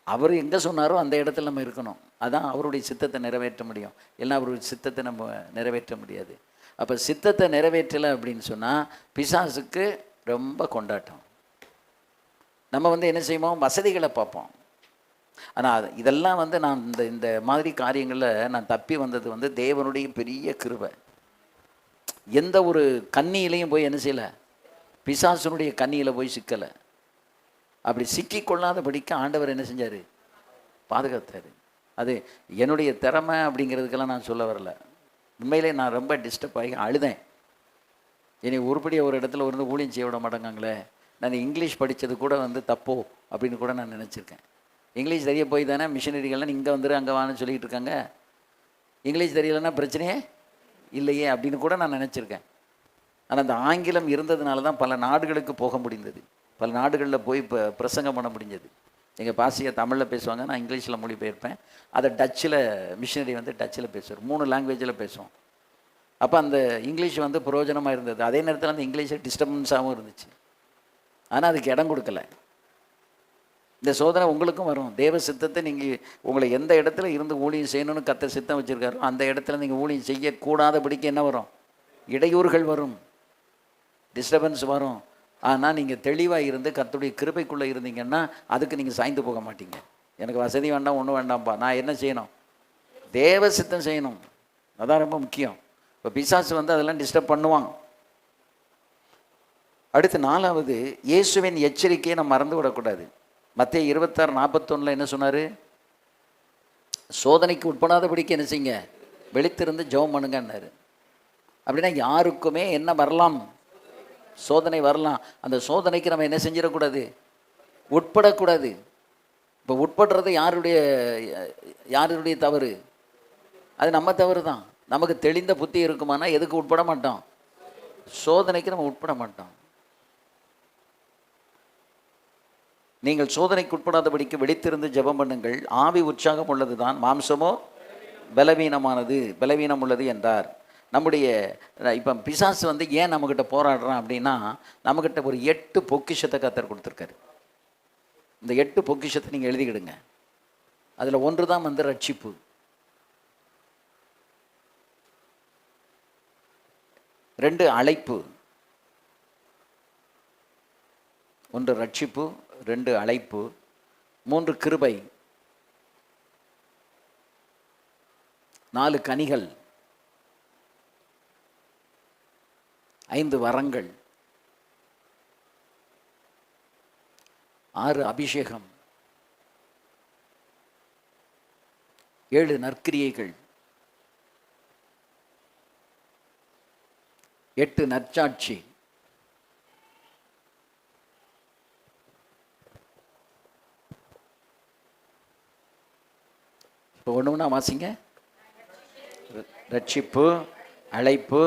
[SPEAKER 1] அவர் எங்கே சொன்னாரோ அந்த இடத்துல நம்ம இருக்கணும். அதான் அவருடைய சித்தத்தை நிறைவேற்ற முடியும். எல்லாம் அவருடைய சித்தத்தை நம்ம நிறைவேற்ற முடியாது. அப்போ சித்தத்தை நிறைவேற்றலை அப்படின்னு சொன்னால் பிசாசுக்கு ரொம்ப கொண்டாட்டம். நம்ம வந்து என்ன செய்வோம்? வசதிகளை பார்ப்போம். ஆனால் இதெல்லாம் வந்து நான் இந்த மாதிரி காரியங்களில் நான் தப்பி வந்தது வந்து தேவனுடைய பெரிய கிருபை. எந்த ஒரு கண்ணியிலையும் போய் என்ன செய்யலை? பிசாசனுடைய கண்ணியில் போய் சிக்கலை. அப்படி சிக்கி கொள்ளாதபடிக்கு ஆண்டவர் என்ன செஞ்சார்? பாதுகாத்தார். அது என்னுடைய திறமை அப்படிங்கிறதுக்கெல்லாம் நான் சொல்ல வரல. உண்மையிலே நான் ரொம்ப டிஸ்டர்ப் ஆகி அழுதேன். என்னை உருப்படியாக ஒரு இடத்துல இருந்து ஊழியம் செய்ய விட மாட்டேங்காங்களே. நான் இங்கிலீஷ் படித்தது கூட வந்து தப்போ அப்படின்னு கூட நான் நினச்சிருக்கேன். இங்கிலீஷ் தெரிய போய் தானே மிஷினரிகள்லாம் இங்கே வந்துரு அங்கே வான்னு சொல்லிகிட்டு இருக்காங்க. இங்கிலீஷ் தெரியலைன்னா பிரச்சனையே இல்லையே அப்படின்னு கூட நான் நினச்சிருக்கேன். ஆனால் அந்த ஆங்கிலம் இருந்ததுனால தான் பல நாடுகளுக்கு போக முடிந்தது. பல நாடுகளில் போய் இப்போ பிரசங்கம் பண்ண முடிஞ்சது. எங்கள் பாசியை தமிழில் பேசுவாங்க, நான் இங்கிலீஷில் மொழிபெயர்ப்பேன். அதை டச்சில் மிஷினரி வந்து டச்சில் பேசுவார். 3 லாங்குவேஜில் பேசுவோம். அப்போ அந்த இங்கிலீஷ் வந்து பிரயோஜனமாக இருந்தது. அதே நேரத்தில் அந்த இங்கிலீஷை டிஸ்டர்பன்ஸாகவும் இருந்துச்சு. ஆனால் அதுக்கு இடம் கொடுக்கல. இந்த சோதனை உங்களுக்கும் வரும். தேவ சித்தத்தை நீங்கள் உங்களை எந்த இடத்துல இருந்து ஊழியம் செய்யணும்னு கர்த்தர் சித்தம் வச்சுருக்காரோ அந்த இடத்துல நீங்கள் ஊழியம் செய்யக்கூடாதபடிக்கு என்ன வரும்? இடையூறுகள் வரும், டிஸ்டர்பன்ஸ் வரும். ஆனால் நீங்கள் தெளிவாக இருந்து கர்த்தருடைய கிருபைக்குள்ளே இருந்தீங்கன்னா அதுக்கு நீங்கள் சாய்ந்து போக மாட்டீங்க. எனக்கு வசதி வேண்டாம், ஒன்றும் வேண்டாம்ப்பா, நான் என்ன செய்யணும்? தேவ சித்தம் செய்யணும். அதான் ரொம்ப முக்கியம். இப்போ பிசாசு வந்து அதெல்லாம் டிஸ்டர்ப் பண்ணுவாங்க. அடுத்து 4வது, இயேசுவின் எச்சரிக்கையை நம்ம மறந்து விடக்கூடாது. மத்தேயு 26:41 என்ன சொன்னார்? சோதனைக்கு உட்படாதபடிக்கு என்ன செய்யுங்க? விழித்திருந்து ஜெபம் பண்ணுங்கன்னாரு. அப்படின்னா யாருக்குமே என்ன வரலாம்? சோதனை வரலாம். அந்த சோதனைக்கு நம்ம என்ன செஞ்சிடக்கூடாது? உட்படக்கூடாது. இப்போ உட்படுறது யாருடைய தவறு? அது நம்ம தவறு தான். நமக்கு தெளிந்த புத்தி இருக்குமானா எதுக்கு உட்பட மாட்டோம்? சோதனைக்கு நம்ம உட்பட மாட்டோம். நீங்கள் சோதனைக்கு உட்படாதபடிக்கு விழித்திருந்து ஜெபம் பண்ணுங்கள். ஆவி உற்சாகம் உள்ளது தான், மாம்சமோ பலவீனம் உள்ளது என்றார். நம்முடைய இப்போ பிசாசு வந்து ஏன் நம்மக்கிட்ட போராடுறான் அப்படின்னா, நம்மக்கிட்ட ஒரு 8 பொக்கிஷத்தை கர்த்தர் கொடுத்துருக்காரு. இந்த 8 பொக்கிஷத்தை நீங்கள் எழுதிக்கிடுங்க. அதில் ஒன்று தான் வந்து ரட்சிப்பு. 2 அழைப்பு. 1 ரட்சிப்பு, 2 அழைப்பு, 3 கிருபை, 4 கனிகள், 5 வரங்கள், 6 அபிஷேகம், 7 நற்கிரியைகள், 8 நற்சாட்சி, 1 வாசிங்க. ரட்சிப்பு, அழைப்பு,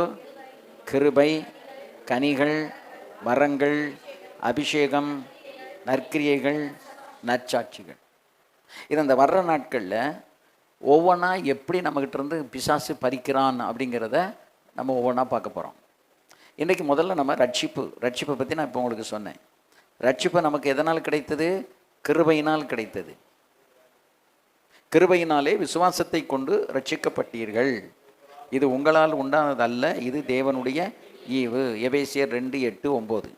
[SPEAKER 1] கிருபை, கனிகள், வரங்கள், அபிஷேகம், நற்கிரியைகள், நற்சாட்சிகள். இது அந்த வர்ற நாட்களில் ஒவ்வொன்றா எப்படி நம்மக்கிட்ட இருந்து பிசாசு பறிக்கிறான் அப்படிங்கிறத நம்ம ஒவ்வொன்றா பார்க்க போகிறோம். இன்றைக்கி முதல்ல நம்ம ரட்சிப்பை பற்றி நான் இப்போ உங்களுக்கு சொன்னேன். ரட்சிப்பு நமக்கு எதனால் கிடைத்தது? கிருபையினால் கிடைத்தது. கிருபையினாலே விசுவாசத்தை கொண்டு ரட்சிக்கப்பட்டீர்கள். இது உங்களால் உண்டானதல்ல, இது தேவனுடைய ஈவு. எபேசியர் 2:8-9.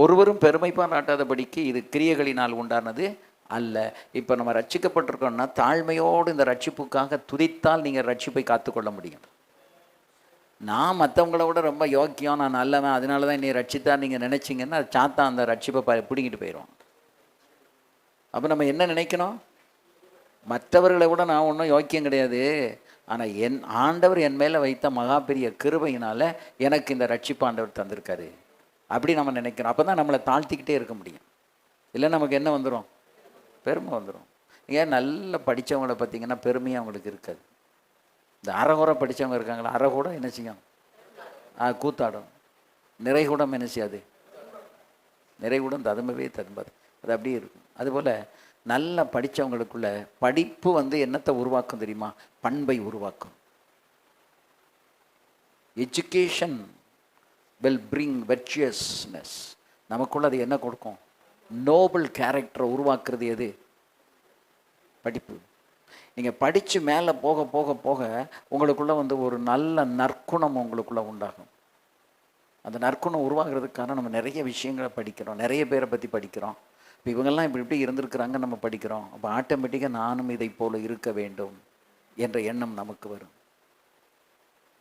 [SPEAKER 1] ஒருவரும் பெருமை பாராட்டாதபடிக்கு இது கிரியைகளினால் உண்டானது அல்ல. இப்போ நம்ம ரட்சிக்கப்பட்டிருக்கோம்னா தாழ்மையோடு இந்த ரட்சிப்புக்காக துதித்தால் நீங்கள் ரட்சிப்பை காத்துக்கொள்ள முடியும். நான் மற்றவங்கள விட ரொம்ப யோக்கியம், நான் நல்லவன், அதனால தான் நீ ரட்சித்தா நீங்கள் நினச்சிங்கன்னா சாத்தா அந்த ரட்சிப்பை பிடிங்கிட்டு போயிடுவான். அப்போ நம்ம என்ன நினைக்கணும்? மற்றவர்களை விட நான் ஒன்றும் யோக்கியம் கிடையாது, ஆனால் என் ஆண்டவர் என் மேலே வைத்த மகா பெரிய கிருபையினால் எனக்கு இந்த ரட்சிப்பு ஆண்டவர் தந்திருக்காரு அப்படி நம்ம நினைக்கிறோம். அப்போ தான் நம்மளை தாழ்த்திக்கிட்டே இருக்க முடியும். இல்லை நமக்கு என்ன வந்துடும்? பெருமை வந்துடும். ஏன் நல்லா படித்தவங்கள பார்த்திங்கன்னா பெருமையாக அவங்களுக்கு இருக்காது. இந்த அரைகுறை படித்தவங்க இருக்காங்களா, அரைகூட என்ன செய்யும்? கூத்தாடும். நிறைகூடம் என்ன செய்யாது? நிறைகூடம் ததும்பவே ததும்பாது. அது அப்படியே இருக்கும். அதுபோல் நல்லா படித்தவங்களுக்குள்ள படிப்பு என்னத்தை உருவாக்கும் தெரியுமா? பண்பை உருவாக்கும். Education will bring virtuousness. நமக்குள்ள அது என்ன கொடுக்கும்? நோபல் கேரக்டரை உருவாக்குறது எது? படிப்பு. நீங்கள் படித்து மேலே போக போக போக உங்களுக்குள்ளே ஒரு நல்ல நற்குணம் உங்களுக்குள்ளே உண்டாகும். அந்த நற்குணம் உருவாகிறதுக்கான நம்ம நிறைய விஷயங்களை படிக்கிறோம், நிறைய பேரை பற்றி படிக்கிறோம். இப்போ இவங்கெல்லாம் இப்படி இருந்திருக்கிறாங்க, நம்ம படிக்கிறோம். அப்போ ஆட்டோமேட்டிக்காக நானும் இதை போல் இருக்க வேண்டும் என்ற எண்ணம் நமக்கு வரும்.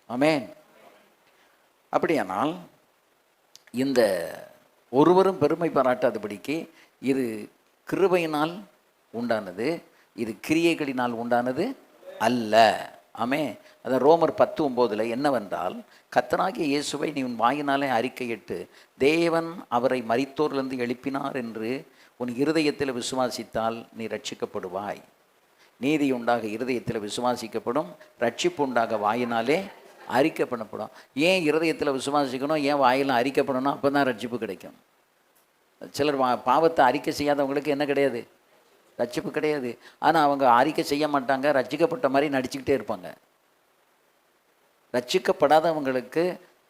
[SPEAKER 1] ஆமென். அப்படியானால் இந்த ஒருவரும் பெருமை பாராட்டாதபடிக்கு இது கிருபையினால் உண்டானது, இது கிரியைகளினால் உண்டானது அல்ல. ஆமென். அது ரோமர் 10:9 என்னவென்றால், கர்த்தராகிய இயேசுவை நீ உன் வாயினாலே அறிக்கையிட்டு தேவன் அவரை மரித்தோரிலிருந்து எழுப்பினார் என்று உன் இருதயத்தில் விசுவாசித்தால் நீ ரட்சிக்கப்படுவாய். நீதி உண்டாக இருதயத்தில் விசுவாசிக்கப்படும், ரட்சிப்பு உண்டாக வாயினாலே அறிக்கப்படப்படும். ஏன் இருதயத்தில் விசுவாசிக்கணும், ஏன் வாயில் அறிக்கப்படணும்? அப்போ தான் ரட்சிப்பு கிடைக்கும். சிலர் பாவத்தை அறிக்கை செய்யாதவங்களுக்கு என்ன கிடையாது? ரட்சிப்பு கிடையாது. ஆனால் அவங்க அறிக்கை செய்ய மாட்டாங்க, ரட்சிக்கப்பட்ட மாதிரி நடிச்சுக்கிட்டே இருப்பாங்க. ரட்சிக்கப்படாதவங்களுக்கு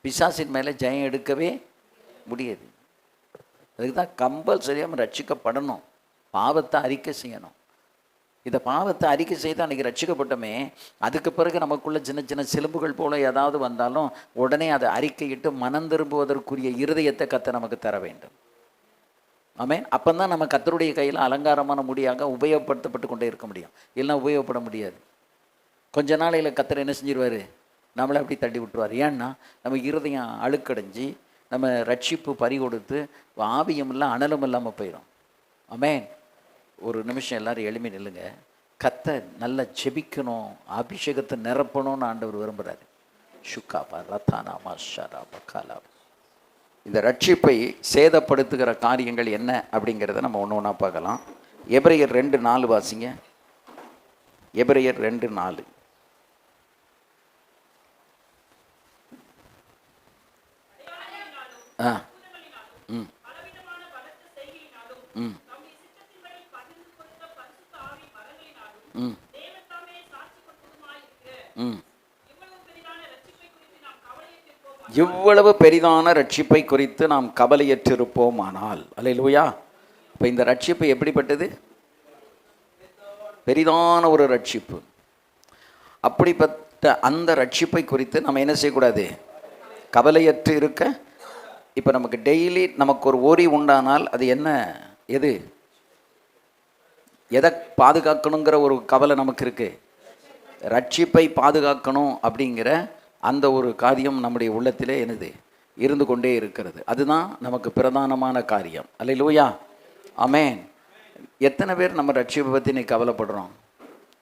[SPEAKER 1] பிசாசின் மேலே ஜெயம் எடுக்கவே முடியாது. அதுக்கு தான் கம்பல்சரியாக ரட்சிக்கப்படணும், பாவத்தை அறிக்கை செய்யணும். இந்த பாவத்தை அறிக்கை செய்து அன்றைக்கி ரட்சிக்கப்பட்டோமே, அதுக்கு பிறகு நமக்குள்ள சின்ன சின்ன சிலம்புகள் போல ஏதாவது வந்தாலும் உடனே அதை அறிக்கையிட்டு மனம் திரும்புவதற்குரிய இருதயத்தை கர்த்தர் நமக்கு தர வேண்டும். ஆமென். அப்போ தான் நம்ம கர்த்தருடைய கையில் அலங்காரமான முடியாக உபயோகப்படுத்தப்பட்டு கொண்டே இருக்க முடியும். இல்லைன்னா உபயோகப்பட முடியாது. கொஞ்ச நாளையில் கர்த்தர் என்ன செஞ்சிருவார்? நம்மளை அப்படி தள்ளி விட்டுருவார். ஏன்னா நம்ம இருதயம் அழுக்கடைஞ்சி நம்ம ரட்சிப்பு பறி கொடுத்து ஆவியம் இல்லை அனலும் இல்லாமல் போயிடும். ஆமென். ஒரு நிமிஷம் எல்லாரும் எளிமை நில்லுங்க. கர்த்தர் நல்லா ஜெபிக்கணும், அபிஷேகத்தை நிரப்பணும்னு ஆண்டவர் விரும்புகிறாரு. ஷுக்காபா ரத்தானாமா ஷராபா காலா. இந்த ரட்சிப்பை சேதப்படுத்துகிற காரியங்கள் என்ன அப்படிங்கிறத நம்ம ஒன்று ஒன்றா பார்க்கலாம். எபிரேயர் 2:4 வாசிங்க. எபிரேயர் 2:4. ம் ம் ம் ம் இவ்வளவு பெரிதான ரட்சிப்பை குறித்து நாம் கவலையற்றிருப்போமானால். அல்லேலூயா. இப்போ இந்த ரட்சிப்பு எப்படிப்பட்டது? பெரிதான ஒரு ரட்சிப்பு. அப்படிப்பட்ட அந்த ரட்சிப்பை குறித்து நம்ம என்ன செய்யக்கூடாது? கவலையற்று இருக்க. இப்போ நமக்கு டெய்லி நமக்கு ஒரு ஓரி உண்டானால் அது என்ன? எது? எதை பாதுகாக்கணுங்கிற ஒரு கவலை நமக்கு இருக்கு. ரட்சிப்பை பாதுகாக்கணும் அப்படிங்கிற அந்த ஒரு காரியம் நம்முடைய உள்ளத்திலே என்னது இருந்து கொண்டே இருக்கிறது. அதுதான் நமக்கு பிரதானமான காரியம். அல்லேலூயா. ஆமென். எத்தனை பேர் நம்ம ரட்சிப்பை பற்றி இன்னைக்கு கவலைப்படுறோம்?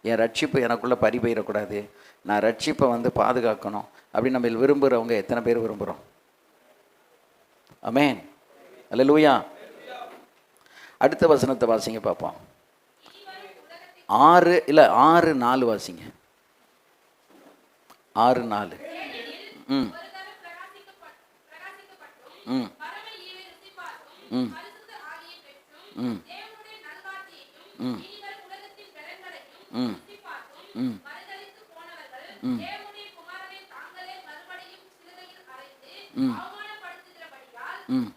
[SPEAKER 1] என் ரட்சிப்பு எனக்குள்ளே பறிபோயிடக்கூடாது, நான் ரட்சிப்பை பாதுகாக்கணும் அப்படின்னு நம்ம விரும்புகிறவங்க எத்தனை பேர் விரும்புகிறோம்? ஆமென். அல்லேலூயா. அடுத்த வசனத்தை வாசிங்க பார்ப்போம். 6:4 வாசிங்க. 6:4. ம் ம் ம் ம் ம் ம் ம் ம்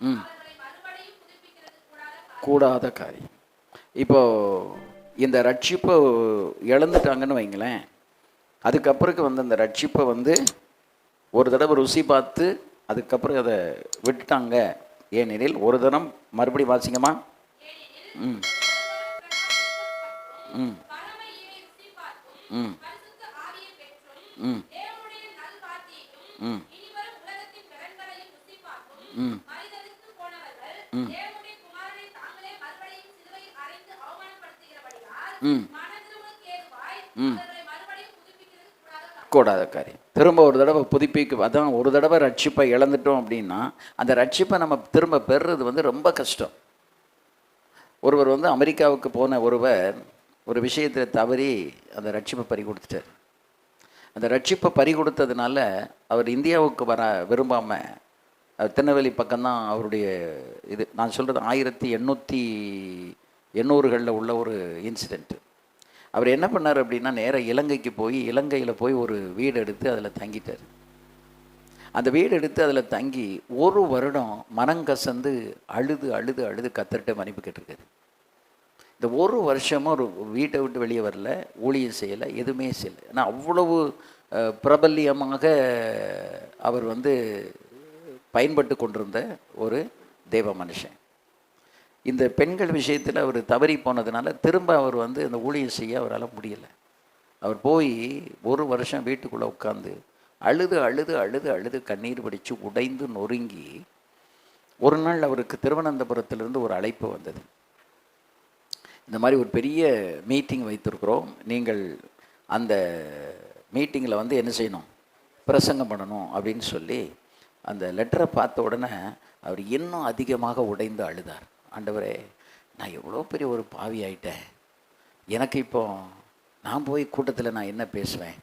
[SPEAKER 1] ம் கூடாத காரியம். இப்போ இந்த ரட்சிப்பை இழந்துட்டாங்கன்னு வைங்களேன், அதுக்கப்புறம் வந்து அந்த ரட்சிப்பை வந்து ஒரு தடவை ருசி பார்த்து அதுக்கப்புறம் அதை விட்டுட்டாங்க. ஏனெனில் ஒரு தரம் மறுபடியும் வாசிங்கம்மா. ம் ம் ம் ம் ம் ம் ம் ம் ம் கூடாத காரியம். திரும்ப ஒரு தடவை புதுப்பிக்க, அதான் ஒரு தடவை ரட்சிப்பை இழந்துட்டோம் அப்படின்னா அந்த ரட்சிப்பை நம்ம திரும்ப பெறுறது வந்து ரொம்ப கஷ்டம். ஒருவர் வந்து அமெரிக்காவுக்கு போன ஒருவர் ஒரு விஷயத்தில் தவறி அந்த ரட்சிப்பை பறி கொடுத்துட்டார். அந்த ரட்சிப்பை பறி கொடுத்ததுனால அவர் இந்தியாவுக்கு வர விரும்பாமல் திருநெல்வேலி பக்கம்தான் அவருடைய இது. நான் சொல்கிறது 1880களில் உள்ள ஒரு இன்சிடெண்ட்டு. அவர் என்ன பண்ணார் அப்படின்னா, நேராக இலங்கைக்கு போய் இலங்கையில் போய் ஒரு வீடு எடுத்து அதில் தங்கிட்டார். அந்த வீடு எடுத்து அதில் தங்கி ஒரு வருடம் மனங்கசந்து அழுது அழுது அழுது கத்தர்கிட்ட மன்னிப்பு கேட்டிருக்காரு. இந்த ஒரு வருஷமும் ஒரு வீட்டை விட்டு வெளியே வரல, ஊழியம் செய்யலை, எதுவுமே செய்யலை. ஏன்னா அவ்வளவு பிரபல்யமாக அவர் வந்து பயன்பட்டு கொண்டிருந்த ஒரு தேவ மனுஷன். இந்த பெண்கள் விஷயத்தில் அவர் தவறி போனதுனால திரும்ப அவர் வந்து அந்த ஊழியம் செய்ய அவரால் முடியலை. அவர் போய் ஒரு வருஷம் வீட்டுக்குள்ளே உட்காந்து அழுது அழுது அழுது அழுது கண்ணீர் வடித்து உடைந்து நொறுங்கி, ஒரு நாள் அவருக்கு திருவனந்தபுரத்திலிருந்து ஒரு அழைப்பு வந்தது. இந்த மாதிரி ஒரு பெரிய மீட்டிங் வைத்திருக்கிறோம், நீங்கள் அந்த மீட்டிங்கில் வந்து என்ன செய்யணும், பிரசங்கம் பண்ணணும் அப்படின்னு சொல்லி அந்த லெட்டரை பார்த்த உடனே அவர் இன்னும் அதிகமாக உடைந்து அழுதார். ஆண்டவரே, நான் எவ்வளோ பெரிய ஒரு பாவி ஆயிட்டேன், எனக்கு இப்போ நான் போய் கூட்டத்தில் நான் என்ன பேசுவேன்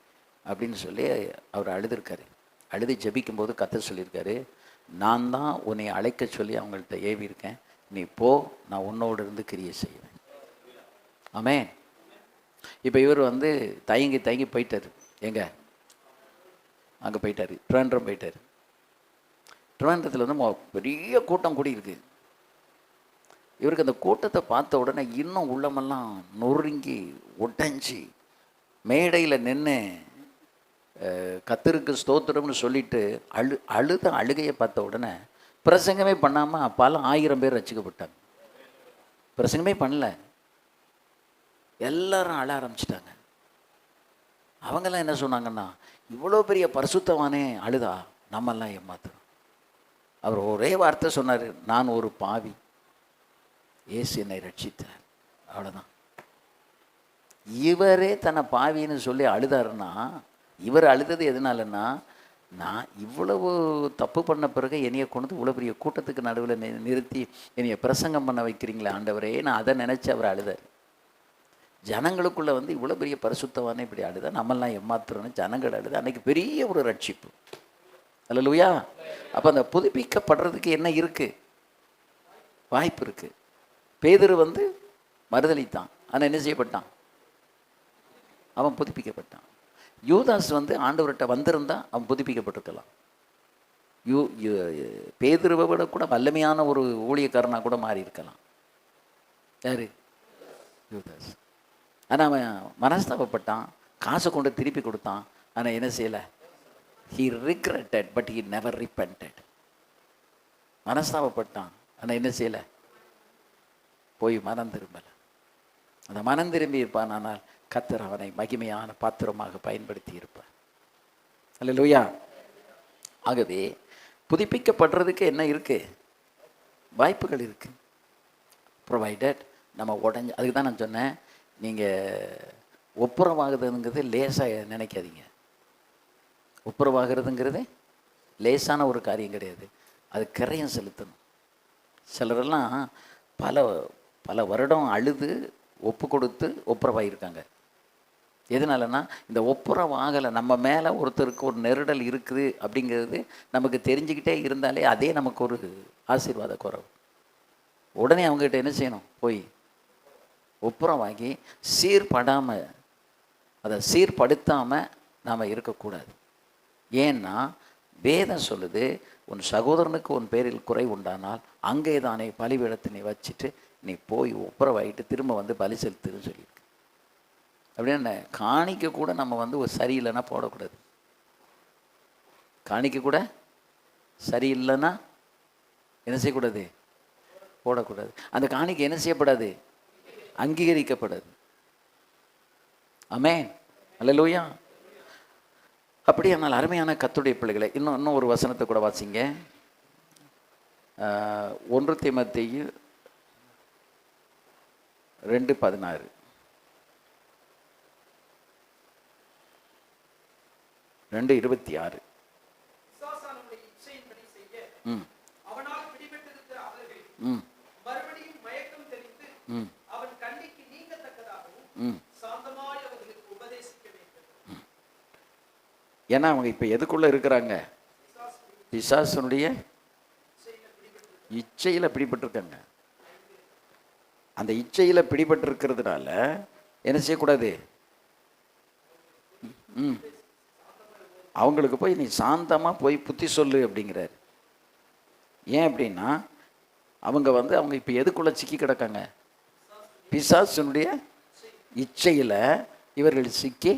[SPEAKER 1] அப்படின்னு சொல்லி அவர் அழுதுருக்காரு. அழுது ஜெபிக்கும்போது கர்த்தர் சொல்லியிருக்காரு, நான் தான் உன்னை அழைக்க சொல்லி அவங்கள்ட்ட ஏவி இருக்கேன், நீ போ, நான் உன்னோடு இருந்து கிரியை செய்வேன். ஆமென். இப்போ இவர் வந்து தயங்கி போயிட்டார். எங்க அங்கே போயிட்டார், ட்ரிவாண்ட்ரம் போயிட்டார். ட்ரிவாண்ட்ரத்தில் வந்து பெரிய கூட்டம் கூடி இருக்கு. இவருக்கு அந்த கூட்டத்தை பார்த்த உடனே இன்னும் உள்ளமெல்லாம் நொறுங்கி உடைஞ்சி மேடையில் நின்று கர்த்தருக்கு ஸ்தோத்திரம்னு சொல்லிட்டு அழுத அழுகையை பார்த்த உடனே பிரசங்கமே பண்ணாமல் பல 1000 பேர் ரட்சிக்கப்பட்டாங்க. பிரசங்கமே பண்ணல, எல்லாரும் அழ ஆரம்பிச்சிட்டாங்க. அவங்கெல்லாம் என்ன சொன்னாங்கன்னா, இவ்வளோ பெரிய பரிசுத்தவானே அழுதா, நம்மெல்லாம் ஏமாத்துறோம். அவர் ஒரே வார்த்தை சொன்னார், நான் ஒரு பாவி, இயேசு என்னை ரட்சித்தார், அவ்வளோதான். இவரே தன்னை பாவின்னு சொல்லி அழுதாருன்னா, இவர் அழுதது எதனாலன்னா, நான் இவ்வளவு தப்பு பண்ண பிறகு என்னைய கொண்டு இவ்வளோ பெரிய கூட்டத்துக்கு நடுவில் நிறுத்தி என்னைய பிரசங்கம் பண்ண வைக்கிறீங்களே ஆண்டவரே, நான் அதை நினச்சி அவர் அழுதார். ஜனங்களுக்குள்ளே வந்து இவ்வளோ பெரிய பரிசுத்தவானே இப்படி அழுதா, நம்மெல்லாம் ஏமாத்துறோன்னு ஜனங்கள் அழுது அன்றைக்கி பெரிய ஒரு ரட்சிப்பு. அல்லேலூயா. அப்போ அந்த புதுப்பிக்கப்படுறதுக்கு என்ன இருக்குது, வாய்ப்பு இருக்குது. பேதுரு வந்து மறுதலித்தான், ஆனால் என்ன செய்யப்பட்டான், அவன் புதுப்பிக்கப்பட்டான். யூதாஸ் வந்து ஆண்டவர்கிட்ட வந்திருந்தா அவன் புதுப்பிக்கப்பட்டிருக்கலாம். பேதுருவை விட கூட வல்லமையான ஒரு ஊழியக்காரனாக கூட மாறி இருக்கலாம். யாரு? யூதாஸ். ஆனால் அவன் மனஸ்தாபப்பட்டான், காசை கொண்டு திருப்பி கொடுத்தான், ஆனால் என்ன செய்யலை, he regretted but he never repented. மனஸ்தாபப்பட்டான், ஆனால் என்ன செய்யலை, போய் மனம் திரும்பலை. அந்த மனம் திரும்பி இருப்பான், ஆனால் கர்த்தர் அவனை மகிமையான பாத்திரமாக பயன்படுத்தி இருப்பார். அல்லேலூயா. ஆகவே புதுப்பிக்கப்படுறதுக்கு என்ன இருக்குது, வாய்ப்புகள் இருக்குது. ப்ரொவைடட் நம்ம உடஞ்சி, அதுக்கு தான் நான் சொன்னேன், நீங்கள் ஒப்புரவாகுதுங்கிறது லேசாக நினைக்காதீங்க. ஒப்புரவாகிறதுங்கிறது லேசான ஒரு காரியம் கிடையாது, அது கிரயம் செலுத்தணும். சிலரெல்லாம் பல பல வருடம் அழுது ஒப்பு கொடுத்து ஒப்புரவாகியிருக்காங்க. எதனாலன்னா இந்த ஒப்புரவு ஆகலை. நம்ம மேலே ஒருத்தருக்கு ஒரு நெருடல் இருக்குது அப்படிங்கிறது நமக்கு தெரிஞ்சுக்கிட்டே இருந்தாலே அதே நமக்கு ஒரு ஆசீர்வாத குறைவு. உடனே அவங்ககிட்ட என்ன செய்யணும்? போய் ஒப்புரவாகி சீர்படாமல், அதை சீர்படுத்தாமல் நாம் இருக்கக்கூடாது. ஏன்னா வேதம் சொல்லுது, உன் சகோதரனுக்கு உன் பேரில் குறை உண்டானால் அங்கே தானே பலிபீடத்தை நீ வச்சுட்டு நீ போய் ஒப்புரவாயிட்டு திரும்ப வந்து பலி செலுத்துன்னு சொல்லியிருக்கு. அப்படின்னா காணிக்க கூட நம்ம வந்து ஒரு சரியில்லைன்னா போடக்கூடாது. காணிக்க கூட சரியில்லைன்னா என்ன செய்யக்கூடாது? போடக்கூடாது. அந்த காணிக்கை என்ன செய்யப்படாது? அங்கீகரிக்கப்படாது. ஆமென், அல்லேலூயா. அப்படியானால் அருமையான கர்த்தருடைய பிள்ளைகளை, இன்னும் ஒரு வசனத்தை கூட வாசிங்க. 1 தீமோத்தேயு 2:16. 2:26. ஏன்னா அவங்க இப்போ எதுக்குள்ளே இருக்கிறாங்க? பிசாசனுடைய இச்சையில் பிடிபட்டிருக்காங்க. அந்த இச்சையில் பிடிபட்டிருக்கிறதுனால என்ன செய்யக்கூடாது? அவங்களுக்கு போய் நீ சாந்தமாக போய் புத்தி சொல்லு அப்படிங்கிறார். ஏன் அப்படின்னா அவங்க இப்போ எதுக்குள்ளே சிக்கி கிடக்காங்க? பிசாசனுடைய இச்சையில் இவர்கள் சிக்கி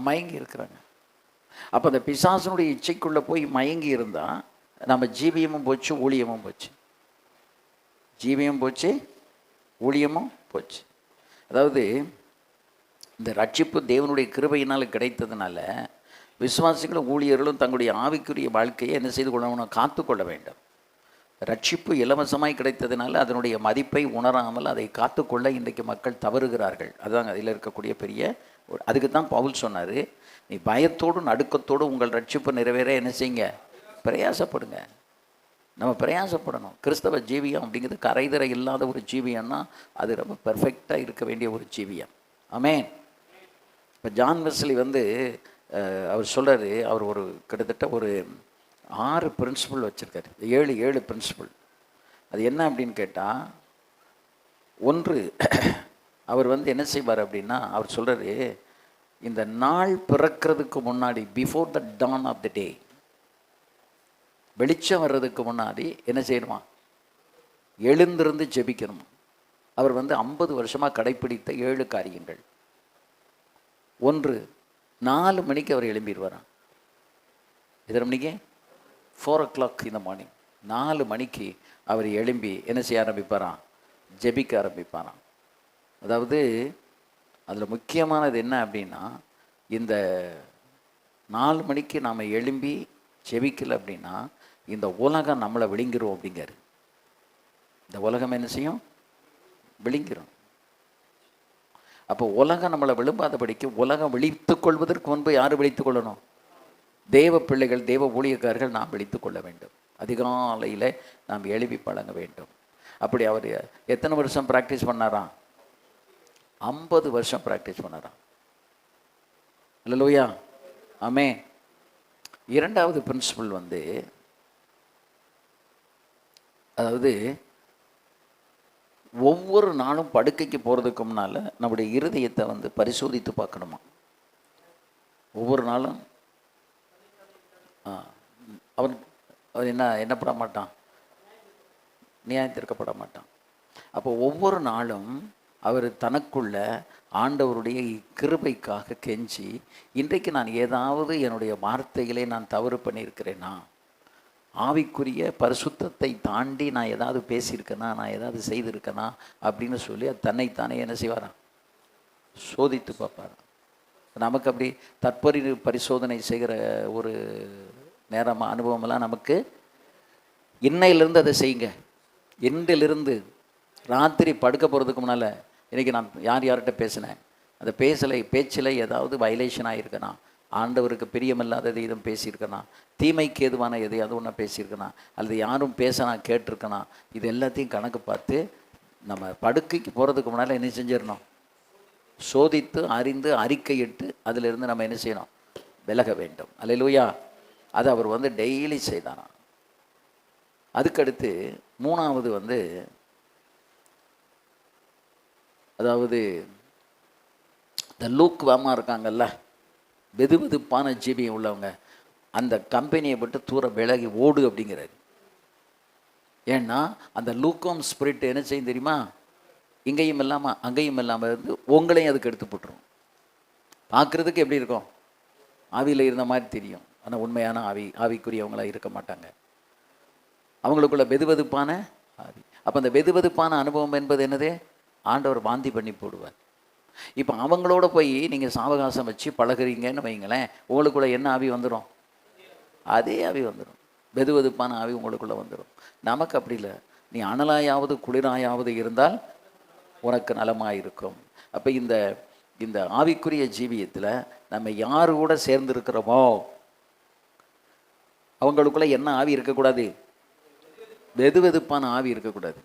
[SPEAKER 1] மயங்கி இருக்கிறாங்க. அப்போ அந்த பிசாசனுடைய இச்சைக்குள்ளே போய் மயங்கி இருந்தால் நம்ம ஜீவியமும் போச்சு, ஊழியமும் போச்சு. ஜீவியம் போச்சு, ஊழியமும் போச்சு. அதாவது இந்த ரட்சிப்பு தேவனுடைய கிருபையினால் கிடைத்ததுனால விசுவாசிகளும் ஊழியர்களும் தங்களுடைய ஆவிக்குரிய வாழ்க்கையை என்ன செய்து கொள்ளணும்? காத்து கொள்ள வேண்டும். ரட்சிப்பு இலவசமாய் கிடைத்ததுனால அதனுடைய மதிப்பை உணராமல் அதை காத்துக்கொள்ள இன்றைக்கு மக்கள் தவறுகிறார்கள். அதுதான் அதில் இருக்கக்கூடிய பெரிய அதுக்கு தான் பவுல் சொன்னார், நீ பயத்தோடு நடுக்கத்தோடு உங்கள் ரட்சிப்பு நிறைவேற என்ன செய்யுங்க? பிரயாசப்படுங்க. நம்ம பிரயாசப்படணும். கிறிஸ்தவ ஜீவியம் அப்படிங்கிறது கரைதரை இல்லாத ஒரு ஜீவியம்னா அது ரொம்ப பெர்ஃபெக்டாக இருக்க வேண்டிய ஒரு ஜீவியம். ஆமென். இப்போ ஜான் வெஸ்லி அவர் சொல்கிறாரு, அவர் ஒரு கிட்டத்தட்ட ஒரு 6 பிரின்சிபல் வச்சுருக்காரு. 7 பிரின்சிபல். அது என்ன அப்படின்னு கேட்டால், ஒன்று அவர் என்ன செய்வார் அப்படின்னா, அவர் சொல்கிறாரு, இந்த நாள் பிறக்கிறதுக்கு முன்னாடி, before the dawn of the day, வெளிச்சம் வர்றதுக்கு முன்னாடி என்ன செய்யணுமா? எழுந்திருந்து ஜெபிக்கணுமா. அவர் 50 வருஷமாக கடைப்பிடித்த 7 காரியங்கள். ஒன்று, 4 மணிக்கு அவர் எழும்பிடுவாராம். எத்தனை மணிக்கு? 4 o'clock in the morning. 4 மணிக்கு அவர் எழும்பி என்ன செய்ய ஆரம்பிப்பாராம்? ஜெபிக்க ஆரம்பிப்பாராம். அதாவது அதில் முக்கியமானது என்ன அப்படின்னா, இந்த 4 மணிக்கு நாம் எழும்பி ஜெபிக்கலை அப்படின்னா இந்த உலகம் நம்மளை விழுங்கிரும் அப்படிங்காரு. இந்த உலகம் என்ன செய்யும்? விழுங்கிரும். அப்போ உலகம் நம்மளை விழும்பாதபடிக்கு உலகம் விழித்து கொள்வதற்கு முன்பு யார் விழித்து கொள்ளணும்? தேவ பிள்ளைகள், தேவ ஊழியக்காரர்கள் நாம் விழித்து கொள்ள வேண்டும். அதிகாலையில் நாம் எழுப்பி பழங்க வேண்டும். அப்படி அவர் எத்தனை வருஷம் ப்ராக்டிஸ் பண்ணாராம்? 50 வருஷம் ப்ராக்டிஸ் பண்ணாராம். அல்லேலூயா, ஆமென். 2வது பிரின்சிபல் அதாவது ஒவ்வொரு நாளும் படுக்கைக்கு போகிறதுக்கு முன்னால் நம்முடைய இருதயத்தை பரிசோதித்து பார்க்கணுமா. ஒவ்வொரு நாளும் அவன் என்னப்பட மாட்டான்? நியாயத்திற்கப்பட மாட்டான். அப்போ ஒவ்வொரு நாளும் அவர் தனக்குள்ள ஆண்டவருடைய கிருபைக்காக கெஞ்சி, இன்றைக்கு நான் ஏதாவது என்னுடைய வார்த்தைகளே நான் தவறு பண்ணியிருக்கிறேனா, ஆவிக்குரிய பரிசுத்தத்தை தாண்டி நான் ஏதாவது பேசியிருக்கேனா, நான் ஏதாவது செய்திருக்கேனா அப்படின்னு சொல்லி தன்னைத்தானே என்ன செய்வாராம்? சோதித்து பார்ப்பார். நமக்கு அப்படி பரிசோதனை செய்கிற ஒரு நேரமாக அனுபவமெல்லாம் நமக்கு இன்னையிலிருந்து அதை செய்யுங்க. இன்றிலிருந்து ராத்திரி படுக்க போகிறதுக்கு முன்னால், இன்றைக்கி நான் யார்கிட்ட பேசினேன், அந்த பேச்சில் ஏதாவது வயலேஷன் ஆகிருக்கேனா, ஆண்டவருக்கு பிரியமில்லாதது எதுவும் பேசியிருக்கேனா, தீமைக்கு ஏதுவான எதையாவது ஒன்று பேசியிருக்கேனா, அல்லது யாரும் பேசினா கேட்டிருக்கேனா, இது எல்லாத்தையும் கணக்கு பார்த்து நம்ம படுக்கைக்கு போகிறதுக்கு முன்னால் என்ன செஞ்சிடணும்? சோதித்து அறிந்து அறிக்கையிட்டு அதிலிருந்து நம்ம என்ன செய்யணும், விலக வேண்டும். அல்லேலூயா. அது அவர் வந்து டெய்லி செய்தாராம். அதுக்கடுத்து மூணாவது வந்து, அதாவது இந்த லூக் வாமா இருக்காங்கல்ல, வெதுவெதுப்பான ஜீவியம் உள்ளவங்க, அந்த கம்பெனியை விட்டு தூர விலகி ஓடு அப்படிங்கிறாரு. ஏன்னா அந்த லூக்கம் ஸ்பிரிட் என்ன செய்யும் தெரியுமா, இங்கேயும் இல்லாமல் அங்கேயும் இல்லாமல் இருந்து உங்களையும் அதுக்கு எடுத்து போட்டுரும். பார்க்குறதுக்கு எப்படி இருக்கும், ஆவியில் இருந்த மாதிரி தெரியும், ஆனால் உண்மையான ஆவிக்குரியவங்களாக இருக்க மாட்டாங்க. அவங்களுக்குள்ள வெதுவெதுப்பான ஆவி. அப்போ அந்த வெதுவெதுப்பான அனுபவம் என்பது என்னது, ஆண்டவர் வாந்தி பண்ணி போடுவார். இப்போ அவங்களோட போய் நீங்கள் சாவகாசம் வச்சு பழகுறீங்கன்னு வைங்களேன், உங்களுக்குள்ள என்ன ஆவி வந்துடும், அதே ஆவி வந்துடும், வெதுவெதுப்பான ஆவி உங்களுக்குள்ளே வந்துடும். நமக்கு அப்படி இல்லை. நீ அனலாயாவது குளிராயாவது இருந்தால் உனக்கு நலமாக இருக்கும். அப்போ இந்த இந்த ஆவிக்குரிய ஜீவியத்தில் நம்ம யார் கூட சேர்ந்துருக்கிறோமோ அவங்களுக்குள்ள என்ன ஆவி இருக்கக்கூடாது, வெதுவெதுப்பான ஆவி இருக்கக்கூடாது.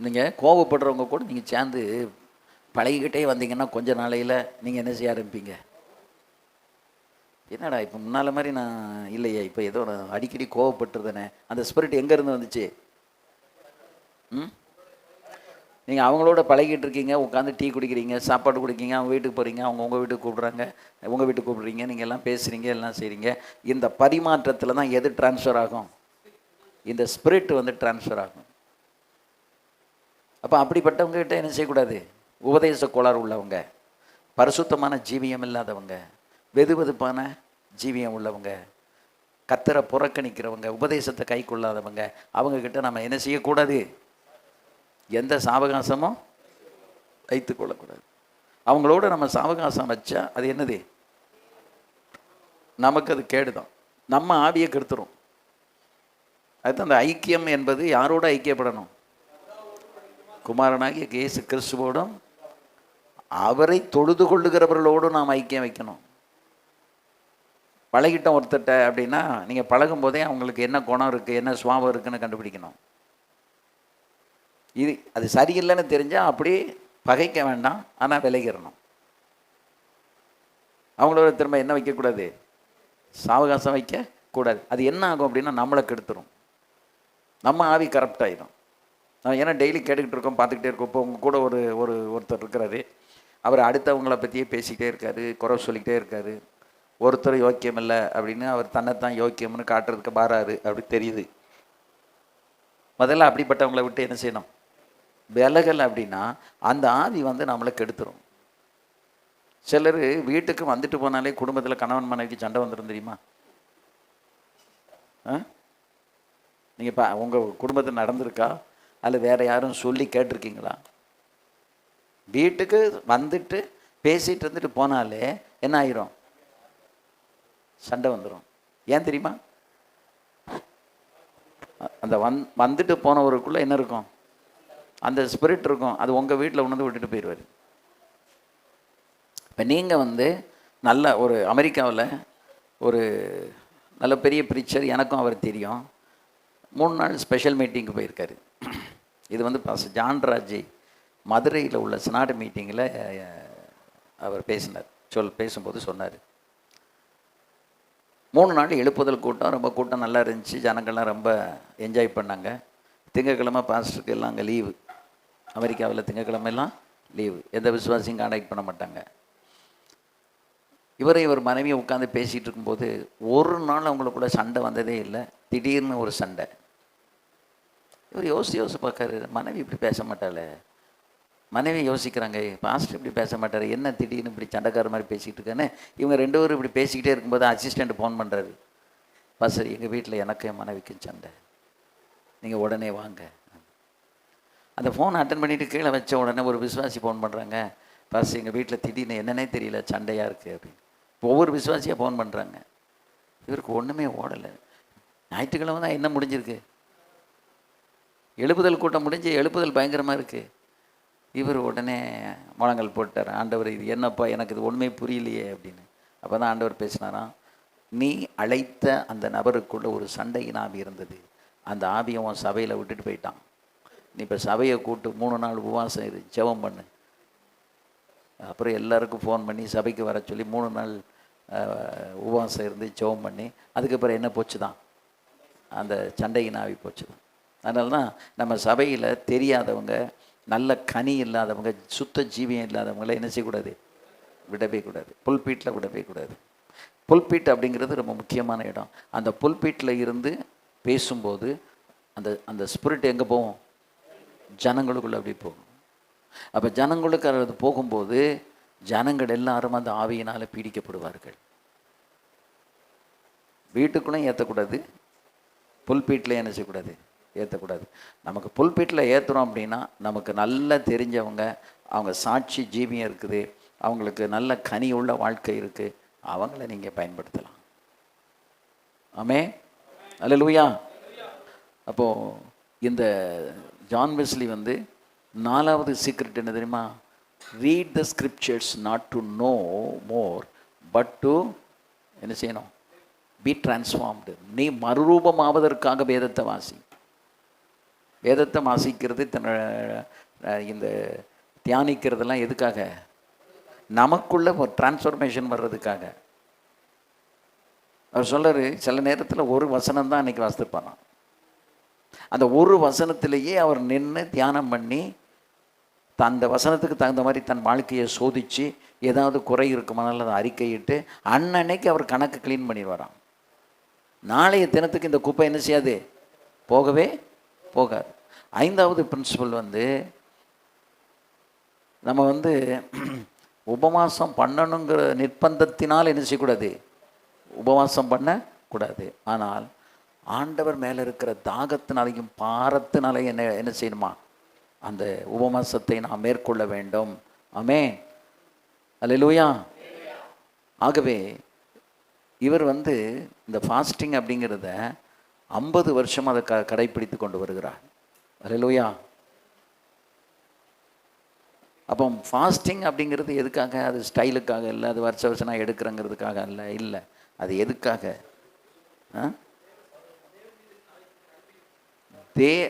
[SPEAKER 1] நீங்கள் கோவப்படுறவங்க கூட நீங்கள் சேர்ந்து பழகிக்கிட்டே வந்தீங்கன்னா கொஞ்ச நாளையில் நீங்கள் என்ன செய்ய ஆரம்பிப்பீங்க, என்னடா இப்போ முன்னால் மாதிரி நான் இல்லையே, இப்போ ஏதோ நான் அடிக்கடி கோவப்பட்டுருந்தேனே, அந்த ஸ்பிரிட் எங்கேருந்து வந்துச்சு? நீங்கள் அவங்களோட பழகிட்டு இருக்கீங்க, உட்காந்து டீ குடிக்கிறீங்க, சாப்பாடு குடிக்கிறீங்க, அவங்க வீட்டுக்கு போகிறீங்க, அவங்க உங்கள் வீட்டுக்கு கூப்பிட்றாங்க, உங்கள் வீட்டுக்கு கூப்பிட்றீங்க, நீங்கள் எல்லாம் பேசுகிறீங்க, எல்லாம் செய்கிறீங்க. இந்த பரிமாற்றத்தில் தான் எது ட்ரான்ஸ்ஃபர் ஆகும், இந்த ஸ்பிரிட் வந்து ட்ரான்ஸ்ஃபர் ஆகும். அப்போ அப்படிப்பட்டவங்ககிட்ட என்ன செய்யக்கூடாது, உபதேச கோளாறு உள்ளவங்க, பரிசுத்தமான ஜீவியம் இல்லாதவங்க, வெதுவெதுப்பான ஜீவியம் உள்ளவங்க, கத்தரை புறக்கணிக்கிறவங்க, உபதேசத்தை கை கொள்ளாதவங்க, அவங்கக்கிட்ட நம்ம என்ன செய்யக்கூடாது, எந்த சாவகாசமும் வைத்து கொள்ளக்கூடாது. அவங்களோட நம்ம சாவகாசம் வச்சா அது என்னது, நமக்கு அது கேடுதான், நம்ம ஆவியை கெடுத்துரும். அதுதான் அந்த ஐக்கியம் என்பது யாரோட ஐக்கியப்படணும், குமாரனாகிய இயேசு கிறிஸ்துவோடும் அவரை தொழுது கொள்ளுகிறவர்களோடு நாம் ஐக்கியம் வைக்கணும். பழகிட்டோம் ஒருத்தட்ட அப்படின்னா நீங்கள் பழகும் போதே அவங்களுக்கு என்ன குணம் இருக்குது, என்ன சுபாவம் இருக்குன்னு கண்டுபிடிக்கணும். இது அது சரியில்லைன்னு தெரிஞ்சால் அப்படி பகைக்க வேண்டாம், ஆனால் விலகிடணும். அவங்களோட திரும்ப என்ன வைக்கக்கூடாது, சாவகாசம் வைக்கக்கூடாது. அது என்ன ஆகும் அப்படின்னா நம்மளை கெடுத்துரும், நம்ம ஆவி கரப்ட் ஆகிடும். நான் ஏன்னா டெய்லி கேட்டுக்கிட்டு இருக்கோம், பார்த்துக்கிட்டே இருக்கோம். இப்போ உங்கள் கூட ஒருத்தர் இருக்கிறாரு, அவர் அடுத்தவங்கள பற்றியே பேசிக்கிட்டே இருக்காரு, குறை சொல்லிக்கிட்டே இருக்காரு. ஒருத்தர் யோக்கியம் இல்லை அப்படின்னு அவர் தன்னைத்தான் யோக்கியம்னு காட்டுறதுக்கு பாராரு, அப்படி தெரியுது. முதல்ல அப்படிப்பட்டவங்களை விட்டு என்ன செய்யணும், விலகல். அப்படின்னா அந்த ஆவி வந்து நம்மளை கெடுத்துரும். சிலர் வீட்டுக்கு வந்துட்டு போனாலே குடும்பத்தில் கணவன் மனைவிக்கு சண்டை வந்துடும் தெரியுமா? நீங்கள் உங்கள் குடும்பத்தில் நடந்திருக்கா, அதில் வேறு யாரும் சொல்லி கேட்டிருக்கீங்களா? வீட்டுக்கு வந்துட்டு பேசிகிட்டு இருந்துட்டு போனாலே என்ன ஆயிரும், சண்டை வந்துடும். ஏன் தெரியுமா? அந்த வந்துட்டு போனவருக்குள்ளே என்ன இருக்கும், அந்த ஸ்பிரிட் இருக்கும். அது உங்கள் வீட்டில் உணர்ந்து விட்டுட்டு போயிடுவார். இப்போ நீங்கள் வந்து நல்ல ஒரு அமெரிக்காவில் ஒரு நல்ல பெரிய ப்ரீச்சர், எனக்கும் அவர் தெரியும். 3 நாள் ஸ்பெஷல் மீட்டிங்கு போயிருக்காரு. இது வந்து பாஸ்டர் ஜான்ராஜ் மதுரையில் உள்ள சினாடு மீட்டிங்கில் அவர் பேசும்போது சொன்னார், 3 நாள் எழுப்புதல் கூட்டம், ரொம்ப கூட்டம் நல்லா இருந்துச்சு, ஜனங்கள்லாம் ரொம்ப என்ஜாய் பண்ணாங்க. திங்கக்கிழமை பாஸ்டருக்கு எல்லாம் அங்கே லீவு, அமெரிக்காவில் திங்கக்கிழமையெல்லாம் லீவு, எந்த விசுவாசியும் கான்டாக்ட் பண்ண மாட்டாங்க. இவர் மனைவியை உட்காந்து பேசிகிட்டு இருக்கும்போது ஒரு நாள் அவங்களுக்குள்ள சண்டை வந்ததே இல்லை. திடீர்னு ஒரு சண்டை. இவர் யோசிச்சு பார்க்காரு, மனைவி இப்படி பேச மாட்டாளே. மனைவி யோசிக்கிறாங்க, பாஸ்டர் இப்படி பேச மாட்டார், என்ன திடீர்னு இப்படி சண்டைக்கார மாதிரி பேசிக்கிட்டு இருக்கானே. இவங்க 2 பேரும் இப்படி பேசிக்கிட்டே இருக்கும்போது அசிஸ்டண்ட் ஃபோன் பண்ணுறாரு, பாஸ்டர் எங்கள் வீட்டில் எனக்கு என் மனைவிக்கும் சண்டை, நீங்கள் உடனே வாங்க. அந்த ஃபோன் அட்டன் பண்ணிவிட்டு கீழே வச்ச உடனே ஒரு விசுவாசி ஃபோன் பண்ணுறாங்க, பாஸ்டர் எங்கள் வீட்டில் திடீர்னு என்னன்னே தெரியல சண்டையாக இருக்குது அப்படின்னு. ஒவ்வொரு விசுவாசியாக ஃபோன் பண்ணுறாங்க. இவருக்கு ஒன்றுமே ஓடலை. ஞாயிற்றுக்கிழமை தான் என்ன முடிஞ்சிருக்கு, எழுப்புதல் கூட்டம் முடிஞ்சு, எழுப்புதல் பயங்கரமாக இருக்குது. இவர் உடனே முழங்கல் போட்டார், ஆண்டவர் இது என்னப்பா, எனக்கு இது ஒன்றுமே புரியலையே அப்படின்னு. அப்போ தான் ஆண்டவர் பேசினாராம், நீ அழைத்த அந்த நபருக்குள்ள ஒரு சண்டையின் ஆவி இருந்தது, அந்த ஆவியை உன் சபையில் விட்டுட்டு போயிட்டான். நீ இப்போ சபையை கூட்டு 3 நாள் உபவாசம் இரு, ஜெபம் பண்ணு, அப்புறம் எல்லாருக்கும் ஃபோன் பண்ணி சபைக்கு வர சொல்லி 3 நாள் உபவாசம் இருந்து ஜெபம் பண்ணி அதுக்கப்புறம் என்ன போச்சு தான் அந்த சண்டையின் ஆவி போச்சு தான். அதனால தான் நம்ம சபையில் தெரியாதவங்க, நல்ல கனி இல்லாதவங்க, சுத்த ஜீவியம் இல்லாதவங்கள என்ன செய்யக்கூடாது, விடவே கூடாது. புல்பீட்டில் விடவே கூடாது. புல்பீட் அப்படிங்கிறது ரொம்ப முக்கியமான இடம். அந்த புல்பீட்டில் இருந்து பேசும்போது அந்த அந்த ஸ்பிரிட் எங்கே போகும், ஜனங்களுக்குள்ளே அப்படி போகும். அப்போ ஜனங்களுக்கு அது போகும்போது ஜனங்கள் எல்லாரும் அந்த ஆவியினால் பீடிக்கப்படுவார்கள். வீட்டுக்குள்ளே ஏற்றக்கூடாது, புல்பீட்டில் என்ன செய்யக்கூடாது, ஏற்றக்கூடாது. நமக்கு புல்பீட்டில் ஏற்றுறோம் அப்படின்னா நமக்கு நல்லா தெரிஞ்சவங்க, அவங்க சாட்சி ஜீவியம் இருக்குது, அவங்களுக்கு நல்ல கனி உள்ள வாழ்க்கை இருக்குது, அவங்கள நீங்கள் பயன்படுத்தலாம். ஆமே, அல்லேலூயா. அப்போது இந்த ஜான் வெஸ்லி வந்து 4வது சீக்ரெட் என்ன தெரியுமா? Read the scriptures not to know more but to என்ன செய்யணும், பி டிரான்ஸ்ஃபார்ம்டு. நீ மறுரூபமாவதற்காக வேதத்தை வாசி. வேதத்தை வாசிக்கிறது இந்த தியானிக்கிறதெல்லாம் எதுக்காக? நமக்குள்ள ஒரு டிரான்ஸ்ஃபர்மேஷன் வர்றதுக்காக. அவர் சொல்றாரு, சில நேரத்தில் ஒரு வசனம் தான் அன்றைக்கி வாசித்திருப்பானா, அந்த ஒரு வசனத்திலேயே அவர் நின்று தியானம் பண்ணி அந்த வசனத்துக்கு தகுந்த மாதிரி தன் வாழ்க்கையை சோதித்து ஏதாவது குறை இருக்குமானாலும் அதை அறிக்கையிட்டு அன்னன்னைக்கு அவர் கணக்கு க்ளீன் பண்ணிடுவாராம். நாளைய தினத்துக்கு இந்த குப்பை என்ன செய்யாது, போகவே போகாது. 5வது பிரின்சிபல் வந்து நம்ம வந்து உபவாசம் பண்ணணுங்கிற நிர்பந்தத்தினால் என்ன செய்யக்கூடாது, உபவாசம் பண்ணக்கூடாது. ஆனால் ஆண்டவர் மேலே இருக்கிற தாகத்தினாலையும் பாரத்தினாலையும் என்ன செய்யணுமா, அந்த உபவாசத்தை நாம் மேற்கொள்ள வேண்டும். ஆமென், அல்லேலூயா. ஆகவே இவர் வந்து இந்த ஃபாஸ்டிங் அப்படிங்கிறத 50 வருஷம் அதை கடைப்பிடித்து கொண்டு வருகிறார். அல்லேலூயா. அப்போ ஃபாஸ்டிங் அப்படிங்கிறது எதுக்காக? அது ஸ்டைலுக்காக இல்லை, அது வருஷம் நான் எடுக்கிறேங்கிறதுக்காக இல்லை. அது எதுக்காக?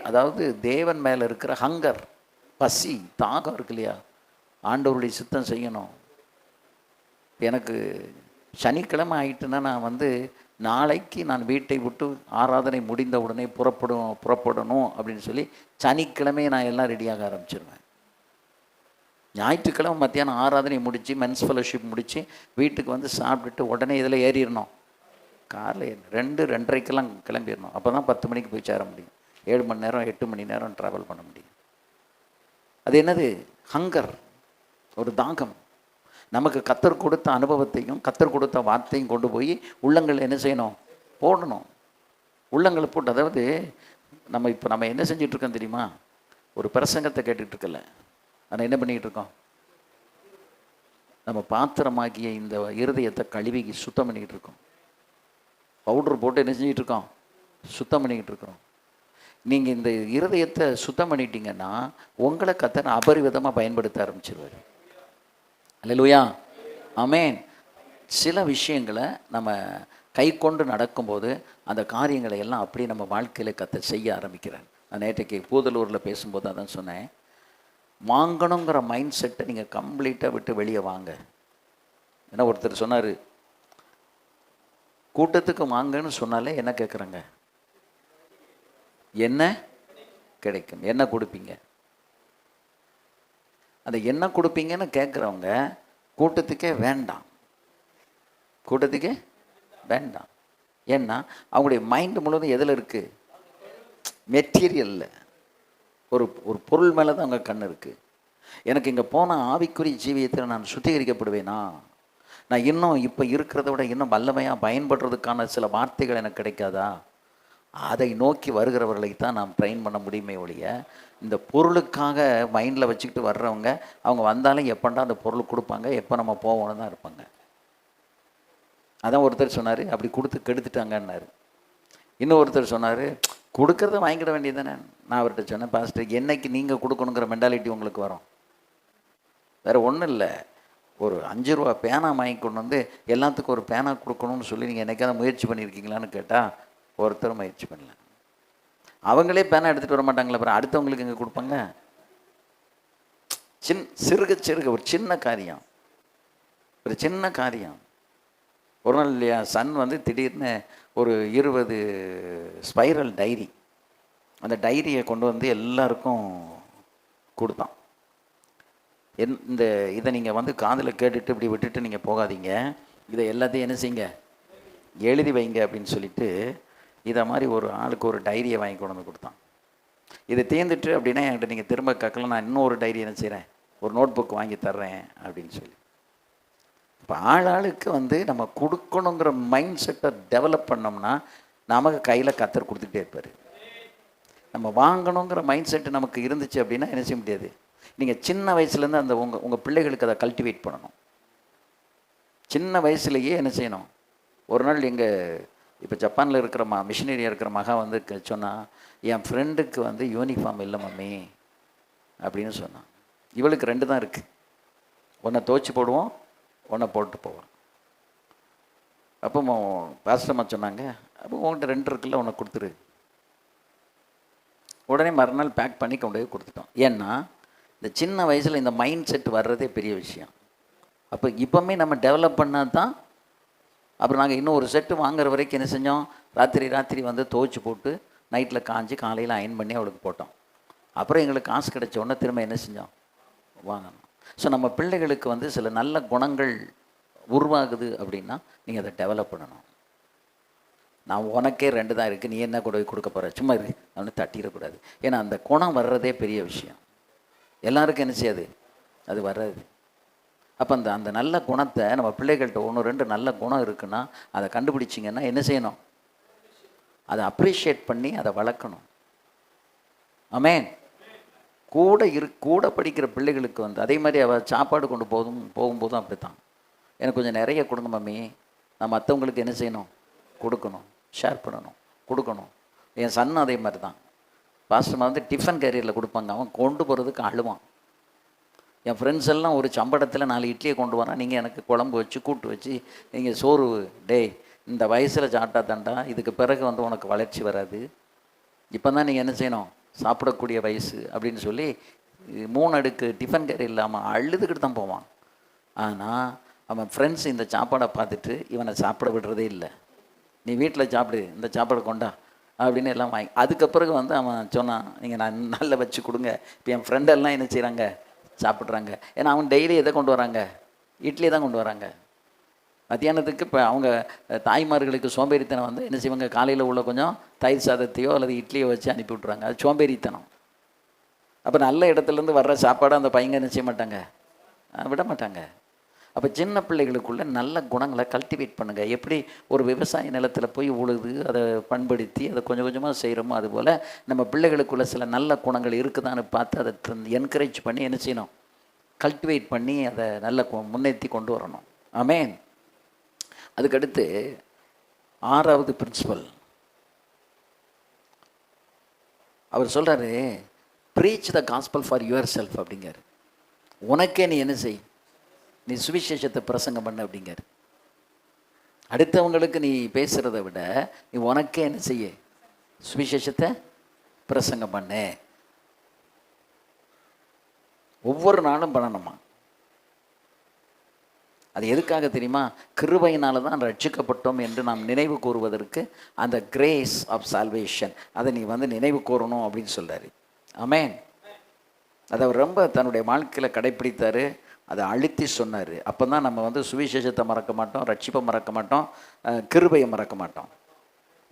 [SPEAKER 1] அதாவது தேவன் மேலே இருக்கிற ஹங்கர், பசி, தாகம் இருக்கு இல்லையா, ஆண்டவருடைய சித்தம் செய்யணும். எனக்கு சனிக்கிழமை ஆயிட்டுன்னா நான் வந்து நாளைக்கு நான் வீட்டை விட்டு ஆராதனை முடிந்த உடனே புறப்படணும் அப்படின்னு சொல்லி சனிக்கிழமையை நான் எல்லாம் ரெடியாக ஆரம்பிச்சிருவேன். ஞாயிற்றுக்கிழமை மத்தியானம் ஆராதனை முடித்து மென்ஸ் ஃபெலோஷிப் முடித்து வீட்டுக்கு வந்து சாப்பிட்டுட்டு உடனே இதில் ஏறிடணும். காரில் 2-2:30க்கெல்லாம் கிளம்பிடணும். அப்போ தான் 10 மணிக்கு போய் சேர முடியும். 7 மணி நேரம் 8 மணி நேரம் ட்ராவல் பண்ண முடியும். அது என்னது? ஹங்கர், ஒரு தாகம். நமக்கு கத்தர் கொடுத்த அனுபவத்தையும் கத்தர் கொடுத்த வார்த்தையும் கொண்டு போய் உள்ளங்கள் என்ன செய்யணும், போடணும். உள்ளங்களை போட்டு, அதாவது நம்ம என்ன செஞ்சிட்ருக்கோம் தெரியுமா? ஒரு பிரசங்கத்தை கேட்டுக்கிட்டு இருக்கல, ஆனால் என்ன பண்ணிக்கிட்டு இருக்கோம்? நம்ம பாத்திரமாகிய இந்த இருதயத்தை கழுவி சுத்தம் பண்ணிக்கிட்டு இருக்கோம். பவுடர் போட்டு என்ன செஞ்சிகிட்டு இருக்கோம்? சுத்தம் பண்ணிக்கிட்டு இருக்கிறோம். நீங்கள் இந்த இருதயத்தை சுத்தம் பண்ணிட்டீங்கன்னா உங்களை கத்தர் அபரிவிதமாக பயன்படுத்த ஆரம்பிச்சிருவார். அல்லேலூயா, ஆமென். சில விஷயங்களை நம்ம கை கொண்டு நடக்கும்போது அந்த காரியங்களை எல்லாம் அப்படியே நம்ம வாழ்க்கையில் கத்தர் செய்ய ஆரம்பிக்கிறார். நான் நேற்றைக்கு பூதலூரில் பேசும்போது அதான் சொன்னேன், வாங்கணுங்கிற மைண்ட் செட்டை நீங்கள் கம்ப்ளீட்டாக விட்டு வெளியே வாங்க. ஏன்னா ஒருத்தர் சொன்னார், கூட்டத்துக்கு வாங்கன்னு சொன்னாலே என்ன கேட்குறாங்க, என்ன கிடைக்கும், என்ன கொடுப்பீங்க. அந்த என்ன கொடுப்பீங்கன்னு கேட்குறவங்க கூட்டத்துக்கே வேண்டாம், கூட்டத்துக்கே வேண்டாம். ஏன்னா அவங்களுடைய மைண்டு முழுவதும் எதில் இருக்குது? மெட்டீரியலில், ஒரு பொருள் மேலே தான் அவங்க கண் இருக்குது. எனக்கு இங்கே போன ஆவிக்குரிய ஜீவியத்தில் நான் சுத்திகரிக்கப்படுவேனா, நான் இன்னும் இப்போ இருக்கிறத விட இன்னும் வல்லமையாக பயன்படுறதுக்கான சில வார்த்தைகள் எனக்கு கிடைக்காதா, அதை நோக்கி வருகிறவர்களை தான் நாம் ட்ரெயின் பண்ண முடியுமே ஒழிய, இந்த பொருளுக்காக மைண்டில் வச்சுக்கிட்டு வர்றவங்க அவங்க வந்தாலும் எப்பண்டா அந்த பொருள் கொடுப்பாங்க, எப்போ நம்ம போவோன்னு தான் இருப்பாங்க. அதான் ஒருத்தர் சொன்னார், அப்படி கொடுத்து கெடுத்துட்டாங்கன்னாரு. இன்னும் ஒருத்தர் சொன்னார், கொடுக்கறத வாங்கிட வேண்டியது தானே. நான் அவர்கிட்ட சொன்னேன், பாஸ்டர் என்னைக்கு நீங்கள் கொடுக்கணுங்கிற மென்டாலிட்டி உங்களுக்கு வரும்? வேறு ஒன்றும் இல்லை, ஒரு 5 ரூபா பேனா வாங்கி கொண்டு வந்து எல்லாத்துக்கும் ஒரு பேனா கொடுக்கணும்னு சொல்லி நீங்கள் என்னைக்காவது முயற்சி பண்ணியிருக்கீங்களான்னு கேட்டால் ஒருத்தரும் முயற்சி பண்ணல. அவங்களே பேனா எடுத்துகிட்டு வர மாட்டாங்களே, அப்புறம் அடுத்தவங்களுக்கு எங்கே கொடுப்பாங்க? சிறுக சிறுக ஒரு சின்ன காரியம், ஒரு சின்ன காரியம். ஒரு நாள் இல்லையா, சன் வந்து திடீர்னு ஒரு 20 ஸ்பைரல் டைரி, அந்த டைரியை கொண்டு வந்து எல்லாருக்கும் கொடுத்தான். இந்த இதை நீங்கள் வந்து காதில் கேட்டுட்டு இப்படி விட்டுட்டு நீங்கள் போகாதீங்க, இதை எல்லாத்தையும் என்ன செய்யுங்க, எழுதி வைங்க அப்படின்னு சொல்லிட்டு இதை மாதிரி ஒரு ஆளுக்கு ஒரு டைரியை வாங்கி கொண்டு வந்து கொடுத்தான். இதை தேர்ந்துட்டு அப்படின்னா என்கிட்ட நீங்கள் திரும்ப கேட்கலாம், நான் இன்னும் ஒரு டைரி என்ன செய்கிறேன், ஒரு நோட் புக் வாங்கி தர்றேன் அப்படின்னு சொல்லி. இப்போ ஆளுக்கு வந்து நம்ம கொடுக்கணுங்கிற மைண்ட் செட்டை டெவலப் பண்ணோம்னா நமக்கு கையில் கத்தர் கொடுத்துட்டே இருப்பார். நம்ம வாங்கணுங்கிற மைண்ட் செட்டு நமக்கு இருந்துச்சு அப்படின்னா என்ன செய்ய முடியாது. நீங்கள் சின்ன வயசுலேருந்து அந்த உங்கள் பிள்ளைகளுக்கு அதை கல்டிவேட் பண்ணணும். சின்ன வயசுலேயே என்ன செய்யணும். ஒரு நாள் எங்கள் இப்போ ஜப்பானில் இருக்கிற மிஷினரியாக இருக்கிற மகா வந்து சொன்னால், என் ஃப்ரெண்டுக்கு வந்து யூனிஃபார்ம் இல்லை மம்மி அப்படின்னு சொன்னான். இவளுக்கு 2 தான் இருக்குது, ஒன்றை துவைச்சி போடுவோம், ஒன்றை போட்டு போவோம். அப்போ பாஸ்டர்மா சொன்னாங்க, அப்போ உங்கள்கிட்ட 2 இருக்குல்ல, ஒன்றை கொடுத்துரு. உடனே மறுநாள் பேக் பண்ணி கொண்டு போய் கொடுத்துட்டோம். ஏன்னா இந்த சின்ன வயசில் இந்த மைண்ட் செட் வர்றதே பெரிய விஷயம். அப்போ இப்போவுமே நம்ம டெவலப் பண்ணால் தான். அப்புறம் நாங்கள் இன்னும் ஒரு செட்டு வாங்குற வரைக்கும் என்ன செஞ்சோம், ராத்திரி வந்து துவைச்சி போட்டு நைட்டில் காஞ்சி காலையில் அயன் பண்ணி அவளுக்கு போட்டோம். அப்புறம் எங்களுக்கு காசு கிடைச்ச உடனே திரும்ப என்ன செஞ்சோம், வாங்கணும். ஸோ நம்ம பிள்ளைகளுக்கு வந்து சில நல்ல குணங்கள் உருவாகுது அப்படின்னா நீங்கள் அதை டெவலப் பண்ணணும். நான் உனக்கே 2 தான் இருக்குது, நீ என்ன கூட போய் கொடுக்க போகிற, சும்மா இரு அவனு தட்டிடக்கூடாது. ஏன்னா அந்த குணம் வர்றதே பெரிய விஷயம். எல்லாருக்கும் என்ன செய்யாது, அது வராது. அப்போ அந்த நல்ல குணத்தை நம்ம பிள்ளைகள்கிட்ட 1-2 நல்ல குணம் இருக்குன்னா அதை கண்டுபிடிச்சிங்கன்னா என்ன செய்யணும், அதை அப்ரிஷியேட் பண்ணி அதை வளர்க்கணும். ஆமென். கூட படிக்கிற பிள்ளைகளுக்கு வந்து அதே மாதிரி அவள் சாப்பாடு கொண்டு போகும்போதும் அப்படி தான், எனக்கு கொஞ்சம் நிறைய கொடுங்க மம்மி, நான் மற்றவங்களுக்கு என்ன செய்யணும், கொடுக்கணும், ஷேர் பண்ணணும், கொடுக்கணும். என் சன்னும் அதே மாதிரி தான். பாஸ்டர் வந்து டிஃபன் கேரியரில் கொடுப்பாங்க, அவன் கொண்டு போகிறதுக்கு அழுவான். என் ஃப்ரெண்ட்ஸ் எல்லாம் ஒரு சம்பளத்தில் 4 இட்லியை கொண்டு வரான், நீங்கள் எனக்கு குழம்பு வச்சு கூட்டு வச்சு நீங்கள் சோறு, டேய் இந்த வயசில் சாப்பிட்டா தாண்டா, இதுக்கு பிறகு வந்து உனக்கு வளர்ச்சி வராது, இப்போ தான் நீங்கள் என்ன செய்யணும், சாப்பிடக்கூடிய வயசு அப்படின்னு சொல்லி 3 அடுக்கு டிஃபன் கேரியர் இல்லாமல் அழுதுகிட்டு தான் போவான். ஆனால் அவன் ஃப்ரெண்ட்ஸ் இந்த சாப்பாடை பார்த்துட்டு இவனை சாப்பிட விடுறதே இல்லை. நீ வீட்டில் சாப்பிடு, இந்த சாப்பாடு கொண்டா அப்படின்னு எல்லாம் வாங்கி, அதுக்கப்புறம் வந்து அவன் சொன்னான், நீங்கள் நான் நல்லா வச்சு கொடுங்க. இப்போ என் ஃப்ரெண்டெல்லாம் என்ன செய்கிறாங்க, சாப்பிட்றாங்க. ஏன்னா அவங்க டெய்லி எதை கொண்டு வராங்க, இட்லி தான் கொண்டு வராங்க. மத்தியானத்துக்கு இப்போ அவங்க தாய்மார்களுக்கு சோம்பேறித்தனம் வந்து என்ன செய்வாங்க, காலையில் உள்ள கொஞ்சம் தயிர் சாதத்தையோ அல்லது இட்லியோ வச்சு அனுப்பி விட்ருவாங்க. அது சோம்பேறித்தனம். அப்போ நல்ல இடத்துலேருந்து வர்ற சாப்பாடை அந்த பையங்க என்ன செய்ய மாட்டாங்க, விட மாட்டாங்க. அப்போ சின்ன பிள்ளைகளுக்குள்ள நல்ல குணங்களை கல்டிவேட் பண்ணுங்கள். எப்படி ஒரு விவசாய நிலத்தில் போய் உழுது அதை பண்படுத்தி அதை கொஞ்சம் கொஞ்சமாக செய்கிறோமோ, அதுபோல் நம்ம பிள்ளைகளுக்குள்ள சில நல்ல குணங்கள் இருக்குதான்னு பார்த்து அதை என்கரேஜ் பண்ணி என்ன செய்யணும், கல்டிவேட் பண்ணி அதை நல்ல முன்னேற்றி கொண்டு வரணும். ஆமென். அதுக்கடுத்து 6வது பிரின்சிபல் அவர் சொல்கிறாரு, preach the gospel for your self அப்படிங்கிறார். உனக்கே நீ என்ன செய், நீ சுவிசேஷத்தை பிரசங்கம் பண்ண அப்படிங்கிறார். அடுத்தவங்களுக்கு நீ பேசுகிறத விட நீ உனக்கே என்ன செய்ய, சுவிசேஷத்தை பிரசங்கம் பண்ணு. ஒவ்வொரு நாளும் பண்ணணுமா. அது எதுக்காக தெரியுமா, கிருபையினால தான் ரட்சிக்கப்பட்டோம் என்று நாம் நினைவு கூறுவதற்கு அந்த கிரேஸ் ஆஃப் சால்வேஷன் அதை நீ வந்து நினைவு கூறணும் அப்படின்னு சொல்கிறாரு. ஆமென். அதை அவர் ரொம்ப தன்னுடைய வாழ்க்கையில் கடைப்பிடித்தார், அதை அழுத்தி சொன்னார். அப்போ தான் நம்ம வந்து சுவிசேஷத்தை மறக்க மாட்டோம், ரட்சிப்பை மறக்க மாட்டோம், கிருபையை மறக்க மாட்டோம்.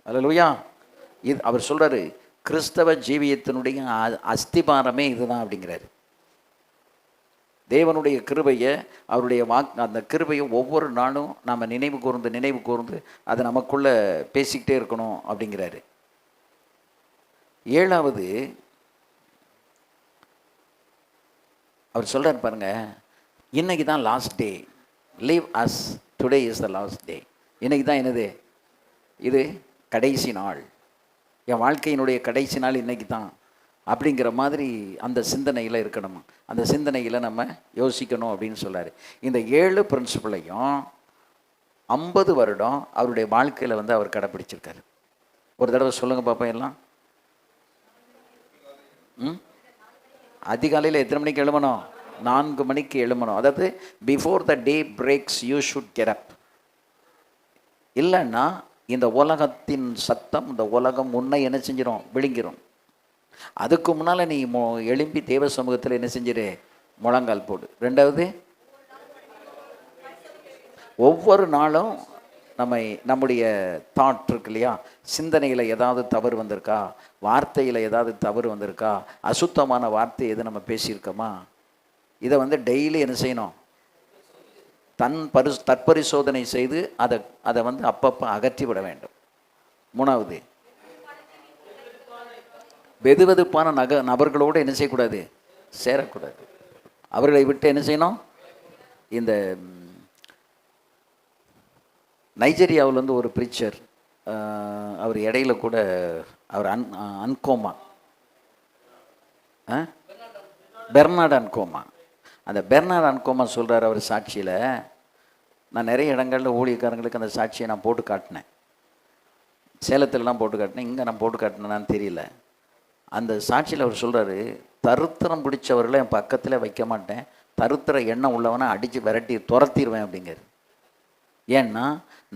[SPEAKER 1] அல்லேலூயா. இது அவர் சொல்கிறாரு, கிறிஸ்தவ ஜீவியத்தினுடைய அஸ்திபாரமே இதுதான் அப்படிங்கிறாரு. தேவனுடைய கிருபையை, அவருடைய அந்த கிருபையை ஒவ்வொரு நாளும் நாம் நினைவு கூர்ந்து அதை நமக்குள்ளே பேசிக்கிட்டே இருக்கணும் அப்படிங்கிறாரு. 7வது அவர் சொல்கிறார் பாருங்க, இன்னைக்கு தான் last day, leave us today is the last day. இன்னைக்கு தான் என்னது, இது கடைசி நாள், என் வாழ்க்கையினுடைய கடைசி நாள் இன்னைக்கு தான் அப்படிங்கிற மாதிரி அந்த சிந்தனையில் இருக்கணும். அந்த சிந்தனையில் நம்ம யோசிக்கணும் அப்படின்னு சொல்கிறார். இந்த 7 பிரின்சிபலையும் 50 வருடம் அவருடைய வாழ்க்கையில் வந்து அவர் கடைப்பிடிச்சிருக்காரு. ஒரு தடவை சொல்லுங்கள் பாப்பா எல்லாம். அதிகாலையில் எத்தனை மணிக்கு எழுமணும், 4 மணிக்கு எழும்பணும். அதாவது before the day breaks you should get up. இல்லைன்னா இந்த உலகத்தின் சத்தம், இந்த உலகம் உன்னை என்ன செஞ்சிடும்? விழுங்கிரும். அதுக்கு முன்னால் நீ எழும்பி தேவ சமூகத்தில் என்ன செஞ்சிரு? முழங்கால் போடு. ரெண்டாவது, ஒவ்வொரு நாளும் நம்முடைய தாட் இருக்கு இல்லையா, சிந்தனையில் ஏதாவது தவறு வந்திருக்கா, வார்த்தையில் ஏதாவது தவறு வந்திருக்கா, அசுத்தமான வார்த்தை எது நம்ம பேசியிருக்கோமா, இதை வந்து டெய்லி என்ன செய்யணும்? தற்பரிசோதனை செய்து அதை வந்து அப்பப்போ அகற்றி விட வேண்டும். 3வது, வெதுவெதுப்பான நபர்களோடு என்ன செய்யக்கூடாது? சேரக்கூடாது. அவர்களை விட்டு என்ன செய்யணும்? இந்த நைஜீரியாவில் வந்து ஒரு ப்ரீச்சர், அவர் இடையில கூட அவர் அன்கோமா, பெர்னார்டு அன்கோமா, அந்த பெர்னார்டு அன்கோமா சொல்கிறார் அவர் சாட்சியில். நான் நிறைய இடங்களில் ஊழியக்காரங்களுக்கு அந்த சாட்சியை நான் போட்டு காட்டினேன். சேலத்திலலாம் போட்டு காட்டினேன், இங்கே நான் போட்டு காட்டினேன்னு தெரியல. அந்த சாட்சியில் அவர் சொல்கிறாரு, தருத்திரம் பிடிச்சவர்களை என் பக்கத்தில் வைக்க மாட்டேன், தருத்திர எண்ணம் உள்ளவனை அடித்து விரட்டி துரத்திடுவேன் அப்படிங்கிறார். ஏன்னா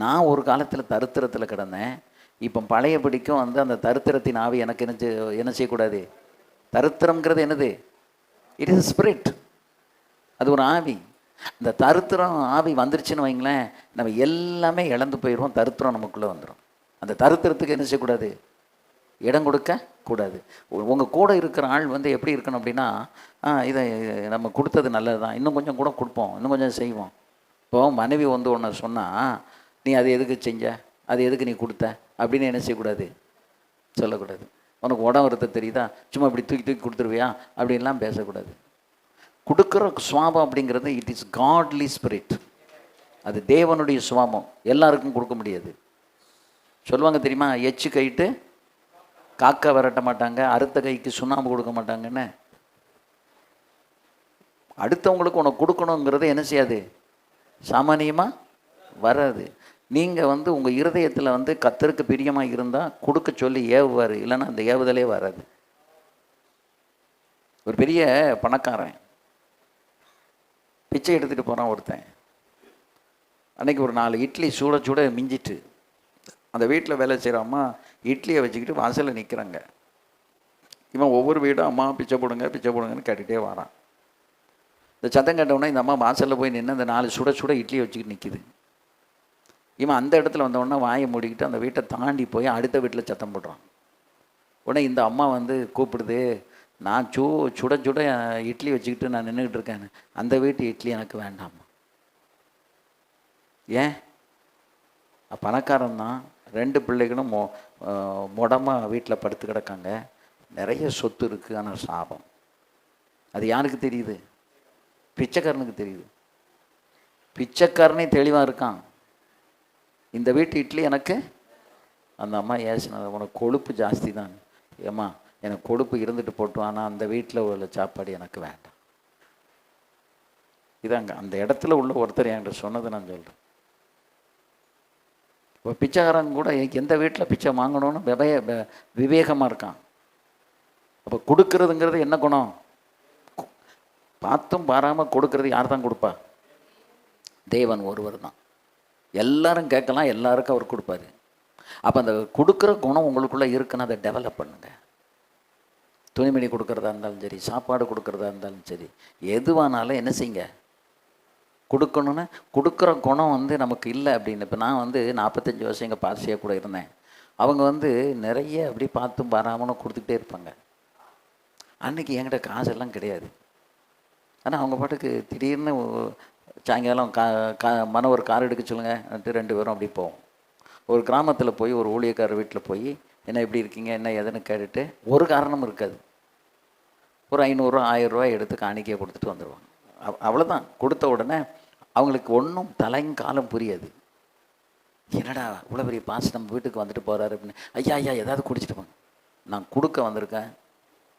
[SPEAKER 1] நான் ஒரு காலத்தில் தருத்திரத்தில் கிடந்தேன். இப்போ பழைய பிடிக்கும் வந்து அந்த தருத்திரத்தின் ஆவி எனக்கு என்ன செய்யக்கூடாது? தருத்திரம்ங்கிறது என்னது? It is spirit. அது ஒரு ஆவி. இந்த தருத்திரம் ஆவி வந்துருச்சுன்னு வைங்களேன், நம்ம எல்லாமே இழந்து போயிடுவோம். தருத்திரம் நமக்குள்ளே வந்துடும். அந்த தருத்திரத்துக்கு என்ன செய்யக்கூடாது? இடம் கொடுக்க கூடாது. உங்கள் கூட இருக்கிற ஆள் வந்து எப்படி இருக்கணும் அப்படின்னா, இதை நம்ம கொடுத்தது நல்லது தான், இன்னும் கொஞ்சம் கூட கொடுப்போம், இன்னும் கொஞ்சம் செய்வோம். இப்போது மனைவி வந்து ஒன்று சொன்னால், நீ அது எதுக்கு செஞ்ச, அது எதுக்கு நீ கொடுத்த அப்படின்னு என்ன செய்யக்கூடாது? சொல்லக்கூடாது. உனக்கு உடம்பு வருத்த தெரியுதா, சும்மா இப்படி தூக்கி தூக்கி கொடுத்துருவியா அப்படின்லாம் பேசக்கூடாது. கொடுக்குற சுவாபம் அப்படிங்கிறது இட் இஸ் காட்லி ஸ்பிரிட். அது தேவனுடைய சுவாபம். எல்லாருக்கும் கொடுக்க முடியாது. சொல்லுவாங்க தெரியுமா, எச்சு கைட்டு காக்கா விரட்ட மாட்டாங்க, அறுத்த கைக்கு சுண்ணாம்பு கொடுக்க மாட்டாங்கன்னு. அடுத்தவங்களுக்கு உனக்கு கொடுக்கணுங்கிறது என்ன செய்யாது? சாமானியமாக வராது. நீங்கள் வந்து உங்கள் இருதயத்தில் வந்து கர்த்தருக்கு பிரியமாக இருந்தால் கொடுக்க சொல்லி ஏவுவார், இல்லைன்னா அந்த ஏவுதலே வராது. ஒரு பெரிய பணக்காரன் பிச்சை எடுத்துகிட்டு போகிறான் ஒருத்தன். அன்றைக்கி ஒரு 4 இட்லி சூட சூட மிஞ்சிட்டு அந்த வீட்டில் வேலை செய்கிற அம்மா இட்லியை வச்சுக்கிட்டு வாசலில் நிற்கிறாங்க. இவன் ஒவ்வொரு வீடும் அம்மா பிச்சை போடுங்க பிச்சை போடுங்கன்னு கேட்டுகிட்டே வரான். இந்த சத்தம் கேட்டவுடனே இந்த அம்மா வாசலில் போய் நின்று அந்த 4 சுட சுட இட்லியை வச்சுக்கிட்டு நிற்கிது. இவன் அந்த இடத்துல வந்தவுடனே வாயை மூடிக்கிட்டு அந்த வீட்டை தாண்டி போய் அடுத்த வீட்டில் சத்தம் போடுறான். உடனே இந்த அம்மா வந்து கூப்பிடுது, நான் சுட சுட இட்லி வச்சுக்கிட்டு நான் நின்றுக்கிட்டு இருக்கேன், அந்த வீட்டு இட்லி எனக்கு வேண்டாம். ஏன்? பணக்காரன் தான், 2 பிள்ளைகளும் மொடமாக வீட்டில் படுத்து கிடக்காங்க, நிறைய சொத்து இருக்குது, ஆனால் சாபம். அது யாருக்கு தெரியுது? பிச்சைக்காரனுக்கு தெரியுது. பிச்சைக்காரனே தெளிவாக இருக்கான், இந்த வீட்டு இட்லி எனக்கு. அந்த அம்மா ஏசினது, உனக்கு கொழுப்பு ஜாஸ்தி தான். ஏம்மா எனக்கு கொழுப்பு இருந்துட்டு போட்டோம், ஆனால் அந்த வீட்டில் உள்ள சாப்பாடு எனக்கு வேண்டாம். இதாங்க அந்த இடத்துல உள்ள ஒருத்தர் என்கிட்ட சொன்னது நான் சொல்கிறேன். இப்போ பிச்சைக்காரன் கூட எந்த வீட்டில் பிச்சை வாங்கணும்னு விவேகமாக இருக்கான். அப்போ கொடுக்கறதுங்கிறது என்ன குணம்? பார்த்தும் பாராமல் கொடுக்கறது யார் தான் கொடுப்பா? தேவன் ஒருவர் தான். எல்லாரும் கேட்கலாம், எல்லாருக்கும் அவர் கொடுப்பாரு. அப்போ அந்த கொடுக்குற குணம் உங்களுக்குள்ளே இருக்குன்னு அதை டெவலப் பண்ணுங்கள். துணிமணி கொடுக்குறதா இருந்தாலும் சரி, சாப்பாடு கொடுக்குறதா இருந்தாலும் சரி, எதுவானாலும் என்ன செய்யுங்க? கொடுக்கணுன்னு. கொடுக்குற குணம் வந்து நமக்கு இல்லை அப்படின்னு. இப்போ நான் வந்து 45 வருஷம் எங்கள் பாசியாக கூட இருந்தேன். அவங்க வந்து நிறைய அப்படி பார்த்தும் பாராமலும் கொடுத்துக்கிட்டே இருப்பாங்க. அன்றைக்கி என்கிட்ட காசெல்லாம் கிடையாது. ஆனால் அவங்க பாட்டுக்கு திடீர்னு சாயங்காலம் ஒரு கார் எடுக்க சொல்லுங்கன்ட்டு 2 பேரும் அப்படி போவோம். ஒரு கிராமத்தில் போய் ஒரு ஊழியக்காரர் வீட்டில் போய் என்ன எப்படி இருக்கீங்க என்ன எதுன்னு கேட்டுட்டு ஒரு காரணமும் இருக்காது, ஒரு 500 1000 ரூபாய் எடுத்து காணிக்கையை கொடுத்துட்டு வந்துடுவாங்க. அவ்வளோதான். கொடுத்த உடனே அவங்களுக்கு ஒன்றும் தலைங்காலம் புரியாது. என்னடா இவ்வளோ பெரிய பாஸ் நம்ம வீட்டுக்கு வந்துட்டு போகிறாரு அப்படின்னு. ஐயா ஐயா ஏதாவது குடிச்சிட்டு போங்க. நான் கொடுக்க வந்திருக்கேன்,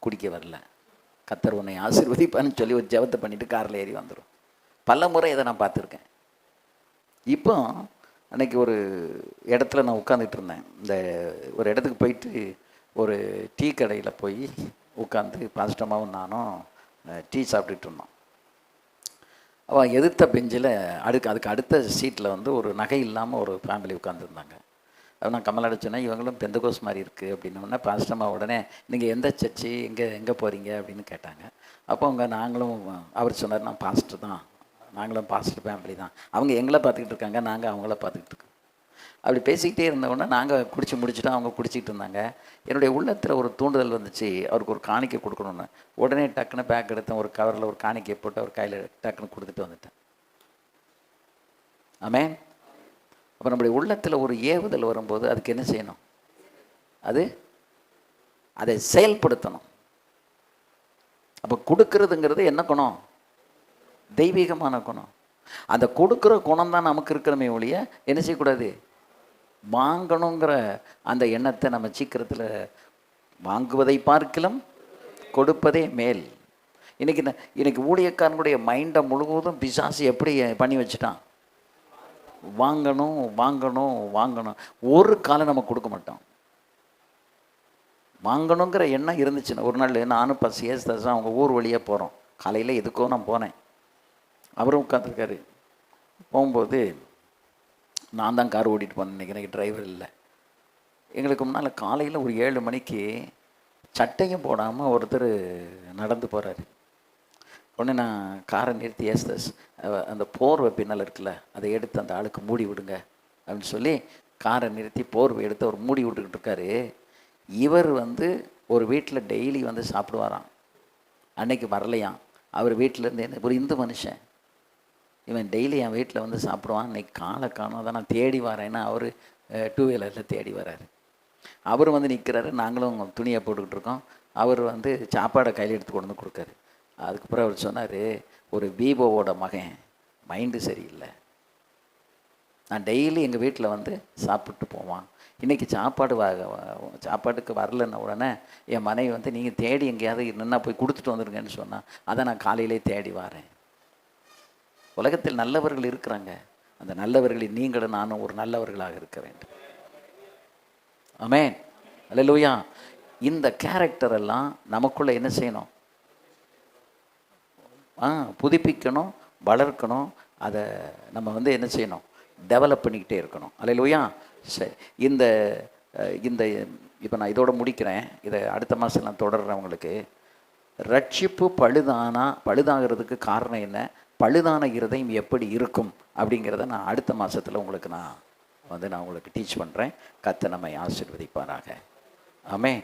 [SPEAKER 1] குடிக்க வரல, கர்த்தர் உன்னை ஆசீர்வதிப்பான்னு சொல்லி ஒரு ஜெபத்தை பண்ணிவிட்டு காரில் ஏறி வந்துடும். பல முறை இதை நான் பார்த்துருக்கேன். இப்போ அன்றைக்கி ஒரு இடத்துல நான் உட்காந்துட்டு இருந்தேன். இந்த ஒரு இடத்துக்கு போயிட்டு ஒரு டீ கடையில் போய் உட்காந்து பாஸ்டமாவும் நானும் டீ சாப்பிட்டுட்டு இருந்தோம். அவள் எதிர்த்த பெஞ்சில் அதுக்கு அடுத்த சீட்டில் வந்து ஒரு நகை இல்லாமல் ஒரு ஃபேமிலி உட்காந்துருந்தாங்க. அப்போ நான் கமலாட சொன்னேன், இவங்களும் பெந்தகோஸ் மாதிரி இருக்குது அப்படின்னோடனே பாஸ்டம்மா உடனே நீங்கள் எந்த சர்ச்சு எங்கே போகிறீங்க அப்படின்னு கேட்டாங்க. அப்போ நாங்களும் அவர் சொன்னார், நான் பாஸ்டர் தான், நாங்களும் பாஸ்டர் ஃபேமிலி தான். அவங்க எங்களை பார்த்துக்கிட்டு இருக்காங்க, நாங்கள் அவங்கள பார்த்துக்கிட்டு இருக்கோம். அப்படி பேசிக்கிட்டே இருந்தவுடனே நாங்கள் குடிச்சு முடிச்சுட்டு அவங்க குடிச்சிக்கிட்டு இருந்தாங்க. என்னுடைய உள்ளத்தில் ஒரு தூண்டுதல் வந்துச்சு, அவருக்கு ஒரு காணிக்கை கொடுக்கணுன்னு. உடனே டக்குன்னு பேக் எடுத்தேன், ஒரு கவரில் ஒரு காணிக்கை போட்டு அவர் கையில் டக்குன்னு கொடுத்துட்டு வந்துட்டேன். ஆமென். அப்போ நம்முடைய உள்ளத்தில் ஒரு ஏவுதல் வரும்போது அதுக்கு என்ன செய்யணும்? அதை செயல்படுத்தணும். அப்போ கொடுக்கறதுங்கிறது என்ன குணம்? தெய்வீகமான குணம். அந்த கொடுக்குற குணம் தான் நமக்கு இருக்கிறமே ஒழிய என்ன செய்யக்கூடாது? வாங்கணுங்கிற அந்த எண்ணத்தை நம்ம சீக்கிரத்தில், வாங்குவதை பார்க்கிலும் கொடுப்பதே மேல். இன்னைக்கு ஊழியக்காரனுடைய மைண்டை முழுவதும் பிசாசு எப்படி பண்ணி வச்சுட்டான்? வாங்கணும் வாங்கணும் வாங்கணும். ஒரு காலம் நம்ம கொடுக்க மாட்டோம். வாங்கணுங்கிற எண்ணம் இருந்துச்சுன்னா, ஒரு நாள் நானும் CS தாஸ் அவங்க ஊர் வழியாக போகிறோம். காலையில் எதுக்கோ நான் போனேன், அவரும் உட்காந்துருக்காரு. போகும்போது நான் தான் கார் ஓட்டிகிட்டு போனேன், இன்றைக்கி டிரைவர் இல்லை. எங்களுக்கு முன்னால் காலையில் ஒரு 7 மணிக்கு சட்டையும் போடாமல் ஒருத்தர் நடந்து போகிறாரு. உடனே நான் காரை நிறுத்தி, ஏஸ்தஸ் அந்த போர்வை பின்னால் இருக்குல்ல, அதை எடுத்து அந்த ஆளுக்கு மூடி விடுங்க அப்படின்னு சொல்லி காரை நிறுத்தி போர்வை எடுத்து அவர் மூடி விட்டுக்கிட்டு இருக்காரு. இவர் வந்து ஒரு வீட்டில் டெய்லி வந்து சாப்பிடுவாராம். அன்னைக்கு வரலையாம். அவர் வீட்டிலேருந்து என்ன, ஒரு இந்து மனுஷன், இவன் டெய்லி என் வீட்டில் வந்து சாப்பிடுவான், இன்னைக்கு காலை காணும், தான் நான் தேடி வரேன்னா அவர் 2 வீலரில் தேடி வர்றாரு. அவர் வந்து நிற்கிறாரு, நாங்களும் துணியை போட்டுக்கிட்டு இருக்கோம். அவர் வந்து சாப்பாடை கையில் எடுத்து கொண்டு வந்து கொடுக்காரு. அதுக்கப்புறம் அவர் சொன்னார், ஒரு விவோவோட மகன், மைண்டு சரியில்லை, நான் டெய்லி எங்கள் வீட்டில் வந்து சாப்பிட்டு போவான், இன்றைக்கி சாப்பாட்டுக்கு வரலன்ன உடனே என் மனைவி வந்து நீங்கள் தேடி எங்கேயாவது நின்னா போய் கொடுத்துட்டு வந்துருங்கன்னு சொன்னால், அதை நான் காலையிலே தேடி வரேன். உலகத்தில் நல்லவர்கள் இருக்கிறாங்க. அந்த நல்லவர்களில் நீங்களும் நானும் ஒரு நல்லவர்களாக இருக்க வேண்டும். ஆமென். அல்லேலூயா. இந்த கேரக்டர் எல்லாம் நமக்குள்ளே என்ன செய்யணும்? புதுப்பிக்கணும், வளர்க்கணும். அதை நம்ம வந்து என்ன செய்யணும்? டெவலப் பண்ணிக்கிட்டே இருக்கணும். அல்லேலூயா. சரி, இந்த இந்த இப்போ நான் இதோட முடிக்கிறேன். இதை அடுத்த மாதம் நான் தொடர்றேன். உங்களுக்கு ரட்சிப்பு பழுதாகிறதுக்கு காரணம் என்ன, பழுதான இருதயம் எப்படி இருக்கும் அப்படிங்கிறத நான் அடுத்த மாதத்தில் உங்களுக்கு நான் உங்களுக்கு டீச் பண்ணுறேன். கர்த்தர் நம்மை ஆசீர்வதிப்பாராக. ஆமென்.